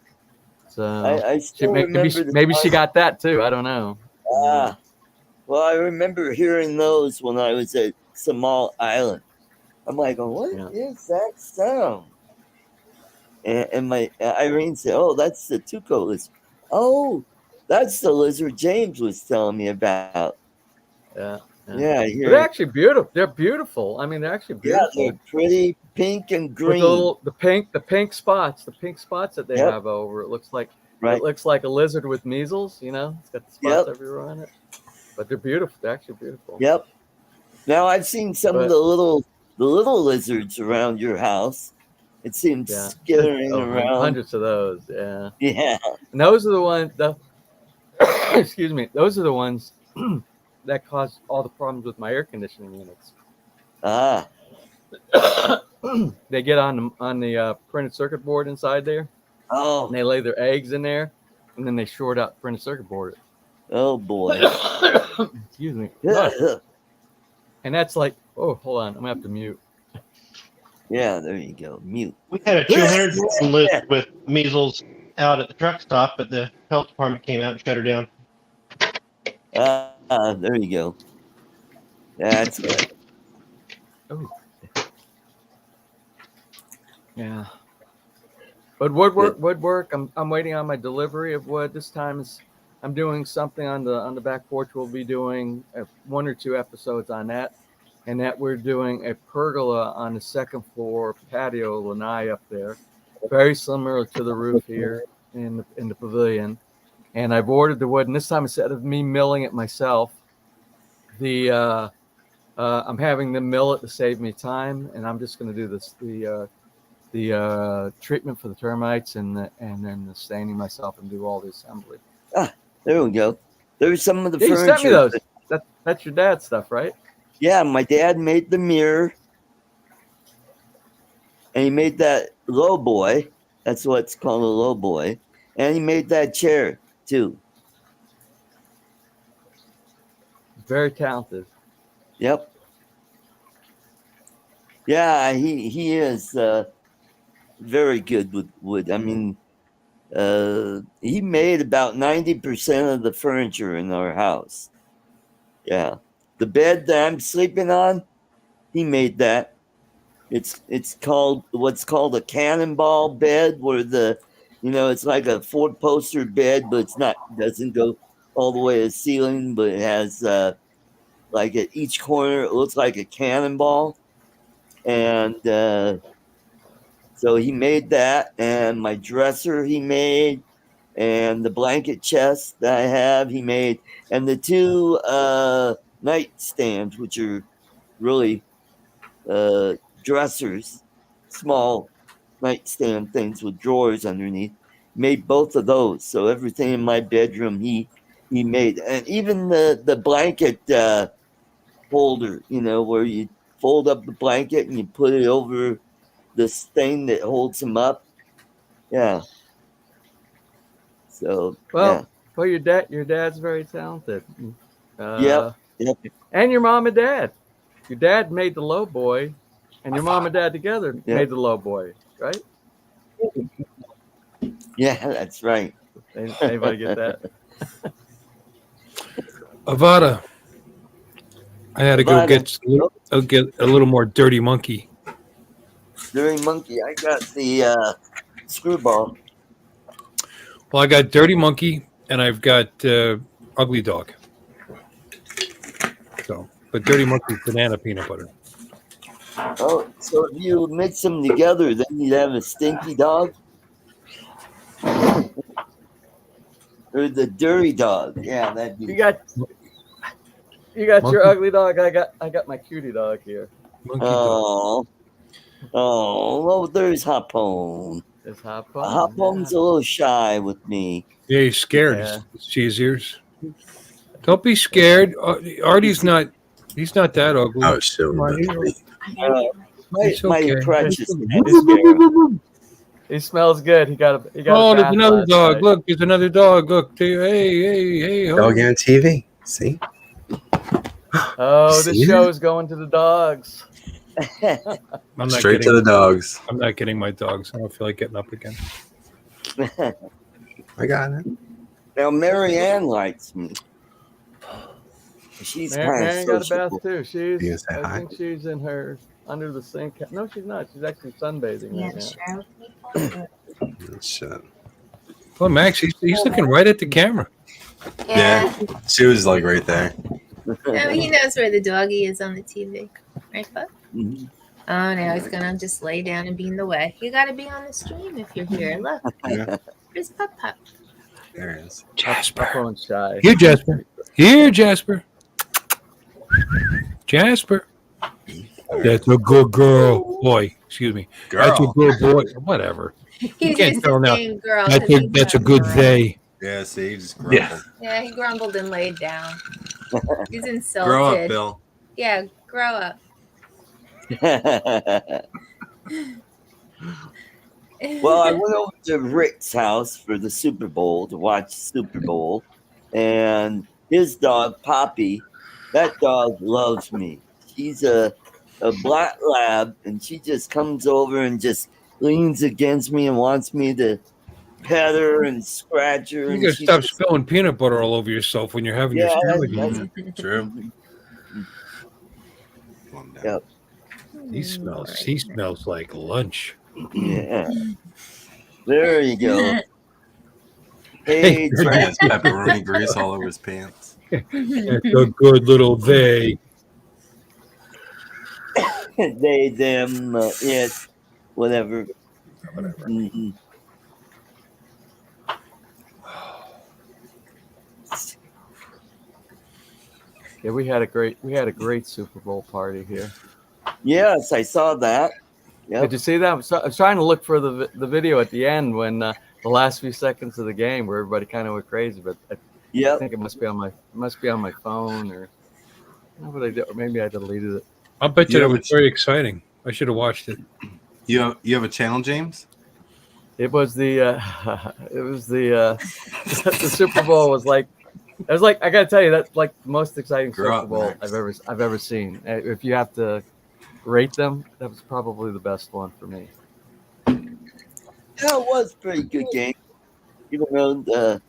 Speaker 9: So
Speaker 1: I still
Speaker 9: maybe she got that too. I don't know.
Speaker 1: Well, I remember hearing those when I was at Samal Island. I'm like, what is that sound? And my Irene said, "Oh, that's the tuco lizard." Oh, that's the lizard James was telling me about.
Speaker 9: Yeah.
Speaker 1: They're
Speaker 9: actually beautiful. They're beautiful. I mean, they're actually beautiful.
Speaker 1: Yeah, they're pretty pink and green.
Speaker 9: With the pink spots that they have over. It looks like it looks like a lizard with measles. You know, it's got the spots everywhere on it. But they're beautiful. They're actually beautiful.
Speaker 1: Yep. Now I've seen some of the little lizards around your house. It seems skittering around.
Speaker 9: Hundreds of those. Yeah.
Speaker 1: Yeah.
Speaker 9: And those are the ones. Excuse me. Those are the ones that cause all the problems with my air conditioning units. They get on the printed circuit board inside there.
Speaker 1: Oh.
Speaker 9: And they lay their eggs in there, and then they short out the printed circuit board.
Speaker 1: Oh boy.
Speaker 9: Excuse me.
Speaker 1: Yeah.
Speaker 9: And that's like, oh, hold on, I'm gonna have to mute.
Speaker 1: Yeah, there you go. Mute.
Speaker 4: We had a 200 list with measles out at the truck stop, but the health department came out and shut her down.
Speaker 1: There you go. That's good.
Speaker 9: Oh. Yeah. But woodwork. I'm waiting on my delivery of wood. This time I'm doing something on the back porch. We'll be doing 1 or 2 episodes on that, and that we're doing a pergola on the second floor patio lanai up there, very similar to the roof here in the pavilion. And I've ordered the wood, and this time instead of me milling it myself, I'm having them mill it to save me time, and I'm just going to do the treatment for the termites and then the staining myself and do all the assembly.
Speaker 1: There we go. There's some of the
Speaker 9: furniture. You sent me those. That's your dad's stuff, right?
Speaker 1: Yeah, my dad made the mirror, and he made that low boy. That's what's called a low boy, and he made that chair too.
Speaker 9: Very talented.
Speaker 1: Yep. Yeah, he is very good with wood. I mean, he made about 90% of the furniture in our house. Yeah. The bed that I'm sleeping on, he made that. It's called what's called a cannonball bed, where the You know, it's like a 4-poster bed, but it's not. Doesn't go all the way to the ceiling, but it has like at each corner, it looks like a cannonball, and so he made that, and my dresser he made, and the blanket chest that I have he made, and the 2 nightstands, which are really dressers, small nightstand things with drawers underneath. Made both of those, so everything in my bedroom he made, and even the blanket holder, you know, where you fold up the blanket and you put it over this thing that holds them up. Yeah. So
Speaker 9: Well, your dad's very talented.
Speaker 1: Yep.
Speaker 9: And your mom and dad. Your dad made the low boy, and your mom and dad together made the low boy, right?
Speaker 1: Yeah, that's right.
Speaker 9: Anybody get that?
Speaker 7: Avada. I had to go get a little more dirty monkey.
Speaker 1: Dirty monkey. I got the screwball.
Speaker 7: Well, I got dirty monkey and I've got ugly dog. So, but dirty monkey, banana peanut butter.
Speaker 1: Oh, so if you mix them together, then you'd have a stinky dog, or the dirty dog. Yeah, that'd be.
Speaker 9: You got your ugly dog. I got my cutie dog here.
Speaker 1: Oh, well, there's Hopone.
Speaker 9: There's Hopone.
Speaker 1: Hopone's a little shy with me.
Speaker 7: Yeah, he's scared. Yeah. See his ears. Don't be scared. Artie's not. He's not that ugly.
Speaker 8: Oh, sure.
Speaker 1: My crutches.
Speaker 9: He smells good. He got.
Speaker 7: Oh, there's another dog. Look, there's another dog. Look, hey.
Speaker 8: Dog on TV. See.
Speaker 9: Oh, the show's going to the dogs.
Speaker 8: Straight to the dogs.
Speaker 7: I'm not getting my dogs. I don't feel like getting up again.
Speaker 8: I got it.
Speaker 1: Now Marianne likes me. She's
Speaker 9: Marianne got a bath too.
Speaker 8: I
Speaker 9: think she's in her under the sink. No, she's not. She's actually sunbathing right now.
Speaker 8: Shit.
Speaker 7: Well, Max, he's looking right at the camera.
Speaker 8: Yeah, she was like right there.
Speaker 10: He knows where the doggy is on the TV, right, Bud?
Speaker 1: Mm-hmm.
Speaker 10: Oh, now he's gonna just lay down and be in the way. You got to be on the stream if you're here. Look, there's Pup.
Speaker 8: There it is.
Speaker 7: Jasper.
Speaker 9: Shy.
Speaker 7: Here, Jasper. Here, Jasper. Jasper. That's a good girl. Boy, excuse me.
Speaker 8: Girl.
Speaker 7: That's a good boy. Whatever.
Speaker 10: He's
Speaker 7: can't tell now.
Speaker 10: Girl,
Speaker 7: That's a good they.
Speaker 8: Yeah, see, he just grumbled.
Speaker 10: Yeah, he grumbled and laid down. He's insulted.
Speaker 8: Grow up, Bill.
Speaker 10: Yeah, grow up.
Speaker 1: Well, I went over to Rick's house for the Super Bowl to watch the Super Bowl, and his dog Poppy, that dog loves me. She's a black lab, and she just comes over and just leans against me and wants me to pet her and scratch her.
Speaker 7: You gotta stop spilling peanut butter all over yourself when you're having your sandwich.
Speaker 8: True.
Speaker 1: Yep.
Speaker 7: He smells like lunch.
Speaker 1: Yeah. There you go.
Speaker 8: Hey, has pepperoni grease all over his pants.
Speaker 7: That's a good little they.
Speaker 1: They, them, it, whatever. Mm-hmm.
Speaker 9: Yeah, we had a great Super Bowl party here.
Speaker 1: Yes, I saw that. Yep.
Speaker 9: Did you see that? I was trying to look for the video at the end when the last few seconds of the game where everybody kind of went crazy, but I think it must be on my phone or maybe I deleted it.
Speaker 7: I'll bet you that was very exciting. I should have watched it.
Speaker 8: You have a channel, James?
Speaker 9: It was the the Super Bowl was like. It was like I gotta tell you that's like the most exciting Super Bowl I've ever seen. If you have to rate them, that was probably the best one for me.
Speaker 1: Yeah, it was a pretty good game. Even though the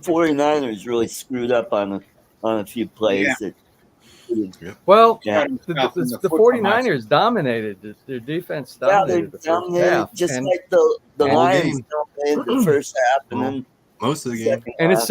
Speaker 1: 49ers really screwed up on a few plays.
Speaker 3: Yeah.
Speaker 9: Well,
Speaker 1: Yeah.
Speaker 9: the 49ers dominated. Their defense
Speaker 1: Yeah, they
Speaker 9: dominated the first
Speaker 1: dominated
Speaker 9: half.
Speaker 1: just
Speaker 9: and,
Speaker 1: like the
Speaker 9: and-
Speaker 1: Lions
Speaker 8: game.
Speaker 1: dominated the first half, and
Speaker 8: Well,
Speaker 1: then
Speaker 8: most of the game.
Speaker 1: second
Speaker 9: and it
Speaker 1: half.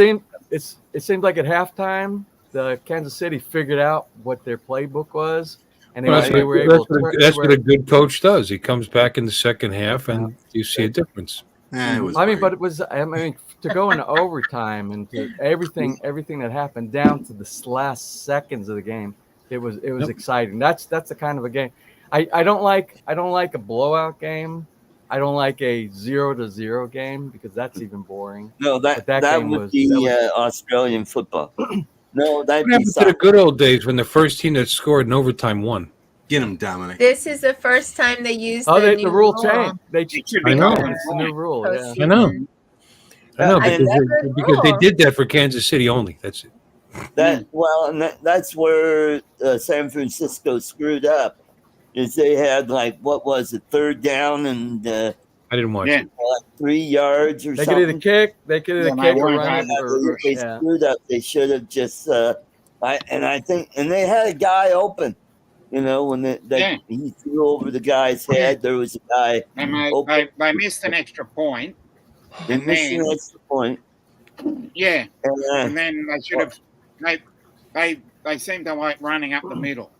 Speaker 9: seemed like at halftime, the Kansas City figured out what their playbook was, and
Speaker 7: Well,
Speaker 9: they were able to.
Speaker 7: that's what a good coach does. He comes back in the second half, and you see a difference.
Speaker 8: It was
Speaker 9: I mean,
Speaker 8: great.
Speaker 9: but it was. I mean, to go into overtime and to everything that happened down to the last seconds of the game, it was exciting. That's the kind of a game. I don't like a blowout game. I don't like a 0-0 game because that's even boring.
Speaker 1: No,
Speaker 9: But
Speaker 1: that
Speaker 9: game
Speaker 1: would
Speaker 9: was-
Speaker 1: be
Speaker 9: that was-
Speaker 1: Australian football. No, that'd
Speaker 7: What
Speaker 1: be
Speaker 7: happened to the
Speaker 1: soccer.
Speaker 7: good old days when the first team that scored in overtime won?
Speaker 8: Get him, Dominic.
Speaker 10: This is the first time they used
Speaker 9: the
Speaker 10: new
Speaker 9: rule changed. They
Speaker 3: should
Speaker 7: I know.
Speaker 9: It's the new rule. Yeah.
Speaker 7: I know. I know
Speaker 1: I
Speaker 7: because they did that for Kansas City only. That's it.
Speaker 1: That well, and that's where San Francisco screwed up. Is they had like what was it, third down and
Speaker 7: I didn't watch
Speaker 3: Yeah.
Speaker 7: it.
Speaker 1: 3 yards or
Speaker 9: They
Speaker 1: something.
Speaker 9: could either kick. They could either
Speaker 3: Yeah,
Speaker 9: kick or
Speaker 3: my
Speaker 9: run.
Speaker 3: word,
Speaker 1: They
Speaker 9: Yeah.
Speaker 1: screwed up. They should have just. I think, and they had a guy open. You know, when he threw over the guy's head, there was a guy.
Speaker 3: They missed an extra point.
Speaker 1: They missed an extra point.
Speaker 3: Yeah,
Speaker 1: And,
Speaker 3: and then they should have. They seem to like running up the middle.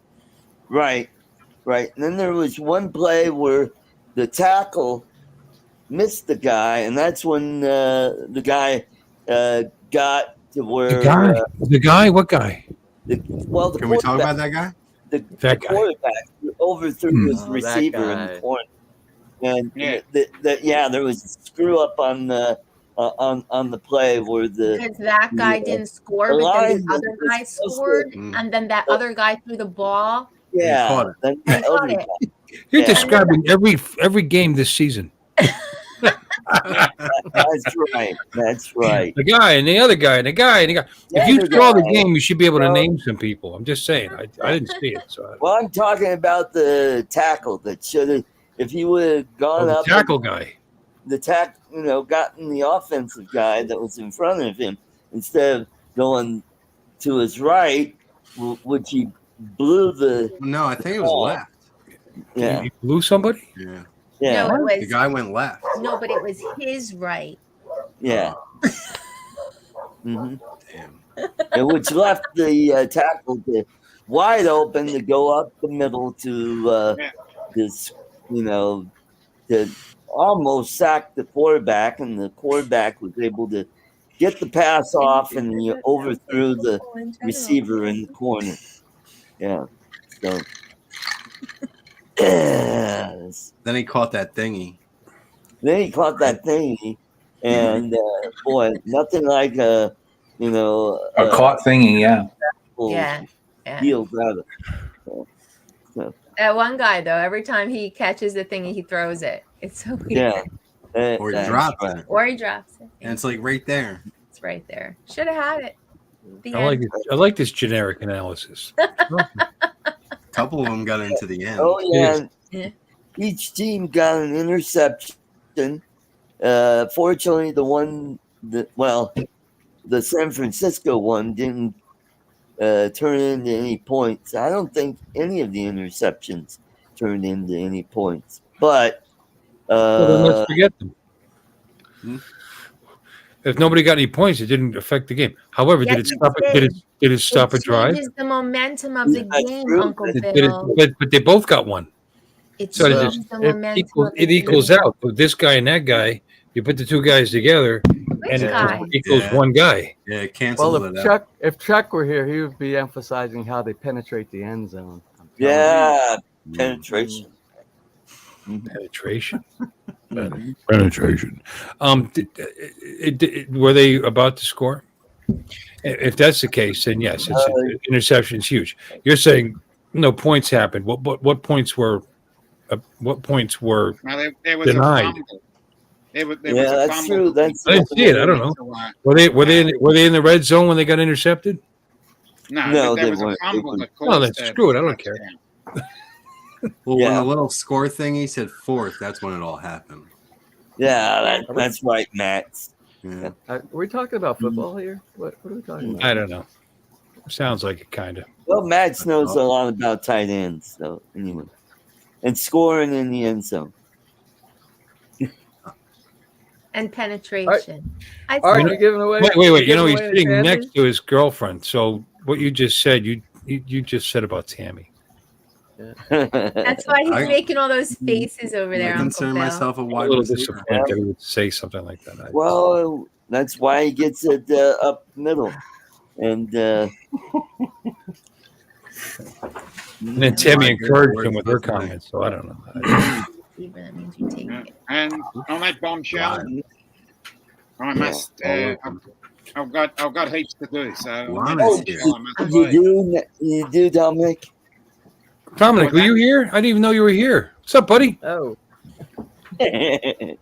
Speaker 1: Right. And then there was one play where the tackle missed the guy, and that's when the guy got to where
Speaker 7: The guy, what guy?
Speaker 1: the
Speaker 8: Can we talk about that guy?
Speaker 1: The
Speaker 7: That guy.
Speaker 1: quarterback overthrew his
Speaker 9: Oh, that
Speaker 1: receiver in
Speaker 9: guy.
Speaker 1: the corner, and
Speaker 3: Yeah.
Speaker 1: there was a screw up on the play where the
Speaker 10: Because that guy
Speaker 1: Yeah.
Speaker 10: didn't score,
Speaker 1: The
Speaker 10: but then
Speaker 1: line
Speaker 10: the other
Speaker 1: was
Speaker 10: guy
Speaker 1: supposed to-
Speaker 10: scored,
Speaker 8: Mm.
Speaker 10: and then that other guy threw the ball.
Speaker 1: yeah,
Speaker 8: caught it.
Speaker 1: then the
Speaker 10: He caught
Speaker 1: other
Speaker 10: it.
Speaker 1: guy.
Speaker 7: You're
Speaker 1: Yeah.
Speaker 7: describing every game this season.
Speaker 1: That's right. That's right.
Speaker 7: The guy and the other guy and the guy and the guy.
Speaker 1: The
Speaker 7: If you
Speaker 1: other
Speaker 7: saw the
Speaker 1: guy.
Speaker 7: game, you should be able to
Speaker 1: Well-
Speaker 7: name some people. I'm just saying. I didn't see it. So
Speaker 1: Well, I'm talking about the tackle that should have. If he would have gone
Speaker 7: the
Speaker 1: up,
Speaker 7: tackle guy.
Speaker 1: gotten the offensive guy that was in front of him instead of going to his right, which he blew the
Speaker 8: No, I think it was
Speaker 1: Oh.
Speaker 8: left.
Speaker 1: yeah.
Speaker 7: You blew somebody?
Speaker 8: Yeah.
Speaker 1: Yeah,
Speaker 10: No, it
Speaker 8: The guy went left.
Speaker 10: no, but it was his right.
Speaker 1: yeah. hmm
Speaker 8: Damn.
Speaker 1: And which left the tackle wide open to go up the middle to this, to almost sack the quarterback, and the quarterback was able to get the pass off, and he overthrew the receiver in the corner. Yeah. So.
Speaker 8: Then he caught that thingy.
Speaker 1: Then he caught that thing, and boy, nothing like
Speaker 2: A caught thingy, yeah.
Speaker 10: Yeah.
Speaker 1: Deal better.
Speaker 10: That one guy though, every time he catches the thing, he throws it. It's so weird.
Speaker 1: Yeah.
Speaker 8: Or he
Speaker 1: That's
Speaker 8: dropped
Speaker 1: right.
Speaker 8: it.
Speaker 10: Or he drops it.
Speaker 8: And it's like right there.
Speaker 10: It's right there. Should have had it. The
Speaker 7: I like
Speaker 10: end.
Speaker 7: it. I like this generic analysis.
Speaker 8: A couple of them got into the end.
Speaker 1: Oh yeah.
Speaker 10: Yeah.
Speaker 1: Each team got an interception. Fortunately, the San Francisco one didn't turn into any points. I don't think any of the interceptions turned into any points. But
Speaker 7: Well, then let's forget them.
Speaker 8: Hmm?
Speaker 7: If nobody got any points, it didn't affect the game. However,
Speaker 10: Yes,
Speaker 7: did it
Speaker 10: it
Speaker 7: stop it?
Speaker 10: did.
Speaker 7: Did it stop a
Speaker 10: It
Speaker 7: drive?
Speaker 10: changes the momentum of the
Speaker 1: That's
Speaker 10: game,
Speaker 1: true.
Speaker 10: Uncle
Speaker 7: Did
Speaker 10: Bill.
Speaker 7: it, but they both got one.
Speaker 10: It
Speaker 7: So it
Speaker 10: changes the momentum of the
Speaker 7: It equals
Speaker 10: game.
Speaker 7: out. With this guy and that guy, you put the two guys together,
Speaker 10: Which
Speaker 7: and it
Speaker 10: guy?
Speaker 7: just equals
Speaker 8: Yeah.
Speaker 7: one guy.
Speaker 8: Yeah, it
Speaker 9: Well,
Speaker 8: canceled it out.
Speaker 9: if Chuck were here, he would be emphasizing how they penetrate the end zone. I'm telling you.
Speaker 1: yeah, penetration.
Speaker 7: Penetration.
Speaker 1: Mhm.
Speaker 7: Penetration. Were they about to score? If that's the case, then yes, interception is huge. You're saying no points happened. What points were? What points were?
Speaker 3: No, there was
Speaker 7: Denied.
Speaker 3: a fumble. There was
Speaker 1: Yeah,
Speaker 3: a
Speaker 1: that's
Speaker 3: fumble.
Speaker 1: true. That's
Speaker 7: I didn't see it. I don't know. Were they in the red zone when they got intercepted?
Speaker 3: No,
Speaker 1: No,
Speaker 3: there
Speaker 1: they
Speaker 3: was a
Speaker 1: weren't. They
Speaker 3: fumble
Speaker 1: weren't.
Speaker 3: that
Speaker 7: Oh,
Speaker 3: caused
Speaker 7: then
Speaker 3: the
Speaker 7: screw it. I don't care.
Speaker 3: touchdown.
Speaker 8: Well,
Speaker 1: Yeah.
Speaker 8: when the little score thingy said fourth, that's when it all happened.
Speaker 1: Yeah, that's right, Max.
Speaker 8: Yeah.
Speaker 9: Are we talking about football here? What are we talking about?
Speaker 7: I don't know. Sounds like it, kind of.
Speaker 1: Well, Max knows a lot about tight ends, so anyway, and scoring in the end zone.
Speaker 10: And penetration.
Speaker 9: Are you giving away?
Speaker 7: Wait. You know,
Speaker 9: giving
Speaker 7: he's
Speaker 9: away
Speaker 7: sitting
Speaker 9: Tammy?
Speaker 7: next to his girlfriend. So what you just said, you just said about Tammy.
Speaker 10: That's why he's
Speaker 8: I-
Speaker 10: making all those faces over
Speaker 8: I
Speaker 10: there, Uncle
Speaker 8: consider
Speaker 10: Bill.
Speaker 8: myself a
Speaker 7: I'm a
Speaker 8: wide
Speaker 7: little
Speaker 8: receiver.
Speaker 7: disappointed that he would say something like that.
Speaker 1: Well, that's why he gets it up middle, and
Speaker 7: And then Tammy encouraged him with her comments. So I don't know.
Speaker 10: That means you take it.
Speaker 3: And on that bombshell, I must. I've got heaps to do. So
Speaker 8: Lana's here.
Speaker 1: you do, Dominic.
Speaker 7: Dominic, were you here? I didn't even know you were here. What's up, buddy?
Speaker 9: Oh.
Speaker 7: How you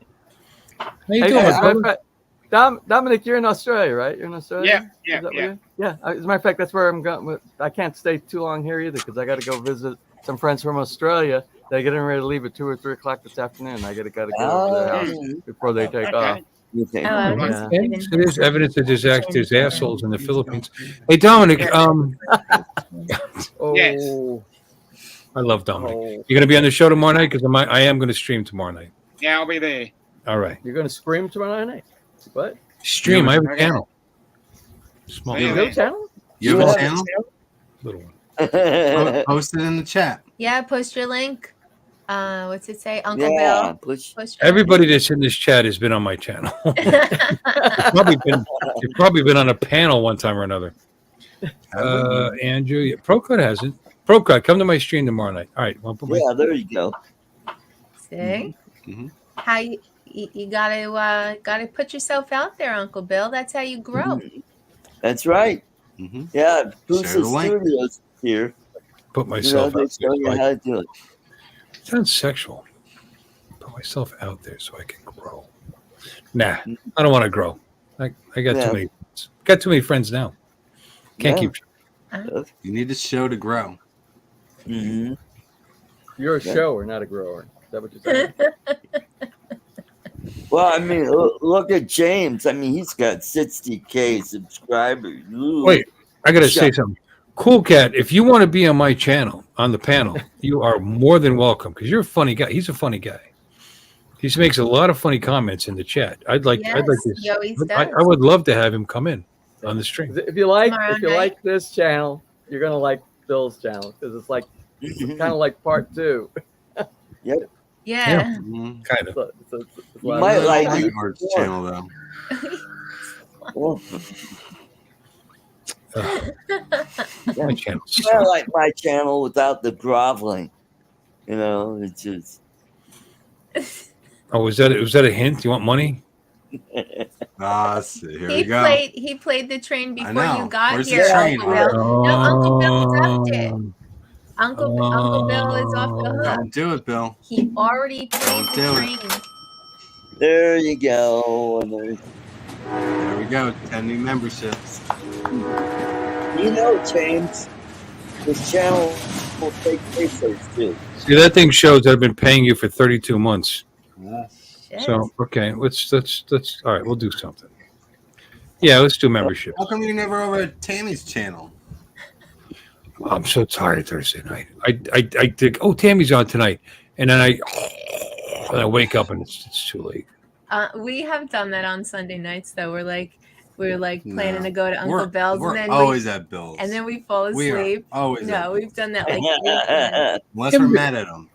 Speaker 9: Hey,
Speaker 7: doing,
Speaker 9: as a matter of
Speaker 7: brother?
Speaker 9: fact, Dominic, you're in Australia, right? You're in Australia?
Speaker 3: Yeah.
Speaker 9: Is that where you- yeah. As a matter of fact, that's where I'm going. I can't stay too long here either because I got to go visit some friends from Australia. They're getting ready to leave at 2 or 3 o'clock this afternoon. I got to go to their house before they take off.
Speaker 10: Oh,
Speaker 9: Yeah.
Speaker 7: There's evidence that there's assholes in the Philippines. Hey, Dominic.
Speaker 3: Yes.
Speaker 7: I love Dominic. You're gonna be on the show tomorrow night because I am gonna stream tomorrow night.
Speaker 3: Yeah, I'll be there.
Speaker 7: All right.
Speaker 9: You're going to scream tomorrow night? What?
Speaker 7: Stream. I have a channel. Small.
Speaker 9: You have a channel?
Speaker 8: You have a channel?
Speaker 7: Little one.
Speaker 8: Post it in the chat.
Speaker 10: Yeah, post your link. What's it say? Uncle
Speaker 1: Yeah,
Speaker 10: Bill.
Speaker 1: push.
Speaker 10: Post your
Speaker 7: Everybody that's in this chat has been on my channel. You've probably been on a panel one time or another. Andrew, Procard hasn't. Procard, come to my stream tomorrow night. All right.
Speaker 1: Yeah, there you go.
Speaker 10: See?
Speaker 8: Mm-hmm.
Speaker 10: How you gotta put yourself out there, Uncle Bill. That's how you grow.
Speaker 1: That's right.
Speaker 8: Mm-hmm.
Speaker 1: Yeah, Boosa
Speaker 8: Share the link.
Speaker 1: Studios here.
Speaker 7: Put myself
Speaker 1: they
Speaker 7: out
Speaker 1: show you
Speaker 7: there.
Speaker 1: how to do it.
Speaker 7: Sounds sexual. Put myself out there so I can grow. Nah, I don't want to grow. I got too many. Got too many friends now. Can't keep.
Speaker 8: You need a show to grow.
Speaker 1: Mm-hmm.
Speaker 9: You're a shower, not a grower. Is that what you're saying?
Speaker 1: Well, I mean, look at James. I mean, he's got 60K subscribers. Ooh.
Speaker 7: Wait, I gotta say something. Cool Cat, if you want to be on my channel, on the panel, you are more than welcome because you're a funny guy. He's a funny guy. He makes a lot of funny comments in the chat. I'd like this.
Speaker 10: He always does.
Speaker 7: I would love to have him come in on the stream.
Speaker 9: If you like,
Speaker 10: Tomorrow
Speaker 9: if you
Speaker 10: night.
Speaker 9: like this channel, you're gonna like Bill's channel because it's like kind of like part 2.
Speaker 1: Yep.
Speaker 10: Yeah.
Speaker 8: Mm-hmm.
Speaker 7: Kind of.
Speaker 9: You
Speaker 1: You might like it.
Speaker 8: Art's channel though.
Speaker 1: Well,
Speaker 7: My channel.
Speaker 1: you might like my channel without the groveling. You know, it's just.
Speaker 7: Oh, was that a hint? You want money?
Speaker 8: Here we go.
Speaker 10: He played the train before
Speaker 8: know.
Speaker 10: you got
Speaker 8: Where's the
Speaker 10: here,
Speaker 8: train,
Speaker 10: Uncle Bill. No, Uncle Bill ducked it.
Speaker 7: Um,
Speaker 10: Uncle Bill is off the hook.
Speaker 8: Don't do it, Bill.
Speaker 10: He already played
Speaker 8: Don't
Speaker 10: the
Speaker 8: do
Speaker 10: train.
Speaker 1: There you go. And there's-
Speaker 8: There we go. 10 new memberships.
Speaker 1: you know, James, this channel will take pesos too.
Speaker 7: See, that thing shows that I've been paying you for 32 months.
Speaker 10: Shit.
Speaker 7: So okay, let's all right. We'll do something. Yeah, let's do membership.
Speaker 8: How come you're never over at Tammy's channel?
Speaker 7: I'm so tired Thursday night. I think, oh, Tammy's on tonight, and then I wake up and it's too late.
Speaker 10: We have done that on Sunday nights though. We're like planning to go to Uncle
Speaker 8: We're
Speaker 10: Bill's,
Speaker 8: We're
Speaker 10: and then
Speaker 8: always at Bill's.
Speaker 10: we fall
Speaker 8: We are
Speaker 10: asleep.
Speaker 8: always at
Speaker 10: No, we've
Speaker 8: Bill's.
Speaker 10: done that like 8 times.
Speaker 8: Unless we're mad at him.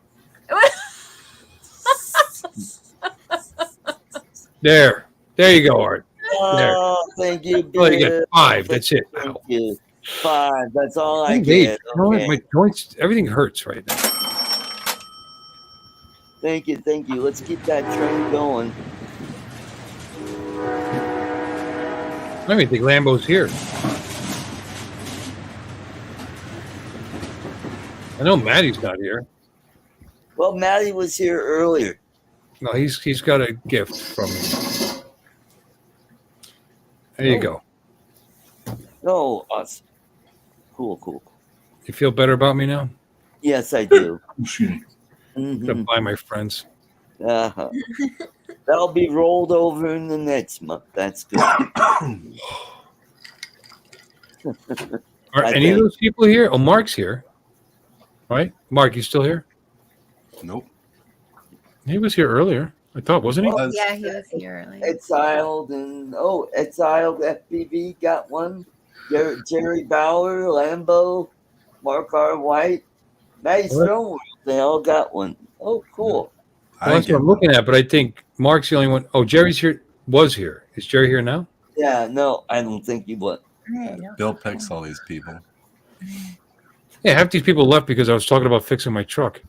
Speaker 7: There you go, Art.
Speaker 1: Oh, thank you,
Speaker 7: Well, you
Speaker 1: Bill.
Speaker 7: get 5. That's it.
Speaker 1: Thank
Speaker 7: Ow.
Speaker 1: you. 5. That's all I
Speaker 7: Eight.
Speaker 1: get.
Speaker 7: You know what?
Speaker 1: Okay.
Speaker 7: My joints, everything hurts right now.
Speaker 1: Thank you. Let's keep that train going.
Speaker 7: I don't even think Lambo's here. I know Maddie's not here.
Speaker 1: Well, Maddie was here earlier.
Speaker 7: No, he's got a gift from me. There you go.
Speaker 1: Oh, awesome. Cool.
Speaker 7: You feel better about me now?
Speaker 1: Yes, I do.
Speaker 7: I'm gonna buy my friends.
Speaker 1: Uh-huh. That'll be rolled over in the next month. That's good.
Speaker 7: Are
Speaker 1: I
Speaker 7: any of
Speaker 1: think.
Speaker 7: those people here? Oh, Mark's here. Right? Mark, you still here?
Speaker 8: Nope.
Speaker 7: He was here earlier. I thought, wasn't he?
Speaker 1: Oh,
Speaker 10: Yeah, he was here earlier.
Speaker 1: Exiled and Exiled FPV got one. Jerry Bauer, Lambo, Mark R. White, Nice
Speaker 7: What?
Speaker 1: Drone World. They all got one. Oh, cool.
Speaker 7: Well, that's what I'm looking at, but I think Mark's the only one. Oh, Jerry's here. Was here. Is Jerry here now?
Speaker 1: Yeah, no, I don't think he would.
Speaker 8: Bill picks all these people.
Speaker 7: Yeah, half these people left because I was talking about fixing my truck.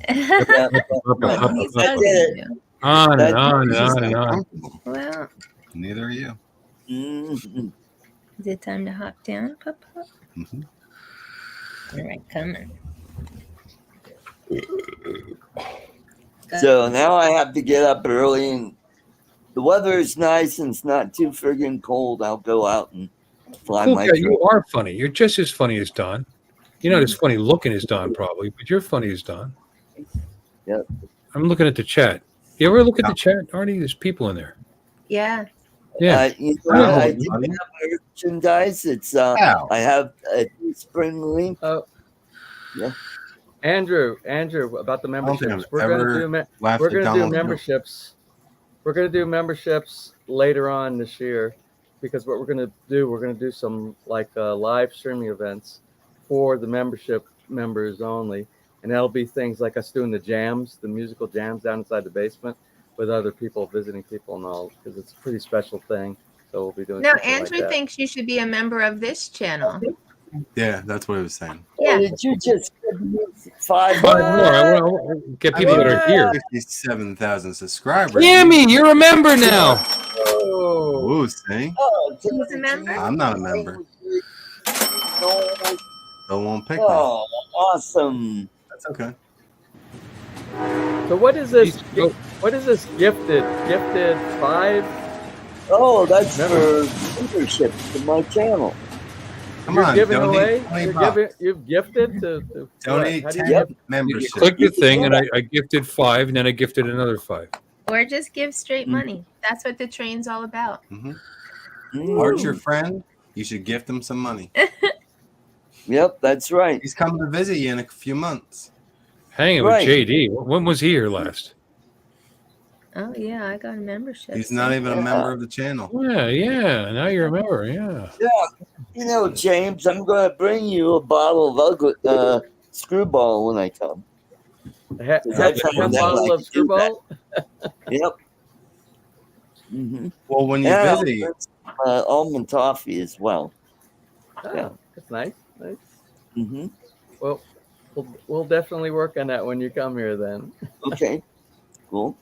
Speaker 1: Yeah,
Speaker 10: He's supposed
Speaker 1: did
Speaker 10: to.
Speaker 7: On and
Speaker 1: That-
Speaker 7: on and
Speaker 8: It's just
Speaker 7: on and on.
Speaker 8: uncomfortable.
Speaker 10: Well,
Speaker 8: Neither are you.
Speaker 1: Mhm.
Speaker 10: is it time to hop down, Papa?
Speaker 8: hmm
Speaker 10: All right, coming.
Speaker 1: So now I have to get up early, and the weather is nice and it's not too friggin' cold. I'll go out and fly
Speaker 7: Cool
Speaker 1: my
Speaker 7: cat, you
Speaker 1: drone.
Speaker 7: are funny. You're just as funny as Don. You're not as funny looking as Don, probably, but you're funny as Don.
Speaker 1: Yep.
Speaker 7: I'm looking at the chat. You ever look at the chat, Artie? There's people in there.
Speaker 10: Yeah.
Speaker 7: Yeah.
Speaker 1: You know what
Speaker 8: Oh,
Speaker 1: I do
Speaker 8: funny.
Speaker 1: have merchandise. It's
Speaker 8: Ow.
Speaker 1: I have a spring link.
Speaker 9: Oh.
Speaker 1: Yeah.
Speaker 9: Andrew, about the
Speaker 8: don't think
Speaker 9: memberships.
Speaker 8: I've
Speaker 9: We're gonna
Speaker 8: ever
Speaker 9: do
Speaker 8: laughed
Speaker 9: we're
Speaker 8: at
Speaker 9: gonna do
Speaker 8: Donald Trump.
Speaker 9: memberships. We're gonna do memberships later on this year, because what we're gonna do some like live streaming events for the membership members only, and that'll be things like us doing the musical jams down inside the basement with other people, visiting people and all, because it's a pretty special thing. So we'll be doing.
Speaker 10: No,
Speaker 9: something like
Speaker 10: Andrew
Speaker 9: that.
Speaker 10: thinks you should be a member of this channel.
Speaker 8: Yeah, that's what I was saying.
Speaker 10: Yeah.
Speaker 1: Did you just give me 5
Speaker 7: Five more. I want to get people that are here.
Speaker 8: 57,000 subscribers.
Speaker 7: Yammy, you're a member now.
Speaker 9: Oh,
Speaker 8: Ooh, see?
Speaker 1: Oh,
Speaker 10: Who's a member?
Speaker 8: I'm not a member.
Speaker 1: No.
Speaker 8: They won't pick me.
Speaker 1: Oh, awesome.
Speaker 8: That's okay.
Speaker 9: so what is this?
Speaker 7: Oh,
Speaker 9: What is this gifted? Gifted 5?
Speaker 1: Oh, that's
Speaker 9: Member.
Speaker 1: for membership to my channel.
Speaker 8: Come
Speaker 9: You're
Speaker 8: on,
Speaker 9: giving
Speaker 8: donate
Speaker 9: away.
Speaker 8: 20
Speaker 9: You're
Speaker 8: bucks.
Speaker 9: you've gifted to
Speaker 8: Donate
Speaker 9: what? How do you
Speaker 8: 10
Speaker 9: give?
Speaker 7: you
Speaker 8: memberships.
Speaker 7: click the thing, and I gifted 5, and then I gifted another 5.
Speaker 10: Or just give straight
Speaker 1: Mm.
Speaker 10: money. That's what the train's all about.
Speaker 8: Mhm.
Speaker 1: Mm.
Speaker 8: Art's your friend. You should gift him some money.
Speaker 1: Yep, that's right.
Speaker 8: He's coming to visit you in a few months.
Speaker 7: Hanging
Speaker 1: Right.
Speaker 7: with JD. When was he here last?
Speaker 10: Oh yeah, I got a membership.
Speaker 8: He's not even a member of the channel.
Speaker 7: Yeah. Now you're a member. Yeah.
Speaker 1: You know, James, I'm going to bring you a bottle of ugly screwball when I come.
Speaker 9: That's
Speaker 1: That's how
Speaker 9: one
Speaker 1: that
Speaker 9: bottle
Speaker 1: like
Speaker 9: of
Speaker 1: to do
Speaker 9: screwball.
Speaker 1: Yep. Mm-hmm.
Speaker 8: Well, when you
Speaker 1: And I'll
Speaker 8: visit,
Speaker 1: bring some, almond toffee as well.
Speaker 9: Oh,
Speaker 1: Yeah.
Speaker 9: that's nice. Nice.
Speaker 1: Mm-hmm.
Speaker 9: Well, we'll definitely work on that when you come here then.
Speaker 1: Okay. Cool.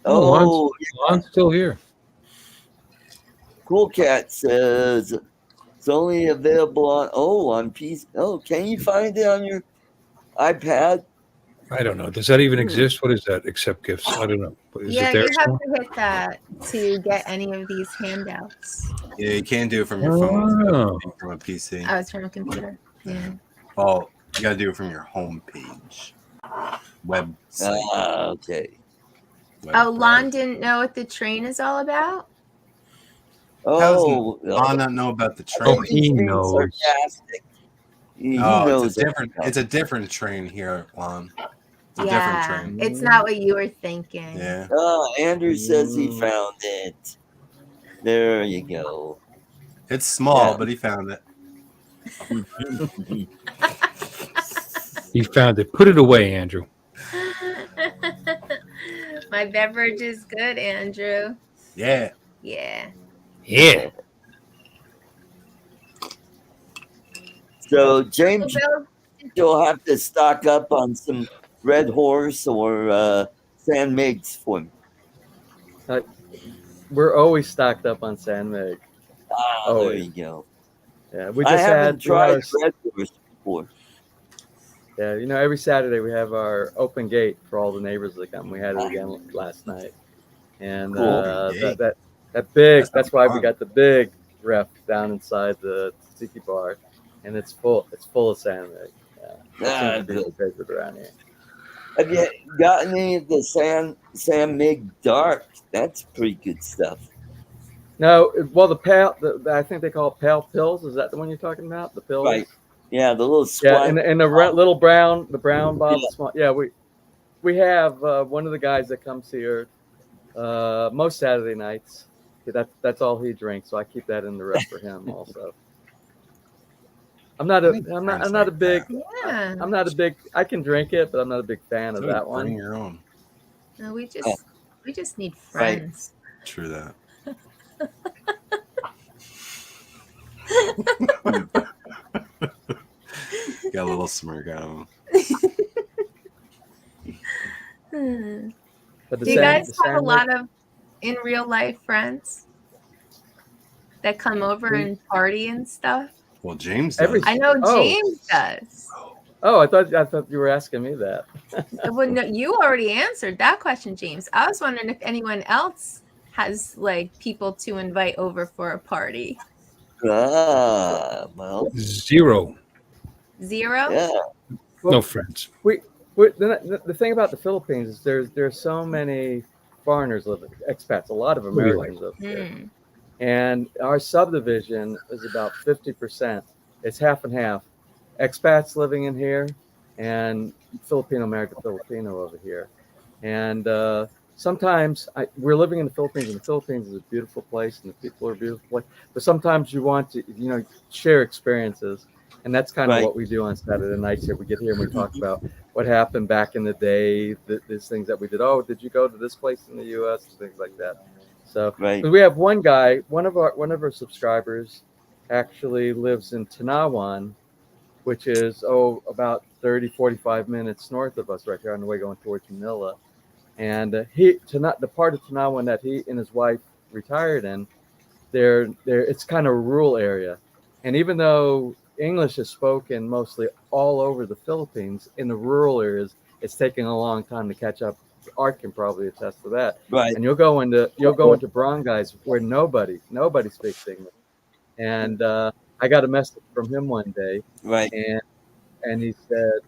Speaker 7: Oh,
Speaker 1: Oh,
Speaker 7: Lon's still here.
Speaker 1: Cool Cat says it's only available on PC. Oh, can you find it on your iPad?
Speaker 7: I don't know. Does that even exist? What is that? Accept gifts? I don't know. Is
Speaker 10: Yeah,
Speaker 7: it there?
Speaker 10: you have to hit that to get any of these handouts.
Speaker 8: yeah, you can't do it from your phone.
Speaker 7: Oh.
Speaker 8: It's from a PC.
Speaker 10: Oh, it's from a computer. Yeah.
Speaker 8: Oh, you got to do it from your home page. Website.
Speaker 1: Okay.
Speaker 10: Oh,
Speaker 8: web
Speaker 10: Lon
Speaker 8: browser.
Speaker 10: didn't know what the train is all about?
Speaker 1: Oh,
Speaker 8: Lon not know about the
Speaker 7: Oh,
Speaker 8: train.
Speaker 7: he
Speaker 1: he's being
Speaker 7: knows.
Speaker 1: sarcastic. He
Speaker 8: Oh,
Speaker 1: knows
Speaker 8: it's a different train here, Lon. It's a
Speaker 10: Yeah.
Speaker 8: different train.
Speaker 10: It's not what you were thinking.
Speaker 8: Yeah.
Speaker 1: Oh, Andrew says he found it. There you go.
Speaker 8: It's small,
Speaker 1: Yeah.
Speaker 8: but he found it.
Speaker 7: He found it. Put it away, Andrew.
Speaker 10: My beverage is good, Andrew.
Speaker 8: Yeah.
Speaker 10: Yeah.
Speaker 7: Yeah.
Speaker 1: So, James,
Speaker 10: Bill,
Speaker 1: you'll have to stock up on some Red Horse or San Migs for me.
Speaker 9: We're always stocked up on San Mig.
Speaker 1: Ah, there you go.
Speaker 9: Yeah, we
Speaker 1: I
Speaker 9: just
Speaker 1: haven't
Speaker 9: had
Speaker 1: tried Red Horse before.
Speaker 9: Yeah, you know, every Saturday we have our open gate for all the neighbors that come. We had it again last night, and
Speaker 1: Cool.
Speaker 9: that big.
Speaker 8: That's
Speaker 9: That's why we
Speaker 8: fun.
Speaker 9: got the big ref down inside the tiki bar, and it's full. It's full of San Mig. Yeah,
Speaker 1: Ah,
Speaker 9: it seems to be favorite around here.
Speaker 1: Have you gotten any of the Sam Mig Dark? That's pretty good stuff.
Speaker 9: No, well, I think they call it pale pills. Is that the one you're talking about? The pills?
Speaker 1: Right. Yeah, the little
Speaker 9: Yeah,
Speaker 1: swine.
Speaker 9: and the little brown bottle. Yeah, we have one of the guys that comes here most Saturday nights. That's all he drinks, so I keep that in the rep for him also. I'm not a big.
Speaker 10: Yeah.
Speaker 9: I'm not a big. I can drink it, but I'm not a big fan of
Speaker 8: So
Speaker 9: that
Speaker 8: bring
Speaker 9: one.
Speaker 8: your own.
Speaker 10: No, we just need friends.
Speaker 8: True that. Got a little smirk out of him.
Speaker 9: But
Speaker 10: Do you guys have a lot of in real life friends that come over and party and stuff?
Speaker 8: Well, James does.
Speaker 10: I know James does.
Speaker 9: Oh, I thought you were asking me that.
Speaker 10: Well, no, you already answered that question, James. I was wondering if anyone else has like people to invite over for a party.
Speaker 1: Well,
Speaker 7: Zero.
Speaker 10: Zero?
Speaker 1: Yeah.
Speaker 7: No friends.
Speaker 9: The thing about the Philippines is there's so many foreigners living, expats, a lot of Americans live here. And our subdivision is about 50%. It's half and half. Expats living in here and Filipino married to Filipino over here. And sometimes we're living in the Philippines, and the Philippines is a beautiful place, and the people are beautiful. But sometimes you want to, share experiences. And that's kind of what we do on Saturday nights here. We get here and we talk about what happened back in the day, these things that we did. Oh, did you go to this place in the U.S.? And things like that. So we have one guy, one of our subscribers actually lives in Tanawan, which is about 30-45 minutes north of us right here on the way going towards Manila. And the part of Tanawan that he and his wife retired in, it's kind of a rural area. And even though English is spoken mostly all over the Philippines, in the rural areas, it's taking a long time to catch up. Art can probably attest to that. Right. And you'll go into barangays where nobody speaks English. And I got a message from him one day. Right. And he said,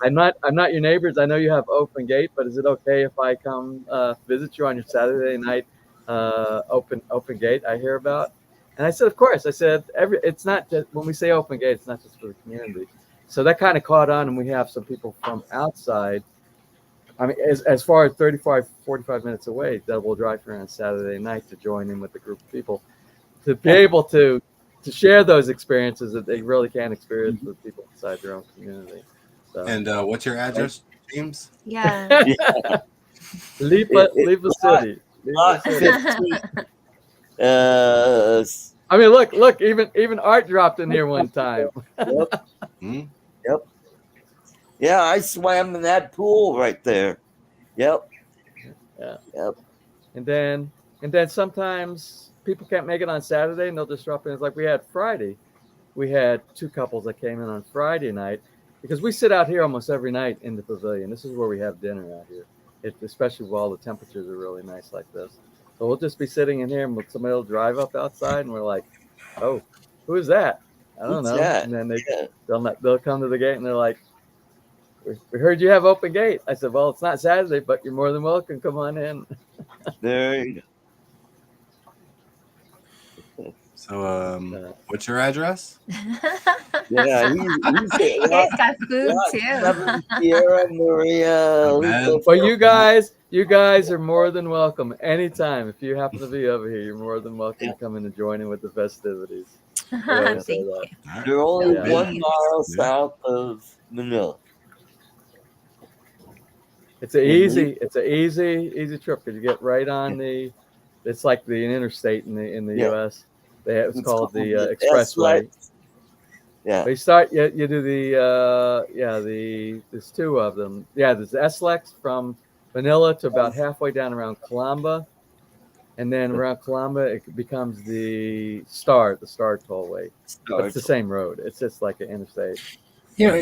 Speaker 9: I'm not your neighbors. I know you have open gate, but is it okay if I come visit you on your Saturday night open gate I hear about? And I said, of course. I said, it's not just when we say open gate, it's not just for the community. So that kind of caught on, and we have some people from outside. I mean, as far as 35, 45 minutes away, that will drive here on Saturday night to join in with the group of people, to be able to share those experiences that they really can't experience with people inside their own community. So.
Speaker 8: And what's your address, James?
Speaker 10: Yeah.
Speaker 9: Lipa City. I mean, look, even Art dropped in here one time.
Speaker 1: Yep. Yeah, I swam in that pool right there. Yep.
Speaker 9: Yeah.
Speaker 1: Yep.
Speaker 9: And then sometimes people can't make it on Saturday, and they'll just drop in. It's like we had Friday. We had two couples that came in on Friday night, because we sit out here almost every night in the pavilion. This is where we have dinner out here, especially while the temperatures are really nice like this. So we'll just be sitting in here, and somebody will drive up outside, and we're like, "Oh, who is that? I don't know."
Speaker 1: That?
Speaker 9: And then they'll come to the gate, and they're like, "We heard you have open gate." I said, "Well, it's not Saturday, but you're more than welcome. Come on in."
Speaker 1: There you go.
Speaker 8: So, what's your address?
Speaker 1: Yeah,
Speaker 10: he's got food too.
Speaker 1: Sierra Maria.
Speaker 9: Well, you guys are more than welcome anytime. If you happen to be over here, you're more than welcome to come in and join in with the festivities.
Speaker 10: Thank you.
Speaker 1: They're only 1 mile south of Manila.
Speaker 9: It's an easy trip, because you get right on it's like the interstate in the U.S. It's called the expressway.
Speaker 1: Yeah.
Speaker 9: They start. You do there's two of them. Yeah, there's the SLEX from Manila to about halfway down around Calamba, and then around Calamba it becomes the Star Tollway. It's the same road. It's just like an interstate.
Speaker 7: Yeah,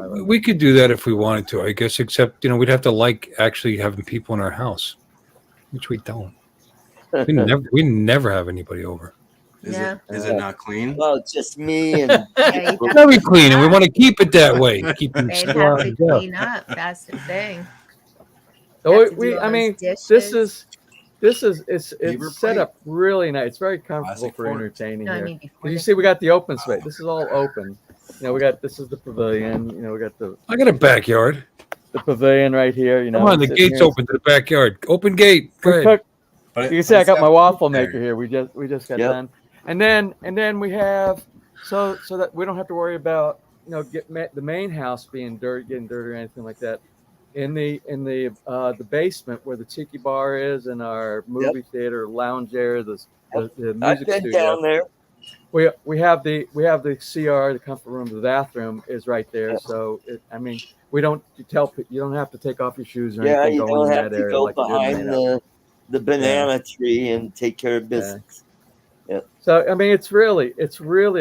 Speaker 7: we could do that if we wanted to, I guess, except, we'd have to like actually having people in our house, which we don't. We never have anybody over.
Speaker 8: Is it not clean?
Speaker 1: Well, it's just me and
Speaker 7: it's very clean, and we want to keep it that way. Keep them
Speaker 10: They'd
Speaker 7: still
Speaker 10: have to clean up. That's the thing.
Speaker 9: So this this is
Speaker 8: Beaver
Speaker 9: it's set
Speaker 8: plate.
Speaker 9: up really nice. It's very comfortable
Speaker 8: Classic
Speaker 9: for
Speaker 8: Ford.
Speaker 9: entertaining
Speaker 10: No, I
Speaker 9: here.
Speaker 10: mean before
Speaker 9: You
Speaker 10: they-
Speaker 9: see, we got the open space. This is all open. You know, we got this is the pavilion. You know, we got the
Speaker 7: I got a backyard.
Speaker 9: pavilion right here. You know,
Speaker 7: Come on, the
Speaker 9: sitting
Speaker 7: gate's
Speaker 9: here.
Speaker 7: open to the backyard. Open gate. Go
Speaker 9: We
Speaker 7: ahead.
Speaker 9: cook.
Speaker 2: But
Speaker 9: You can see I got my waffle maker
Speaker 8: there.
Speaker 9: here. We just got
Speaker 1: Yep.
Speaker 9: done, and then we have so that we don't have to worry about the main house getting dirty or anything like that. In the basement where the tiki bar is and our movie theater lounge area, the
Speaker 1: I've
Speaker 9: music
Speaker 1: been
Speaker 9: studio.
Speaker 1: down there.
Speaker 9: We have the CR, the comfort room, the bathroom is right there.
Speaker 1: Yeah.
Speaker 9: So we don't you don't have to take off your shoes or
Speaker 1: Yeah,
Speaker 9: anything
Speaker 1: you
Speaker 9: going
Speaker 1: don't
Speaker 9: in
Speaker 1: have
Speaker 9: that
Speaker 1: to
Speaker 9: area
Speaker 1: go
Speaker 9: like you do in the
Speaker 1: behind
Speaker 9: main house.
Speaker 1: the banana tree and take care of business.
Speaker 9: So I mean, it's really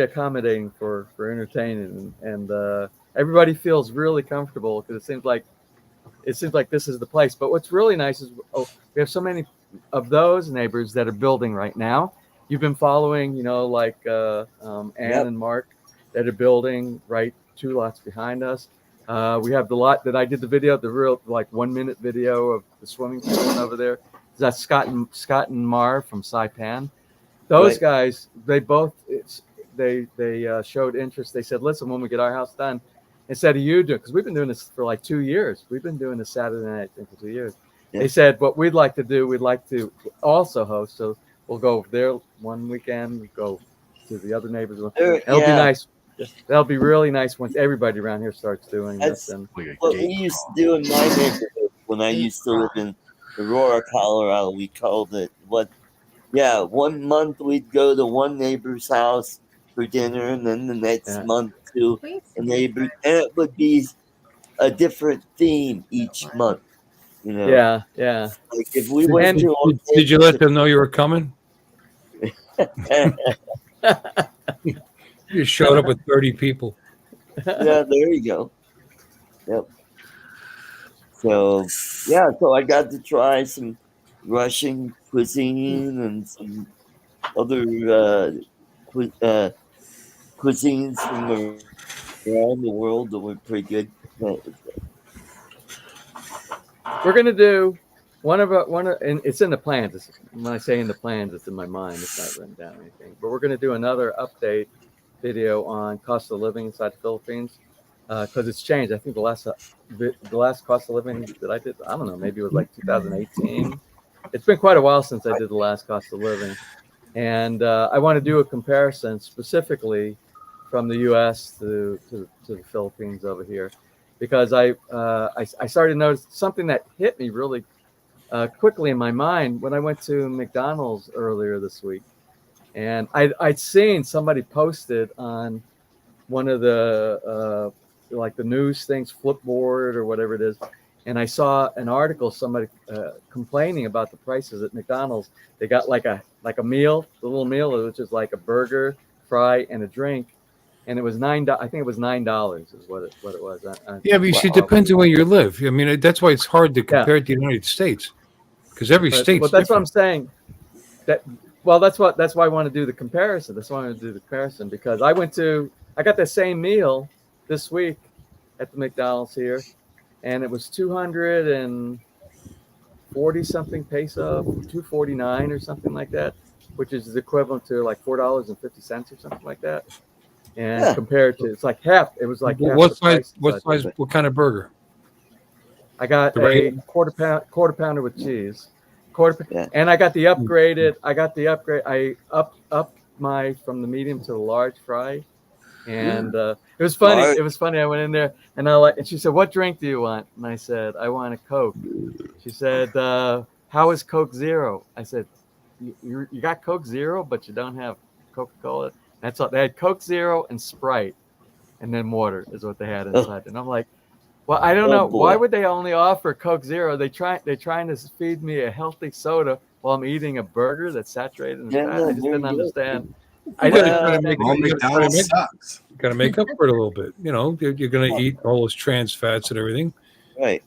Speaker 9: accommodating for entertaining, and everybody feels really comfortable because it seems like this is the place. But what's really nice is we have so many of those neighbors that are building right now. You've been following, like Ann and Mark that are building right 2 lots behind us. We have the lot that I did the video, the real 1 minute video of the swimming pool over there. That's Scott and Marv from Saipan. Those guys, they both showed interest. They said, "Listen, when we get our house done, instead of you doing, because we've been doing this for 2 years. We've been doing this Saturday night thing for 2 years."
Speaker 1: Yeah.
Speaker 9: They said, "What we'd like to do, we'd like to also host. So we'll go over there one weekend. We go to the other neighbors. It'll be nice. That'll be really nice once everybody around here starts doing this." And
Speaker 1: What we used to do in my neighborhood when I used to live in Aurora, Colorado, we called it 1 month we'd go to one neighbor's house for dinner, and then the next month to a neighbor, and it would be a different theme each month.
Speaker 9: Yeah.
Speaker 1: Like if we went to,
Speaker 7: Did you let them know you were coming? You showed up with 30 people.
Speaker 1: Yeah, there you go. Yep. So I got to try some Russian cuisine and some other cuisines from around the world that were pretty good.
Speaker 9: We're gonna do and it's in the plans. When I say in the plans, it's in my mind. It's not written down or anything. But we're gonna do another update video on cost of living inside the Philippines because it's changed. I think the last cost of living that I did, I don't know, maybe it was 2018. It's been quite a while since I did the last cost of living, and I want to do a comparison specifically from the U.S. to the Philippines over here, because I started to notice something that hit me really quickly in my mind when I went to McDonald's earlier this week, and I'd seen somebody posted on one of the the news things, Flipboard or whatever it is. And I saw an article, somebody complaining about the prices at McDonald's. They got like a meal, the little meal, which is like a burger, fry, and a drink, and it was $9. I think it was $9 is what it was.
Speaker 7: Yeah, but you see, it depends on where you live. I mean, that's why it's hard to compare it to the United States, because every state's
Speaker 9: But that's
Speaker 7: different.
Speaker 9: what I'm saying. That's why I want to do the comparison. That's why I want to do the comparison, because I got the same meal this week at the McDonald's here, and it was 240 something peso, 249 or something like that, which is equivalent to $4.50 or something like that. And compared to, it's like half. It was like half
Speaker 7: what
Speaker 9: the
Speaker 7: size?
Speaker 9: price.
Speaker 7: What kind of burger?
Speaker 9: I got a quarter pounder with cheese. And I got the upgraded. I upped my from the medium to the large fry, and it was funny. It was funny. I went in there and and she said, "What drink do you want?" And I said, "I want a Coke." She said, "How is Coke Zero?" I said, "You got Coke Zero, but you don't have Coca-Cola." That's all. They had Coke Zero and Sprite, and then water is what they had inside. And I'm like, well, I don't know. Why would they only offer Coke Zero? They're trying to feed me a healthy soda while I'm eating a burger that's saturated in fat. I just didn't understand. I didn't
Speaker 8: McDonald's sucks.
Speaker 7: Got to make up for it a little bit. You're going to eat all those trans fats and everything.
Speaker 1: Right.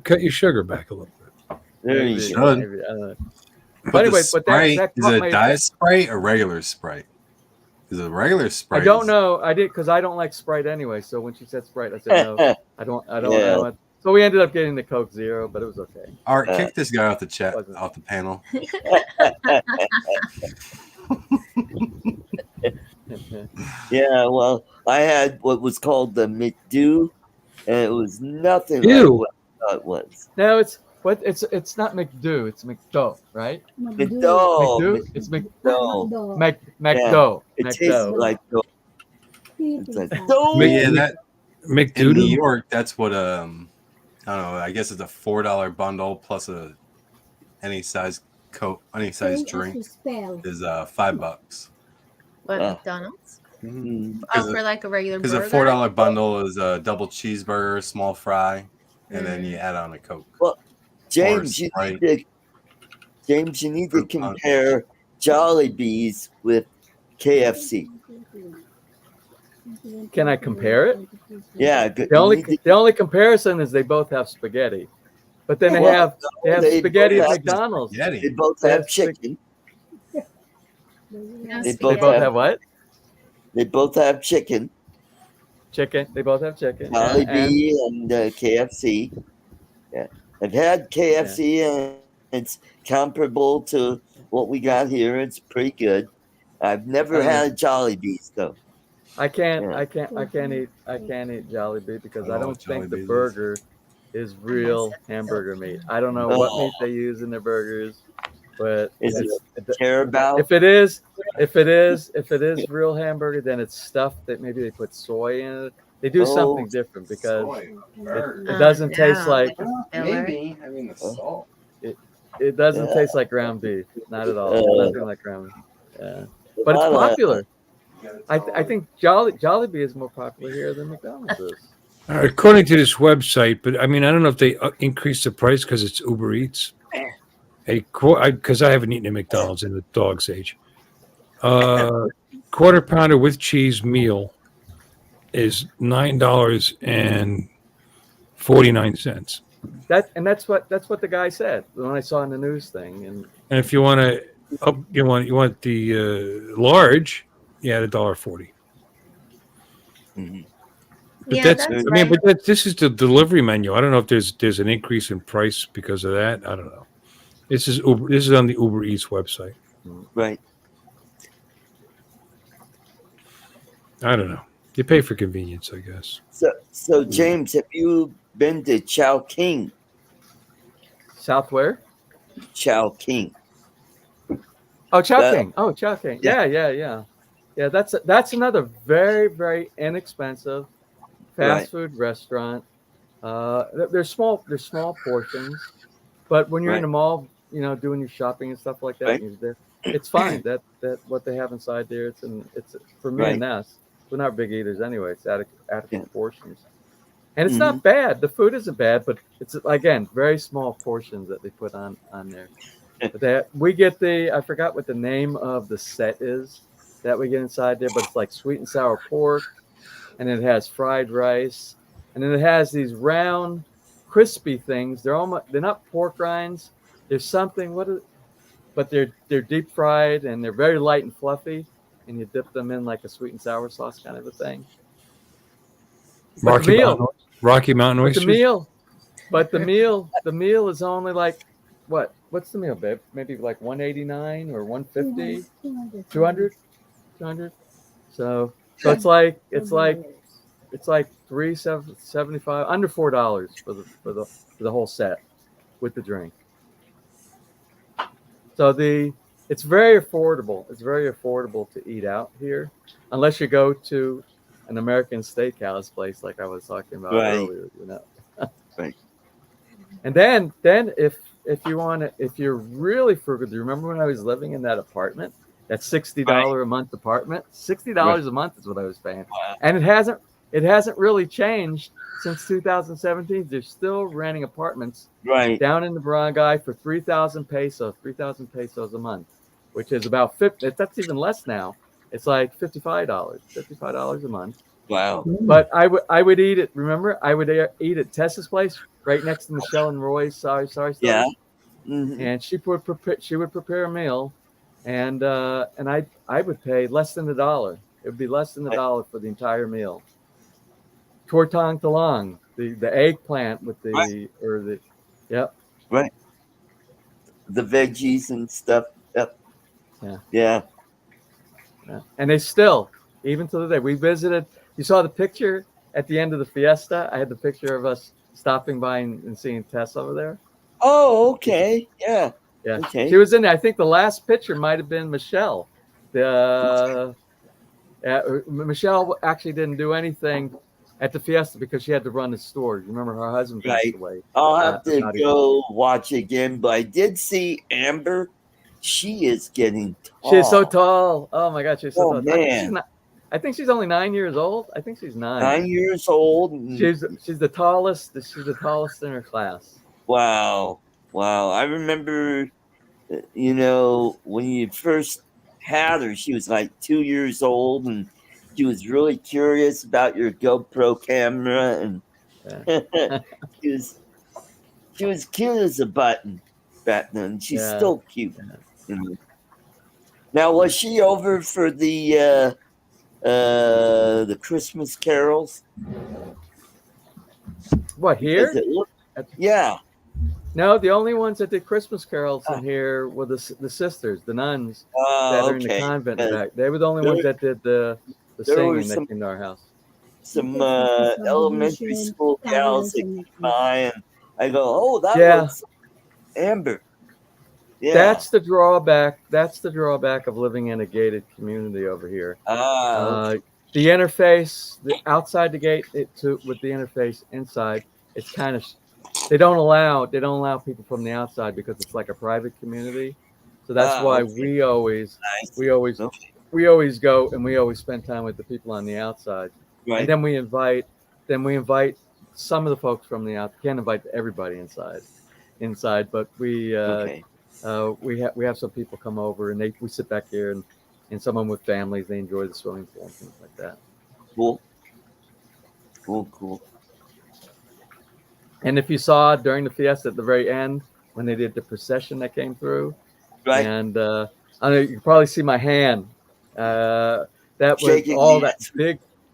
Speaker 7: Cut your sugar back a little bit.
Speaker 1: There you go.
Speaker 8: But anyway, Sprite, is it a diet Sprite or regular Sprite? Is it regular Sprite?
Speaker 9: I don't know. I did because I don't like Sprite anyway. So when she said Sprite, I said no. I don't. So we ended up getting the Coke Zero, but it was okay.
Speaker 8: Art, kick this guy off the chat,
Speaker 9: Wasn't.
Speaker 8: off the panel.
Speaker 1: Yeah, well, I had what was called the McDo, and it was nothing like
Speaker 7: Ew.
Speaker 1: what I thought it was.
Speaker 9: No, it's not McDo, it's McDo, right?
Speaker 1: McDo.
Speaker 9: McDo? It's
Speaker 1: McDo.
Speaker 9: McDo.
Speaker 1: It tastes
Speaker 9: McDo.
Speaker 1: like dough. It's like
Speaker 8: But
Speaker 1: dough.
Speaker 8: yeah, that in New
Speaker 7: McDoodle.
Speaker 8: York, that's what I don't know. I guess it's a $4 bundle plus any size Coke, any size drink is $5.
Speaker 10: What, McDonald's?
Speaker 1: Mm.
Speaker 10: Oh, for like a regular
Speaker 8: Because
Speaker 10: burger?
Speaker 8: a $4 bundle is a double cheeseburger, small fry, and then you add on a Coke.
Speaker 1: Well, James, you need to compare Jollibees with KFC.
Speaker 9: Can I compare it?
Speaker 1: Yeah.
Speaker 9: The only comparison is they both have spaghetti. But then they have spaghetti at McDonald's.
Speaker 1: They both have chicken.
Speaker 9: They both have what?
Speaker 1: They both have chicken.
Speaker 9: Chicken. They both have chicken.
Speaker 1: Jollibee and KFC. Yeah, I've had KFC and it's comparable to what we got here. It's pretty good. I've never had Jollibees though.
Speaker 9: I can't eat Jollibee because I don't think the burger is real hamburger meat. I don't know what meat they use in their burgers, but
Speaker 1: Is it Carabao?
Speaker 9: if it is real hamburger, then it's stuff that maybe they put soy in it. They do something different because it doesn't taste like
Speaker 8: Maybe. I mean, the salt.
Speaker 9: it doesn't taste like ground beef. Not at all. Nothing like ground beef. Yeah. But it's popular. I think Jollibee is more popular here than McDonald's is.
Speaker 7: According to this website, but I mean, I don't know if they increased the price because it's Uber Eats. Because I haven't eaten at McDonald's in the dog's age. Quarter pounder with cheese meal is $9.49.
Speaker 9: That's what the guy said when I saw in the news thing. And
Speaker 7: if you want you want the large, you add $1.40.
Speaker 1: Mm-hmm.
Speaker 7: But
Speaker 10: Yeah,
Speaker 7: that's
Speaker 10: that's
Speaker 7: I mean,
Speaker 10: right.
Speaker 7: but this is the delivery menu. I don't know if there's an increase in price because of that. I don't know. This is Uber. This is on the Uber Eats website.
Speaker 1: Right.
Speaker 7: I don't know. You pay for convenience, I guess.
Speaker 1: So James, have you been to Chowking?
Speaker 9: South where?
Speaker 1: Chowking.
Speaker 9: Oh, Chowking. Chowking. Yeah. That's another very, very inexpensive fast food restaurant. They're small portions, but when you're in the mall, doing your shopping and stuff like that, it's fine. That what they have inside there. It's for me and us. We're not big eaters anyway. It's adequate portions, and it's not bad. The food isn't bad, but it's again very small portions that they put on there. But we get I forgot what the name of the set is that we get inside there, but it's like sweet and sour pork, and it has fried rice, and then it has these round, crispy things. They're not pork rinds. There's something but they're deep fried and they're very light and fluffy, and you dip them in like a sweet and sour sauce kind of a thing.
Speaker 7: Rocky Mountain oysters.
Speaker 9: The meal is only like what's the meal, babe? Maybe like $189 or $150, 200. So it's like $3.75, under $4 for the whole set with the drink. So it's very affordable. It's very affordable to eat out here, unless you go to an American steakhouse place like I was talking about earlier.
Speaker 1: Right.
Speaker 9: And then if you're really frugal, do you remember when I was living in that apartment? That $60 a month apartment? $60 a month is what I was paying.
Speaker 1: Wow.
Speaker 9: And it hasn't really changed since 2017. They're still renting apartments down in the barangay for 3,000 pesos a month, which is about 50. That's even less now. It's like $55 a month.
Speaker 1: Wow.
Speaker 9: But I would eat it. Remember, I would eat at Tessa's place right next to Michelle and Roy's. Sorry.
Speaker 1: Yeah.
Speaker 9: And she would prepare a meal, and I would pay less than $1. It would be less than $1 for the entire meal. Tortang talang, the eggplant with the or the yep.
Speaker 1: Right. The veggies and stuff. Yep.
Speaker 9: Yeah.
Speaker 1: Yeah.
Speaker 9: Yeah. And they still, even to the day, we visited. You saw the picture at the end of the fiesta. I had the picture of us stopping by and seeing Tess over there.
Speaker 1: Oh, okay. Yeah.
Speaker 9: Yeah.
Speaker 1: Okay.
Speaker 9: She was in there. I think the last picture might have been Michelle. Michelle actually didn't do anything at the fiesta because she had to run the store. You remember her husband passed away.
Speaker 1: I'll have to go watch again, but I did see Amber. She is getting tall.
Speaker 9: She is so tall. Oh my God, she's so tall.
Speaker 1: Man.
Speaker 9: I think she's only 9 years old. I think she's 9.
Speaker 1: 9 years old.
Speaker 9: She's the tallest. She's the tallest in her class.
Speaker 1: Wow. Wow. I remember, when you first had her, she was like 2 years old, and she was really curious about your GoPro camera, and she was cute as a button back then. She's still cute. Now, was she over for the Christmas carols?
Speaker 9: What, here?
Speaker 1: Yeah.
Speaker 9: No, the only ones that did Christmas carols in here were the sisters, the nuns that are in the convent back. They were the only ones that did the singing that came to our house.
Speaker 1: Some elementary school gals that came by, and I go, "Oh, that was Amber." Yeah.
Speaker 9: That's the drawback. That's the drawback of living in a gated community over here.
Speaker 1: Okay.
Speaker 9: The interface, outside the gate, with the interface inside, it's kind of. They don't allow people from the outside because it's like a private community. So that's why we always go and we always spend time with the people on the outside. Right. And then we invite some of the folks from the outside. Can't invite everybody inside, but we have some people come over and we sit back here and someone with families, they enjoy the swimming pool and things like that.
Speaker 1: Cool.
Speaker 9: And if you saw during the fiesta at the very end when they did the procession that came through, right? And I know you can probably see my hand. That was shaking all hands.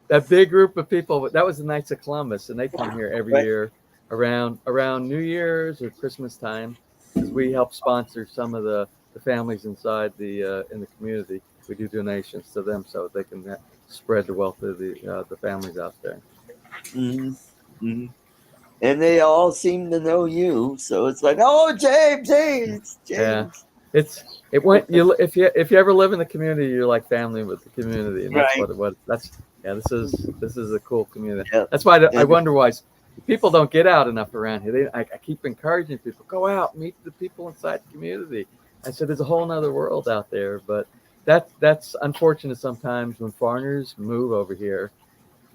Speaker 9: that big group of people. That was the Knights of Columbus, and they come here every year around New Year's or Christmas time, because we help sponsor some of the families inside in the community. We do donations to them so they can spread the wealth of the families out there.
Speaker 1: Mm-hmm. Mm-hmm. And they all seem to know you, so it's like, oh, James.
Speaker 9: Yeah, if you ever live in the community, you're like family with the community, and that's this is a cool community. Yeah. That's why I wonder why people don't get out enough around here. I keep encouraging people, go out, meet the people inside the community. I said there's a whole nother world out there, but that's unfortunate sometimes when foreigners move over here.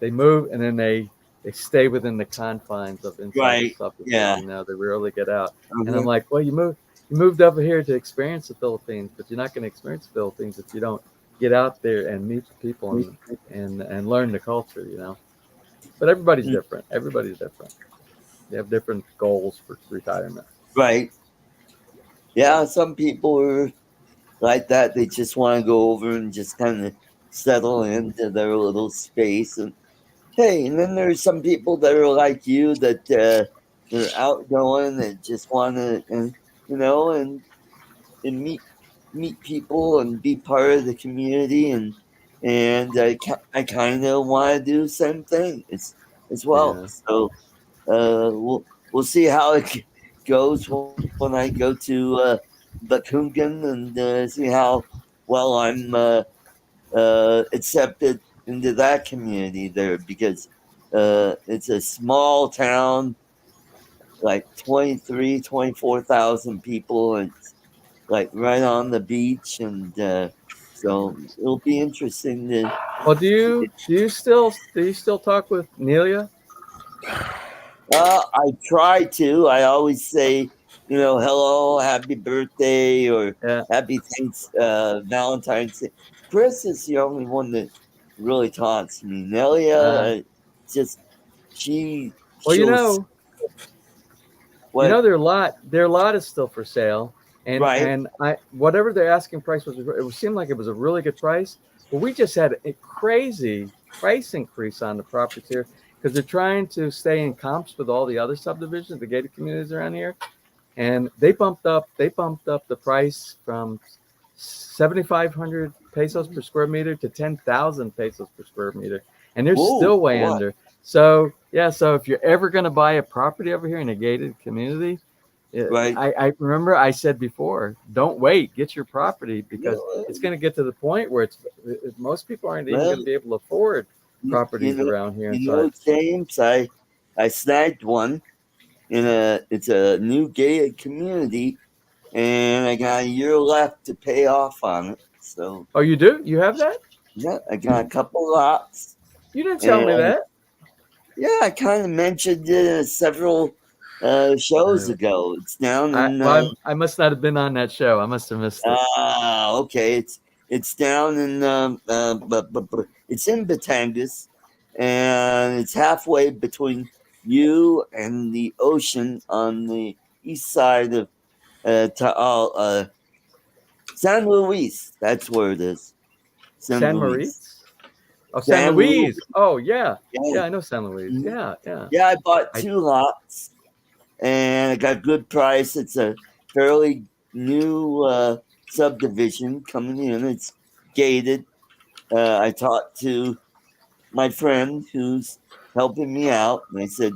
Speaker 9: They move and then they stay within the confines of inside the stuff. Yeah. They rarely get out. Mm-hmm. And I'm like, well, you moved over here to experience the Philippines, but you're not going to experience the Philippines if you don't get out there and meet the people and learn the culture, But everybody's different. Everybody's different. They have different goals for retirement.
Speaker 1: Right. Yeah, some people are like that. They just want to go over and just kind of settle into their little space. And hey, and then there's some people that are like you that they're outgoing and just want to, and meet people and be part of the community, and I kind of want to do the same thing as well. Yeah. So we'll see how it goes when I go to Bakungan and see how well I'm accepted into that community there, because it's a small town, like 24,000 people, and it's like right on the beach, and so it'll be interesting to.
Speaker 9: Well, do you still talk with Nelia?
Speaker 1: I try to. I always say, hello, happy birthday, or happy Valentine's Day. Chris is the only one that really taunts me. Nelia,
Speaker 9: their lot is still for sale, and whatever their asking price was, it seemed like it was a really good price. But we just had a crazy price increase on the properties here, because they're trying to stay in comps with all the other subdivisions, the gated communities around here, and they bumped up the price from 7,500 pesos per square meter to 10,000 pesos per square meter, and they're
Speaker 1: Whoa,
Speaker 9: still way
Speaker 1: what?
Speaker 9: under. So yeah, so if you're ever going to buy a property over here in a gated community,
Speaker 1: Right.
Speaker 9: I remember I said before, don't wait, get your property, because it's going to get to the point where most people aren't even going to be able to afford properties around here.
Speaker 1: James, I snagged one it's a new gated community, and I got a year left to pay off on it. So
Speaker 9: oh, you do? You have that?
Speaker 1: Yeah, I got a couple lots.
Speaker 9: You didn't tell me that.
Speaker 1: Yeah, I kind of mentioned it several shows ago. It's down in.
Speaker 9: I must not have been on that show. I must have missed it.
Speaker 1: Okay. It's down in it's in Batangas, and it's halfway between you and the ocean on the east side of San Luis. That's where it is.
Speaker 9: San Luis. Oh, San Luis. Oh, yeah. I know San Luis. Yeah.
Speaker 1: Yeah, I bought 2 lots, and I got a good price. It's a fairly new subdivision coming in. It's gated. I talked to my friend who's helping me out, and I said,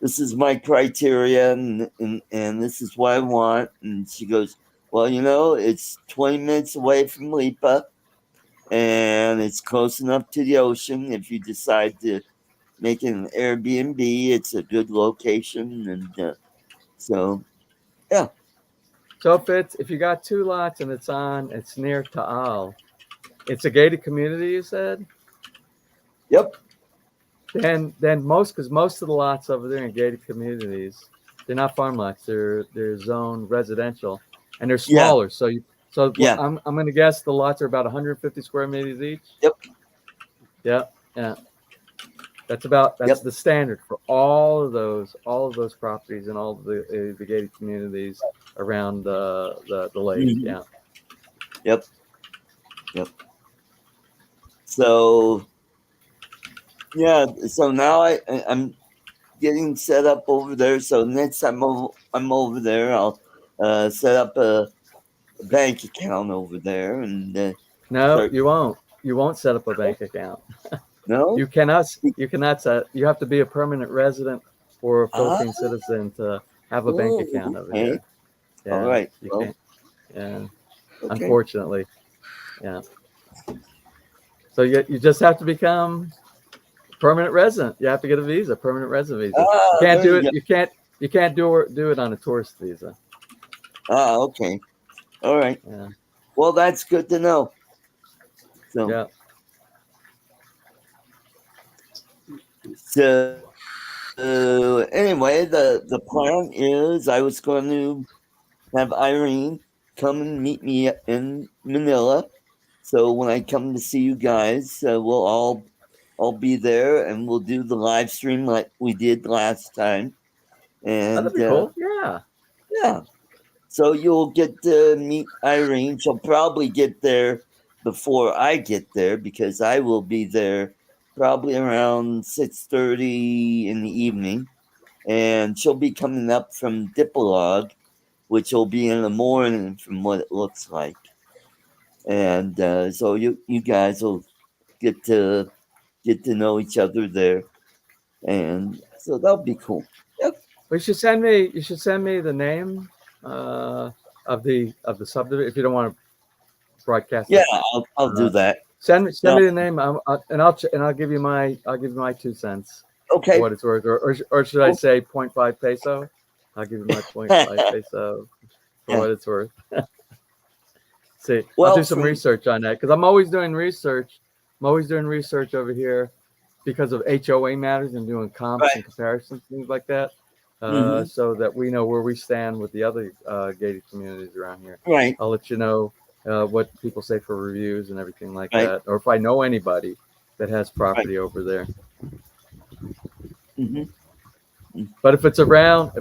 Speaker 1: this is my criteria, and this is what I want. And she goes, well, it's 20 minutes away from Lipa, and it's close enough to the ocean. If you decide to make it an Airbnb, it's a good location, and so yeah.
Speaker 9: So if you got 2 lots and it's near Taal, it's a gated community, you said?
Speaker 1: Yep.
Speaker 9: Then most of the lots over there in gated communities, they're not farm lots. They're zone residential, and they're smaller. Yeah. I'm going to guess the lots are about 150 square meters each.
Speaker 1: Yep.
Speaker 9: Yeah. That's the standard for all of those properties and all of the gated communities around the lake.
Speaker 1: Mm-hmm.
Speaker 9: Yeah.
Speaker 1: Yep. So yeah, so now I'm getting set up over there. So next time I'm over there, I'll set up a bank account over there, and
Speaker 9: no, you won't. You won't set up a bank account.
Speaker 1: No,
Speaker 9: you cannot. You have to be a permanent resident or a Philippine citizen to have a bank account over here. Yeah,
Speaker 1: all right.
Speaker 9: You can't. Yeah. Okay. Unfortunately. Yeah. So you just have to become permanent resident. You have to get a visa, permanent resident visa. You can't do it. You can't do it on a tourist visa.
Speaker 1: Okay. All right.
Speaker 9: Yeah.
Speaker 1: Well, that's good to know. So
Speaker 9: yeah.
Speaker 1: So anyway, the plan is I was going to have Irene come and meet me in Manila. So when I come to see you guys, we'll all be there, and we'll do the live stream like we did last time. And
Speaker 9: that'd be cool. Yeah.
Speaker 1: Yeah. So you'll get to meet Irene. She'll probably get there before I get there, because I will be there probably around 6:30 in the evening, and she'll be coming up from Dipolog, which will be in the morning from what it looks like. And so you guys will get to know each other there, and so that'll be cool. Yep.
Speaker 9: You should send me the name of the subdivision if you don't want to broadcast.
Speaker 1: Yeah, I'll do that.
Speaker 9: Send me the name, and I'll give you my 2 cents.
Speaker 1: Okay.
Speaker 9: For what it's worth, or should I say 0.5 peso? I'll give you my 0.5 peso for what it's worth. See, I'll do some research on that, because I'm always doing research. I'm always doing research over here because of HOA matters and doing comps and comparisons, things like that, so that we know where we stand with the other gated communities around here.
Speaker 1: Right.
Speaker 9: I'll let you know what people say for reviews and everything like that, or if I know anybody that has property over there. But if it's around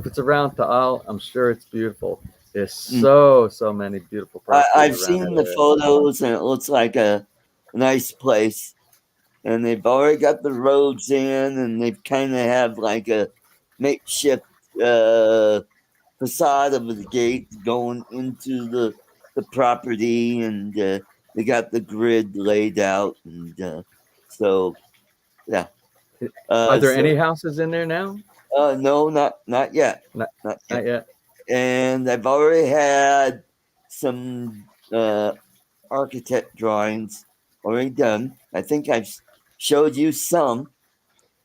Speaker 9: Taal, I'm sure it's beautiful. There's so many beautiful properties.
Speaker 1: I've seen the photos, and it looks like a nice place. and they've already got the roads in, and they've kind of have like a makeshift facade of the gate going into the property, and they got the grid laid out, and so yeah.
Speaker 9: Are there
Speaker 1: so-
Speaker 9: any houses in there now?
Speaker 1: No, not yet.
Speaker 9: Not
Speaker 1: Not
Speaker 9: Not
Speaker 1: yet.
Speaker 9: yet.
Speaker 1: And I've already had some architect drawings already done. I think I've showed you some.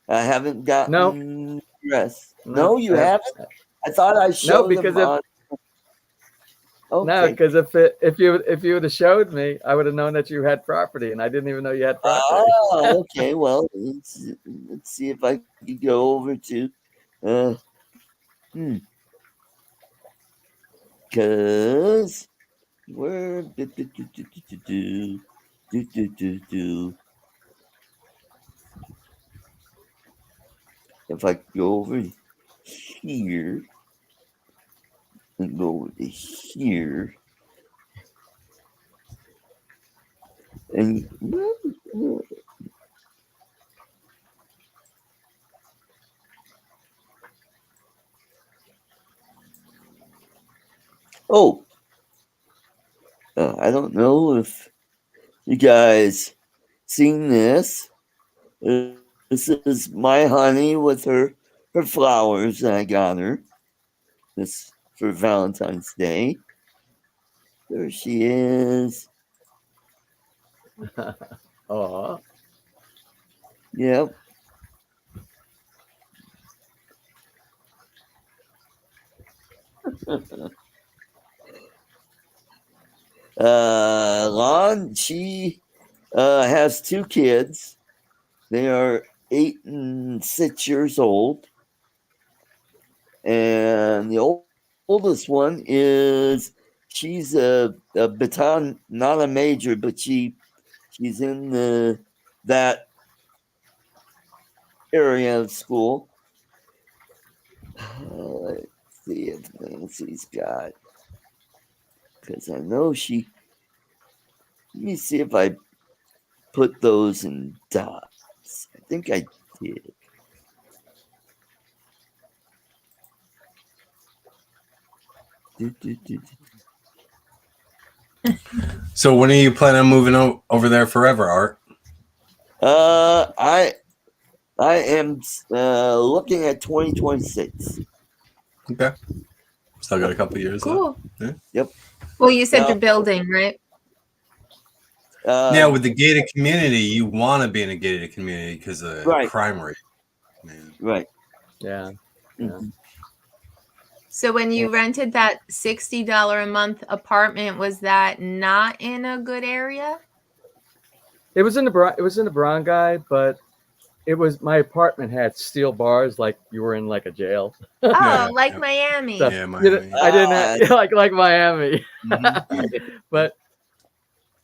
Speaker 1: I haven't gotten the rest. No, you haven't? I thought I showed
Speaker 9: because
Speaker 1: them on.
Speaker 9: No,
Speaker 1: Okay.
Speaker 9: because if you would have showed me, I would have known that you had property, and I didn't even know you had property.
Speaker 1: Oh, okay. Well, let's see if I can go over to. Because where if I go over here and go over to here and I don't know if you guys seen this. This is my honey with her flowers that I got her. This for Valentine's Day. There she is.
Speaker 9: Oh.
Speaker 1: Yep. Lon, she has 2 kids. They are 8 and 6 years old. And the oldest one is, she's a baton, not a major, but she's in that area of school. Let's see if Nancy's got, because I know she. Let me see if I put those in dots. I think I did.
Speaker 8: So when are you planning on moving over there forever, Art?
Speaker 1: I am looking at 2026.
Speaker 8: Okay. Still got a couple years
Speaker 10: Cool.
Speaker 8: left.
Speaker 1: Yep.
Speaker 10: Well, you said you're building, right?
Speaker 8: Yeah, with the gated community, you want to be in a gated community because of
Speaker 1: Right.
Speaker 8: crime rate. Man.
Speaker 1: Right.
Speaker 9: Yeah.
Speaker 1: Mm-hmm.
Speaker 10: So when you rented that $60 a month apartment, was that not in a good area?
Speaker 9: It was in the barangay, but it was, my apartment had steel bars, like you were in like a jail.
Speaker 10: Oh, like Miami.
Speaker 9: So,
Speaker 8: Yeah, Miami.
Speaker 9: I didn't have, like Miami. But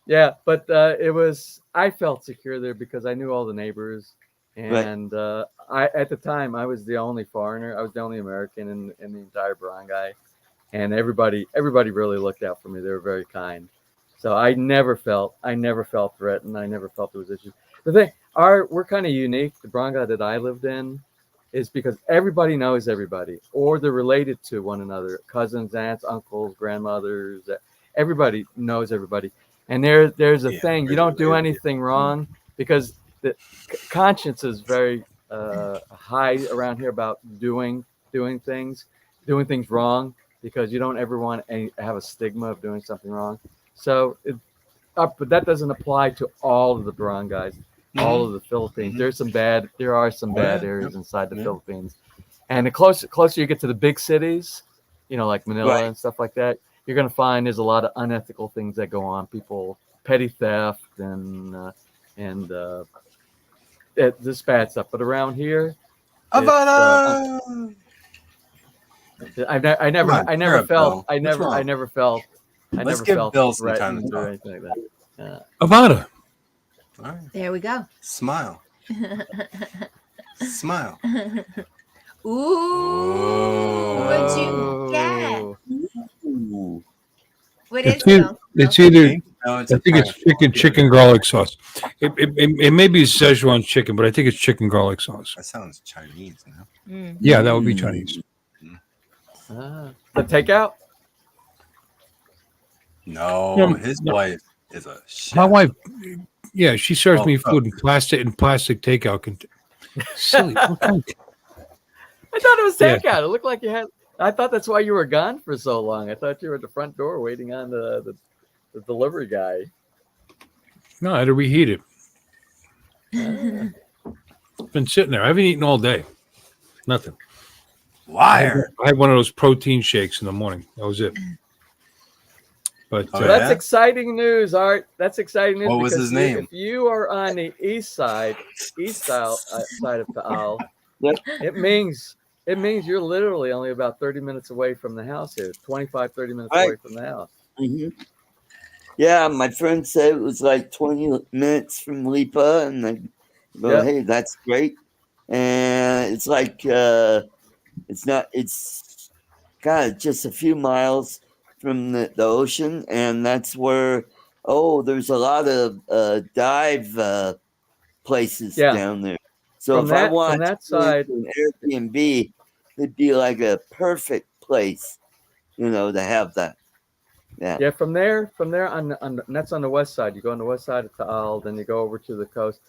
Speaker 9: yeah, but it was, I felt secure there because I knew all the neighbors, and I, at the time, I was the only foreigner. I was the only American in the entire barangay, and everybody really looked out for me. They were very kind. So I never felt threatened. I never felt there was issues. The thing, we're kind of unique. The barangay that I lived in is because everybody knows everybody, or they're related to one another. Cousins, aunts, uncles, grandmothers. Everybody knows everybody. And there's a thing. You don't do anything wrong because the conscience is very high around here about doing things wrong, because you don't ever want to have a stigma of doing something wrong. So, but that doesn't apply to all of the barangays, all of the Philippines. There are some bad areas inside the Philippines, and the closer you get to the big cities, like Manila and stuff like that, you're going to find there's a lot of unethical things that go on. People, petty theft and this bad stuff. But around here, I never felt threatened or anything like that.
Speaker 7: Avada.
Speaker 8: All right.
Speaker 10: There we go.
Speaker 8: Smile. Smile.
Speaker 10: Ooh, what'd you get?
Speaker 1: Ooh.
Speaker 10: What is
Speaker 7: It's either
Speaker 8: No, it's
Speaker 7: I think it's chicken garlic sauce. It may be Szechuan chicken, but I think it's chicken garlic sauce.
Speaker 8: That sounds Chinese, you know?
Speaker 7: Yeah, that would be Chinese.
Speaker 9: The takeout?
Speaker 8: No, his wife is a chef.
Speaker 7: My wife, yeah, she serves me
Speaker 8: Oh,
Speaker 7: food in plastic takeout. Silly.
Speaker 9: I thought it was takeout. It looked like you had. I thought that's why you were gone for so long. I thought you were at the front door waiting on the delivery guy.
Speaker 7: No, I had to reheat it. It's been sitting there. I haven't eaten all day. Nothing.
Speaker 8: Liar.
Speaker 7: I had one of those protein shakes in the morning. That was it. But
Speaker 9: that's exciting news, Art. That's exciting news.
Speaker 8: What was his name?
Speaker 9: If you are on the east side of Taal, it means you're literally only about 30 minutes away from the house here. 25, 30 minutes away from the house.
Speaker 1: Mm-hmm. Yeah, my friend said it was like 20 minutes from Lipa, and I go, hey, that's great. And it's like it's kind of just a few miles from the ocean, and that's where there's a lot of dive places down there. So if I want
Speaker 9: that side,
Speaker 1: an Airbnb, it'd be like a perfect place, to have that. Yeah.
Speaker 9: From there on that's on the west side. You go on the west side of Taal, then you go over to the coast,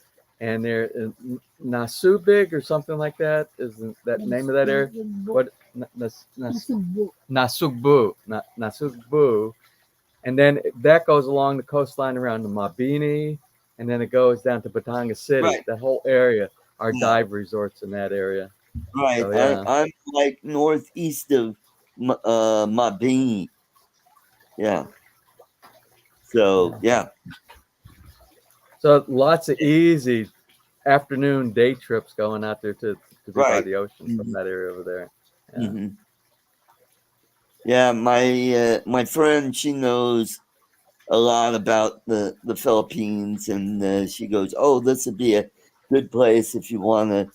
Speaker 9: and there is Nasubig or something like that is that name of that area. What Nasugbu, and then that goes along the coastline around the Mabini, and then it goes down to Batanga City.
Speaker 1: Right.
Speaker 9: That whole area are dive resorts in that area.
Speaker 1: Right. So, I'm like northeast of Mabini. Yeah. So
Speaker 9: So lots of easy afternoon day trips going out there to be by the ocean from that area over there. Yeah.
Speaker 1: Mm-hmm. Yeah, my friend, she knows a lot about the Philippines, and she goes, this would be a good place if you want to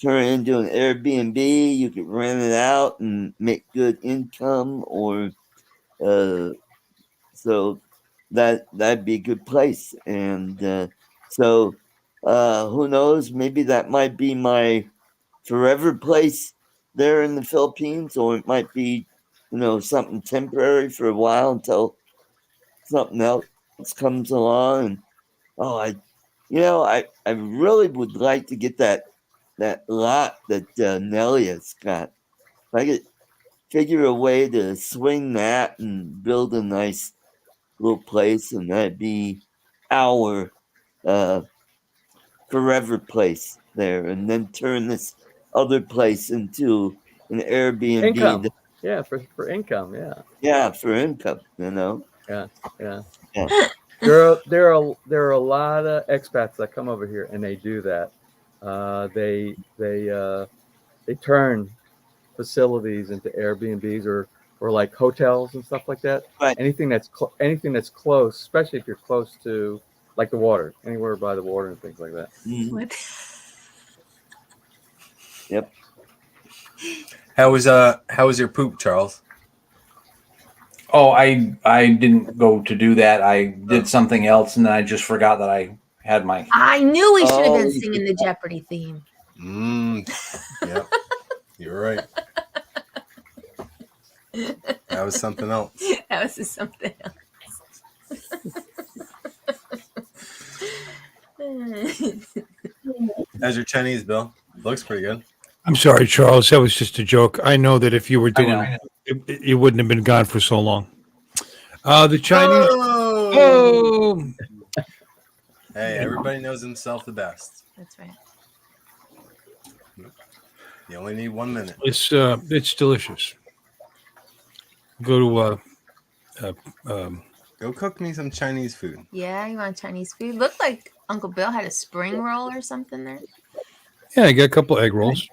Speaker 1: turn it into an Airbnb. You could rent it out and make good income, or so that'd be a good place. And so who knows, maybe that might be my forever place there in the Philippines, or it might be something temporary for a while until something else comes along. And I really would like to get that lot that Nelia's got. If I could figure a way to swing that and build a nice little place, and that'd be our forever place there, and then turn this other place into an Airbnb.
Speaker 9: Income. Yeah, for income. Yeah.
Speaker 1: Yeah, for income.
Speaker 9: Yeah. There are a lot of expats that come over here and they do that. They turn facilities into Airbnbs or like hotels and stuff like that.
Speaker 1: Right.
Speaker 9: Anything that's close, especially if you're close to like the water, anywhere by the water and things like that.
Speaker 1: Mm-hmm.
Speaker 10: What?
Speaker 1: Yep.
Speaker 8: How was your poop, Charles?
Speaker 2: Oh, I didn't go to do that. I did something else, and then I just forgot that I had my.
Speaker 10: I knew we should have been singing the Jeopardy theme.
Speaker 8: Yep. You're right. That was something else.
Speaker 10: That was just something else.
Speaker 8: How's your Chinese, Bill? Looks pretty good.
Speaker 7: I'm sorry, Charles. That was just a joke. I know that if you were doing it, you wouldn't have been gone for so long. The Chinese. Oh!
Speaker 8: Hey, everybody knows himself the best.
Speaker 10: That's right.
Speaker 8: You only need 1 minute.
Speaker 7: It's delicious. Go to
Speaker 8: go cook me some Chinese food.
Speaker 10: Yeah, you want Chinese food? Looked like Uncle Bill had a spring roll or something there.
Speaker 7: Yeah, I got a couple egg rolls.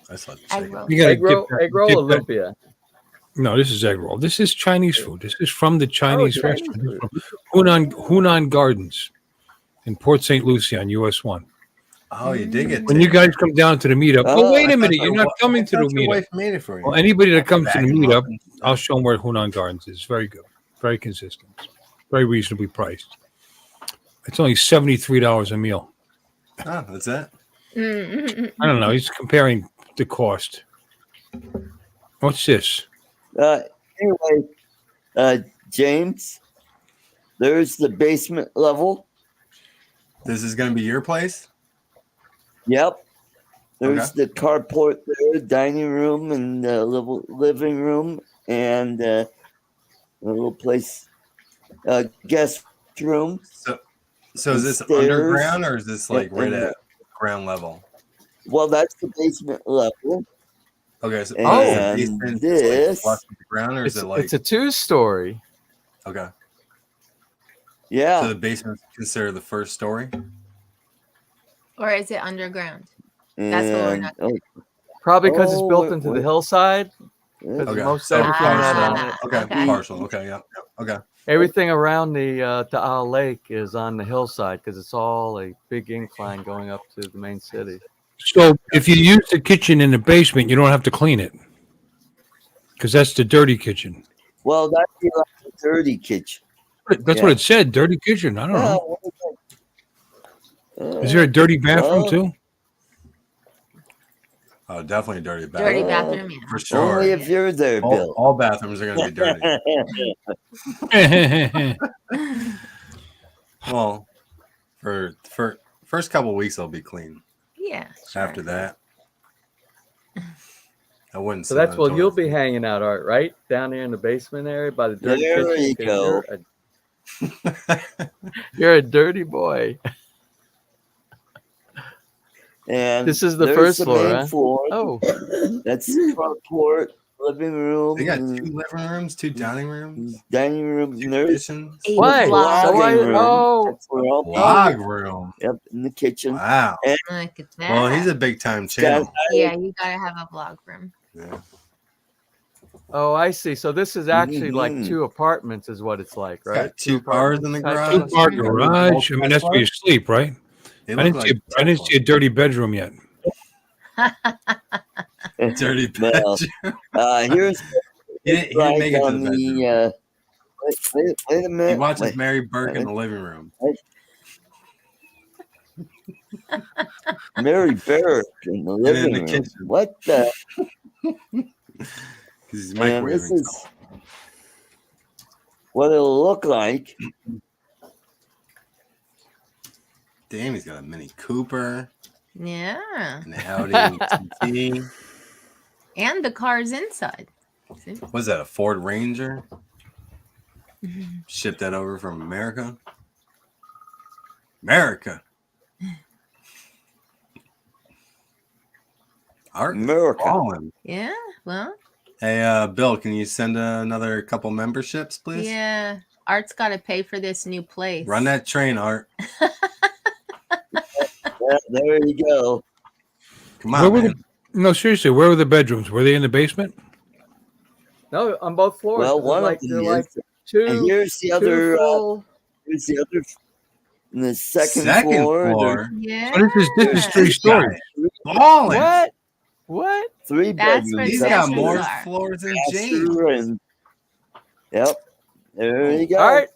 Speaker 8: That's not
Speaker 10: Egg roll.
Speaker 7: You
Speaker 9: Egg roll Olympia.
Speaker 7: No, this is egg roll. This is Chinese food. This is from the Chinese restaurant.
Speaker 9: food.
Speaker 7: From Hunan Gardens in Port St. Lucie on US 1.
Speaker 8: Oh, you dig it.
Speaker 7: When you guys come down to the meetup, wait a minute, you're not coming to the
Speaker 8: Your
Speaker 7: meetup.
Speaker 8: wife made it for you.
Speaker 7: Well, anybody that comes to the meetup, I'll show them where Hunan Gardens is. Very good. Very consistent. very reasonably priced. It's only $73 a meal.
Speaker 8: Oh, that's it.
Speaker 7: I don't know. He's comparing the cost. What's this?
Speaker 1: Anyway, James, there's the basement level.
Speaker 8: This is going to be your place?
Speaker 1: Yep. There's the carport there, dining room, and the living room, and a little place, guest room.
Speaker 8: So is this underground or is this like right at ground level?
Speaker 1: Well, that's the basement level.
Speaker 8: Okay. So
Speaker 1: and
Speaker 8: basement
Speaker 1: this
Speaker 8: is like flush with the ground, or is it like
Speaker 9: it's a 2-story?
Speaker 8: Okay.
Speaker 1: Yeah.
Speaker 8: So the basement is considered the first story?
Speaker 10: Or is it underground? That's what we're not.
Speaker 9: Probably because it's built into the hillside.
Speaker 8: Okay.
Speaker 9: Most
Speaker 8: So
Speaker 9: everything
Speaker 8: okay. Partial. Okay. Yeah. Okay.
Speaker 9: Everything around the Ta'al Lake is on the hillside because it's all a big incline going up to the main city.
Speaker 7: So if you use the kitchen in the basement, you don't have to clean it because that's the dirty kitchen.
Speaker 1: Well, that's the dirty kitchen.
Speaker 7: That's what it said. Dirty kitchen. I don't know. Is there a dirty bathroom too?
Speaker 8: Oh, definitely a dirty bathroom.
Speaker 10: Dirty bathroom, yeah.
Speaker 8: For sure.
Speaker 1: Only if you're there, Bill.
Speaker 8: All bathrooms are going to be dirty. Well, for first couple of weeks, they'll be clean.
Speaker 10: Yeah. Sure.
Speaker 8: After that, I wouldn't.
Speaker 9: So that's where you'll be hanging out, Art, right? Down here in the basement area by the dirty kitchen.
Speaker 1: There you go.
Speaker 9: You're a dirty boy.
Speaker 1: And
Speaker 9: this is the first floor, huh? Oh,
Speaker 1: that's the carport, living room.
Speaker 8: They got 2 living rooms, 2 dining rooms,
Speaker 1: 2
Speaker 8: kitchens.
Speaker 9: Why?
Speaker 8: Vlog room.
Speaker 1: Yep, in the kitchen.
Speaker 8: Wow.
Speaker 10: Look at that.
Speaker 8: Well, he's a big time channel.
Speaker 10: Yeah, you gotta have a vlog room.
Speaker 8: Yeah.
Speaker 9: Oh, I see. So this is actually like 2 apartments, is what it's like, right?
Speaker 8: Got 2 cars in the garage.
Speaker 7: 2-car garage. I mean, that's where you sleep, right? I didn't see a dirty bedroom yet.
Speaker 8: Dirty bedroom.
Speaker 1: Here's
Speaker 8: he didn't make it to the bedroom.
Speaker 1: Wait a minute.
Speaker 8: He watches Mary Burke in the living room.
Speaker 1: Mary Burke in the living room.
Speaker 8: Kitchen.
Speaker 1: What the?
Speaker 8: He's
Speaker 1: And this is what it'll look like.
Speaker 8: Damn, he's got a Mini Cooper.
Speaker 10: Yeah.
Speaker 8: An Audi TT.
Speaker 10: And the car's inside. See?
Speaker 8: Was that a Ford Ranger? Shipped that over from America. Art
Speaker 1: America.
Speaker 10: Yeah. Well.
Speaker 8: Hey, Bill, can you send another couple memberships, please?
Speaker 10: Yeah. Art's got to pay for this new place.
Speaker 8: Run that train, Art.
Speaker 1: Yeah, there you go.
Speaker 8: Come on,
Speaker 7: no, seriously, where were the bedrooms? Were they in the basement?
Speaker 9: No, on both floors.
Speaker 1: Well, one
Speaker 9: like,
Speaker 1: of them
Speaker 9: like
Speaker 1: is.
Speaker 9: 2.
Speaker 1: And here's the other. Here's the other. In the second floor.
Speaker 10: Yeah.
Speaker 7: So this is 3 stories.
Speaker 9: What?
Speaker 1: 3
Speaker 10: That's
Speaker 1: bedrooms.
Speaker 8: He's got more floors than James.
Speaker 1: Yep. There you go.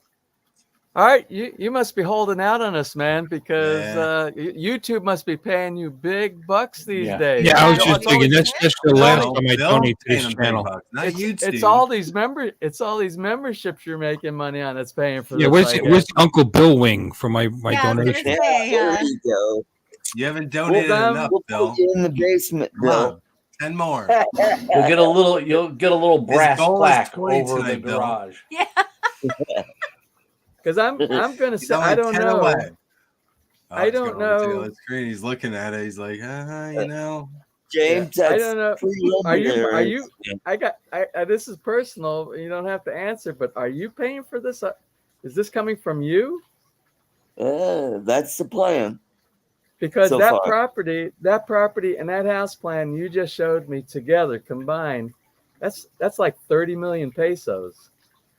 Speaker 9: All right, you must be holding out on us, man, because YouTube must be paying you big bucks these days.
Speaker 7: Yeah, I was just thinking that's the last time I donate to this channel.
Speaker 9: It's all these memberships you're making money on that's paying for.
Speaker 7: Yeah,
Speaker 9: this,
Speaker 7: where's the Uncle Bill wing for my donation?
Speaker 1: There you go.
Speaker 8: You haven't donated enough, Bill.
Speaker 1: Put you in the basement, Bill.
Speaker 8: 10 more.
Speaker 2: You'll get a little brass plaque over the garage.
Speaker 10: Yeah.
Speaker 9: Because I'm gonna say I don't know. I don't know.
Speaker 8: The screen. He's looking at it. He's like, you know,
Speaker 1: James.
Speaker 9: I don't know. Are you? This is personal. You don't have to answer. But are you paying for this? Is this coming from you?
Speaker 1: That's the plan.
Speaker 9: Because
Speaker 1: so
Speaker 9: that
Speaker 1: far.
Speaker 9: property, and that house plan you just showed me together combined, that's like 30 million pesos.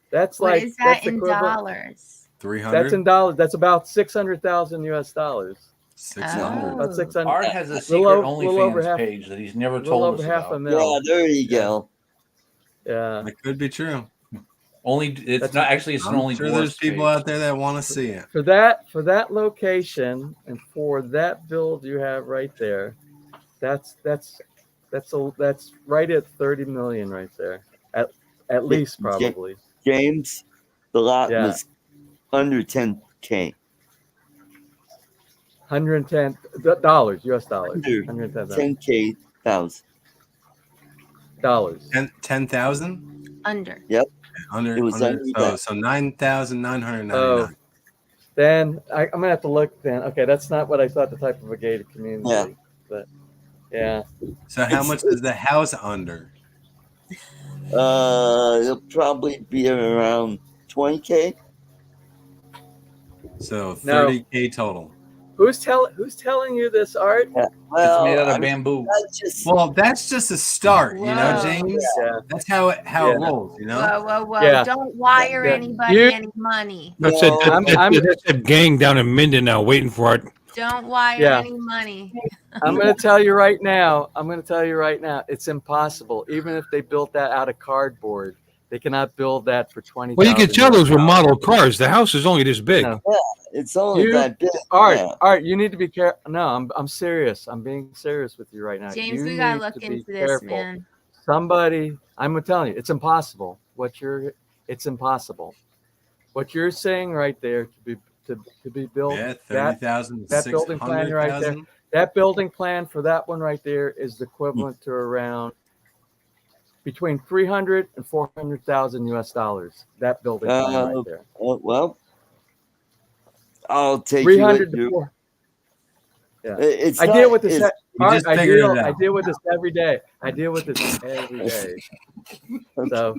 Speaker 9: That's
Speaker 10: what
Speaker 9: like
Speaker 10: is that
Speaker 9: that's
Speaker 10: in dollars?
Speaker 8: 300.
Speaker 9: That's in dollars. That's about $600,000 US.
Speaker 8: 600.
Speaker 9: About 600.
Speaker 2: Art has a secret OnlyFans page that he's never told us about.
Speaker 1: Yeah, there you go.
Speaker 9: Yeah,
Speaker 8: That could be true.
Speaker 2: It's not actually. It's
Speaker 8: I'm
Speaker 2: only
Speaker 8: sure there's people out there that want to see it.
Speaker 9: For that location and for that build you have right there, that's right at 30 million right there. At least probably.
Speaker 1: James, the lot
Speaker 9: Yeah.
Speaker 1: was under 10K.
Speaker 9: $110 US dollars.
Speaker 1: Under 10K thousand.
Speaker 9: Dollars.
Speaker 8: 10,000?
Speaker 10: Under.
Speaker 1: Yep.
Speaker 8: Under.
Speaker 1: It was under that.
Speaker 8: So 9,999.
Speaker 9: Oh, then I'm gonna have to look. Then okay, that's not what I thought the type of a gated community.
Speaker 1: Yeah.
Speaker 9: But yeah.
Speaker 8: So how much is the house under?
Speaker 1: It'll probably be around 20K.
Speaker 8: So
Speaker 9: No.
Speaker 8: 30K total.
Speaker 9: Who's telling you this, Art?
Speaker 1: Yeah.
Speaker 2: It's
Speaker 1: Well,
Speaker 2: made out of
Speaker 1: I mean,
Speaker 2: bamboo.
Speaker 8: Well, that's just a start, you know,
Speaker 10: Whoa.
Speaker 8: James.
Speaker 9: Yeah.
Speaker 8: That's how it rolls, you know.
Speaker 10: Whoa.
Speaker 9: Yeah.
Speaker 10: Don't wire
Speaker 9: Yeah.
Speaker 10: anybody
Speaker 9: You-
Speaker 10: any money.
Speaker 7: That's
Speaker 1: No,
Speaker 7: that's a gang down in Minden now waiting for it.
Speaker 10: Don't wire
Speaker 9: Yeah.
Speaker 10: any money.
Speaker 9: I'm going to tell you right now. It's impossible. Even if they built that out of cardboard, they cannot build that for 20.
Speaker 7: Well, you can tell those were model cars. The house is only this big.
Speaker 9: No.
Speaker 1: it's only
Speaker 9: You-
Speaker 1: that big.
Speaker 9: Art,
Speaker 1: Yeah.
Speaker 9: Art, you need to be careful. No, I'm serious. I'm being serious with you right now.
Speaker 10: James,
Speaker 9: You
Speaker 10: we gotta
Speaker 9: need
Speaker 10: look
Speaker 9: to be
Speaker 10: into this,
Speaker 9: careful.
Speaker 10: man.
Speaker 9: Somebody, I'm telling you, it's impossible. It's impossible. What you're saying right there to be built.
Speaker 8: Yeah,
Speaker 9: that
Speaker 8: 30,000.
Speaker 9: that building plan right there.
Speaker 8: 600,000.
Speaker 9: That building plan for that one right there is the equivalent to around between 300 and 400,000 US dollars. That building plan right there.
Speaker 1: Well, I'll take
Speaker 9: 300
Speaker 1: you.
Speaker 9: to 4. Yeah.
Speaker 1: It's
Speaker 9: I
Speaker 1: not-
Speaker 9: deal with this.
Speaker 1: it's-
Speaker 9: Art,
Speaker 8: just
Speaker 9: I
Speaker 8: figured it
Speaker 9: deal
Speaker 8: out.
Speaker 9: with this every day. I deal with this every day. So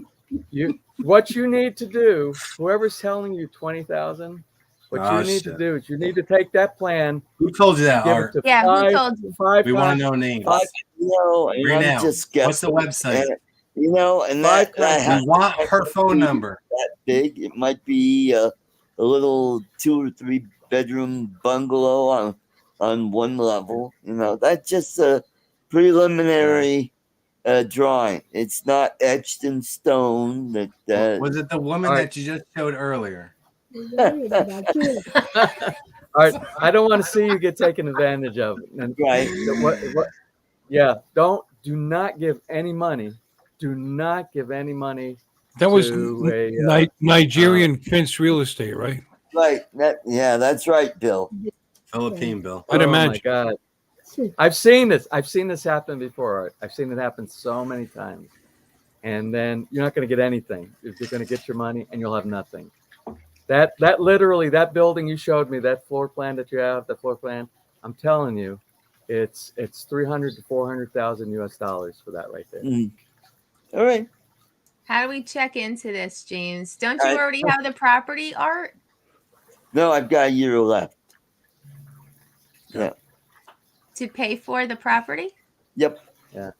Speaker 9: what you need to do, whoever's telling you 20,000, what
Speaker 8: Oh,
Speaker 9: you need to
Speaker 8: shit.
Speaker 9: do is you need to take that plan.
Speaker 8: Who told you that,
Speaker 9: Give
Speaker 8: Art?
Speaker 9: it to
Speaker 10: Yeah, who
Speaker 9: five,
Speaker 10: told you?
Speaker 9: five
Speaker 8: We want
Speaker 9: times.
Speaker 8: to know names.
Speaker 1: and
Speaker 8: Right
Speaker 1: I'm
Speaker 8: now.
Speaker 1: just
Speaker 8: What's the
Speaker 1: guessing.
Speaker 8: website?
Speaker 1: And that I
Speaker 8: We want her phone number.
Speaker 1: that big. It might be a little 2 or 3 bedroom bungalow on one level. That's just a preliminary drawing. It's not etched in stone. That
Speaker 8: Was it the woman
Speaker 9: Art.
Speaker 8: that you just showed earlier?
Speaker 9: All right, I don't want to see you get taken advantage of. And
Speaker 1: Right.
Speaker 9: Yeah, do not give any money. Do not give any money.
Speaker 7: That was
Speaker 9: to
Speaker 7: Nigerian fence real estate, right?
Speaker 1: Right. That's right, Bill.
Speaker 8: Philippine Bill.
Speaker 7: I'd
Speaker 9: Oh my
Speaker 7: imagine.
Speaker 9: God. I've seen this. I've seen this happen before. Art. I've seen it happen so many times. And then you're not going to get anything. You're going to get your money and you'll have nothing. That literally, that building you showed me, that floor plan that you have, the floor plan, I'm telling you, it's 300 to 400,000 US dollars for that right there.
Speaker 1: All right.
Speaker 10: How do we check into this, James? Don't you
Speaker 1: I-
Speaker 10: already have the property, Art?
Speaker 1: No, I've got a year left. Yeah.
Speaker 10: To pay for the property?
Speaker 1: Yep.
Speaker 9: Yeah.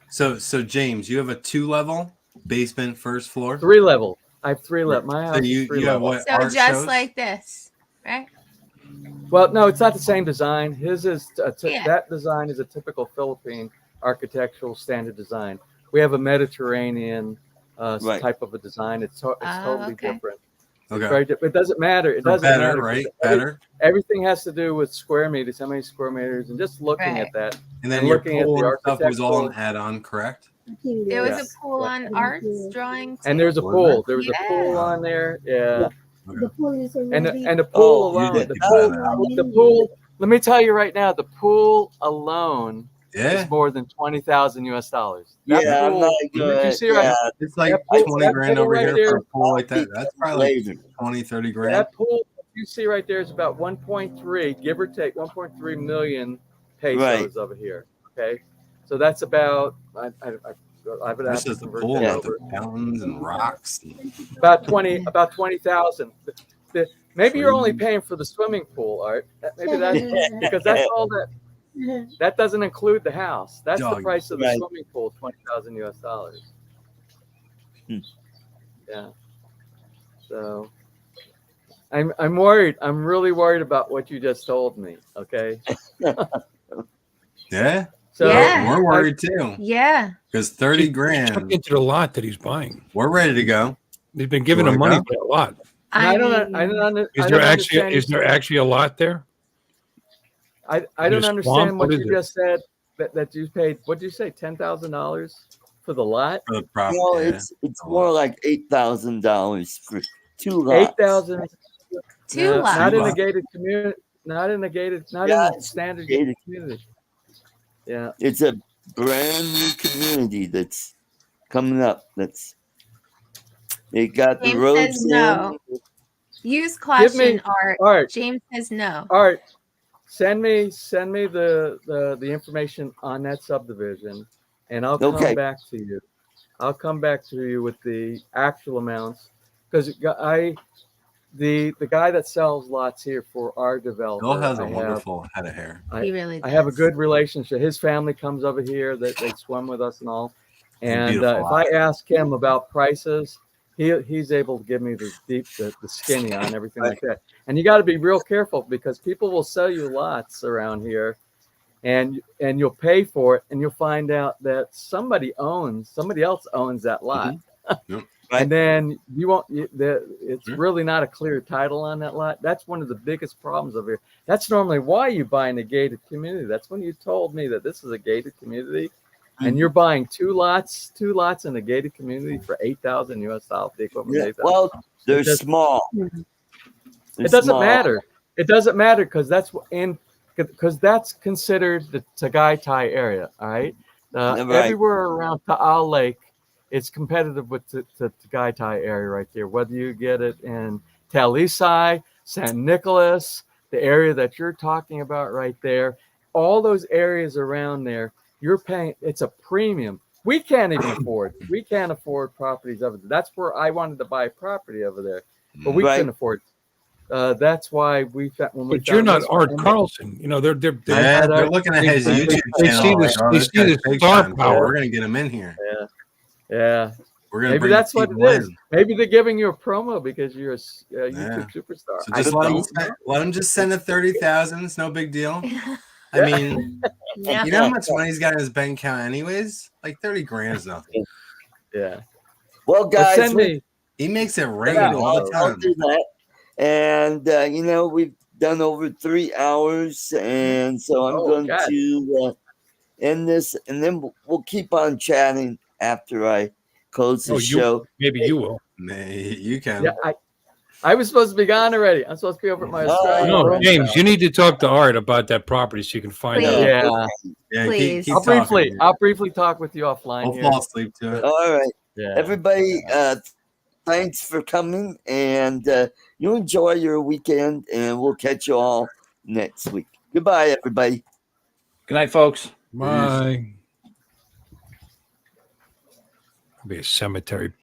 Speaker 8: So James, you have a 2-level basement, first floor.
Speaker 9: 3 level. I have 3 level. My house
Speaker 8: So
Speaker 9: is 3
Speaker 8: you have
Speaker 9: level.
Speaker 8: what?
Speaker 10: So
Speaker 8: Art
Speaker 10: just
Speaker 8: shows?
Speaker 10: like this, right?
Speaker 9: Well, no, it's not the same design. His is
Speaker 10: Yeah.
Speaker 9: that design is a typical Philippine architectural standard design. We have a Mediterranean
Speaker 1: Right.
Speaker 9: type of a design. It's totally
Speaker 10: okay.
Speaker 9: different.
Speaker 8: Okay.
Speaker 9: Very it doesn't matter. It doesn't
Speaker 8: Better,
Speaker 9: matter.
Speaker 8: right?
Speaker 9: Every-
Speaker 8: Better.
Speaker 9: Everything has to do with square meters, how many square meters, and just looking
Speaker 10: Right.
Speaker 9: at that.
Speaker 8: And then
Speaker 9: And
Speaker 8: your
Speaker 9: looking at
Speaker 8: pool
Speaker 9: the
Speaker 8: and stuff was all an
Speaker 9: architectural-
Speaker 8: add-on, correct?
Speaker 10: There was
Speaker 9: Yeah.
Speaker 10: a pool on Art's drawing.
Speaker 9: And there's a
Speaker 8: Was
Speaker 9: pool. There was a
Speaker 10: Yeah.
Speaker 9: pool on there. Yeah.
Speaker 8: Okay.
Speaker 9: And the pool
Speaker 1: Oh, you
Speaker 9: alone.
Speaker 1: did
Speaker 9: The pool. Let me tell you right now, the pool alone
Speaker 8: Yeah.
Speaker 9: is more than 20,000 US dollars.
Speaker 1: Yeah,
Speaker 9: That
Speaker 1: I'm
Speaker 9: pool,
Speaker 1: not
Speaker 9: did
Speaker 1: good.
Speaker 9: you see right?
Speaker 1: Yeah,
Speaker 8: It's like
Speaker 9: That pool-
Speaker 8: 20
Speaker 9: that
Speaker 8: grand
Speaker 9: pool
Speaker 8: over
Speaker 9: right
Speaker 8: here
Speaker 9: there-
Speaker 8: for a pool like that. That's probably like
Speaker 1: later.
Speaker 8: 20, 30 grand.
Speaker 9: That pool you see right there is about 1.3, give or take, 1.3 million pesos
Speaker 1: Right.
Speaker 9: over here. Okay, so that's about I would have
Speaker 8: This
Speaker 9: to
Speaker 8: is the
Speaker 9: convert
Speaker 8: pool
Speaker 9: that
Speaker 8: with
Speaker 9: over.
Speaker 8: the fountains and rocks.
Speaker 9: About 20,000. Maybe you're only paying for the swimming pool, Art. Maybe that because that's all that. That doesn't include the house. That's the
Speaker 8: Dog.
Speaker 9: price of the
Speaker 1: Right.
Speaker 9: swimming pool, 20,000 US dollars. Yeah. So I'm worried. I'm really worried about what you just told me. Okay.
Speaker 8: Yeah.
Speaker 9: So
Speaker 10: Yeah.
Speaker 8: We're worried too.
Speaker 10: Yeah.
Speaker 8: Because 30
Speaker 7: Check
Speaker 8: grand,
Speaker 7: into the lot that he's buying.
Speaker 8: we're ready to go.
Speaker 7: They've been giving them money for a lot.
Speaker 9: And I don't
Speaker 7: Is there actually a lot there?
Speaker 9: I don't
Speaker 7: Just
Speaker 9: understand
Speaker 7: swamp?
Speaker 9: what
Speaker 7: What
Speaker 9: you
Speaker 7: is it?
Speaker 9: just said, that you paid, what did you say, $10,000 for the lot?
Speaker 8: For the property.
Speaker 1: No,
Speaker 8: yeah.
Speaker 1: it's more like $8,000 for 2 lots.
Speaker 9: 8,000.
Speaker 10: Two lots.
Speaker 9: Not in a gated community. Not in a
Speaker 1: it's
Speaker 9: standard
Speaker 1: gated.
Speaker 9: community. Yeah.
Speaker 1: It's a brand new community that's coming up. They got the
Speaker 10: James
Speaker 1: roads
Speaker 10: says no.
Speaker 1: in.
Speaker 10: Use question, Art.
Speaker 9: Art.
Speaker 10: James says no.
Speaker 9: Art, send me the information on that subdivision, and I'll come back to you. I'll come back to you with the actual amounts, because the guy that sells lots here for our developer,
Speaker 8: Bill has a wonderful head of hair.
Speaker 10: He really does.
Speaker 9: I have a good relationship. His family comes over here, that they swim with us and all. And if I ask him about prices, he's able to give me the skinny on everything like that. And you got to be real careful, because people will sell you lots around here, and you'll pay for it, and you'll find out that somebody else owns that lot.
Speaker 8: Yep.
Speaker 9: And then it's really not a clear title on that lot. That's one of the biggest problems over here. That's normally why you buy in a gated community. That's when you told me that this is a gated community, and you're buying two lots in a gated community for $8,000 US dollars. The equivalent of $8,000.
Speaker 1: Well, they're small.
Speaker 9: It doesn't matter. It doesn't matter, because that's considered the Tagaytay area. All right. Everywhere around Taal Lake, it's competitive with the Tagaytay area right there. Whether you get it in Talisay, San Nicolas, the area that you're talking about right there, all those areas around there, you're paying. It's a premium. We can't even afford. We can't afford properties over there. That's where I wanted to buy property over there, but we couldn't afford. That's why But
Speaker 7: you're not Art Carlson. You know, they're
Speaker 8: looking at his YouTube channel.
Speaker 7: They see the star power.
Speaker 8: We're gonna get him in here.
Speaker 9: Yeah.
Speaker 8: We're gonna.
Speaker 9: Maybe that's what it is. Maybe they're giving you a promo because you're a YouTube superstar.
Speaker 8: So just let him just send a 30,000. It's no big deal. I mean, you know how much money he's got in his bank account, anyways? Like 30 grand is nothing.
Speaker 9: Yeah.
Speaker 1: Well, guys,
Speaker 8: he makes it rain all the time.
Speaker 1: I'll do that. And we've done over 3 hours, and so I'm going to end this, and then we'll keep on chatting after I close the show.
Speaker 7: Maybe you will.
Speaker 8: You can.
Speaker 9: Yeah, I was supposed to be gone already. I'm supposed to be over at my Australian.
Speaker 7: No, James, you need to talk to Art about that property so you can find out.
Speaker 8: Yeah.
Speaker 10: Please.
Speaker 9: I'll briefly talk with you offline.
Speaker 8: I'll fall asleep to it.
Speaker 1: All right.
Speaker 9: Yeah.
Speaker 1: Everybody, thanks for coming, and you enjoy your weekend, and we'll catch you all next week. Goodbye, everybody.
Speaker 2: Good night, folks.
Speaker 7: Bye. Be a cemetery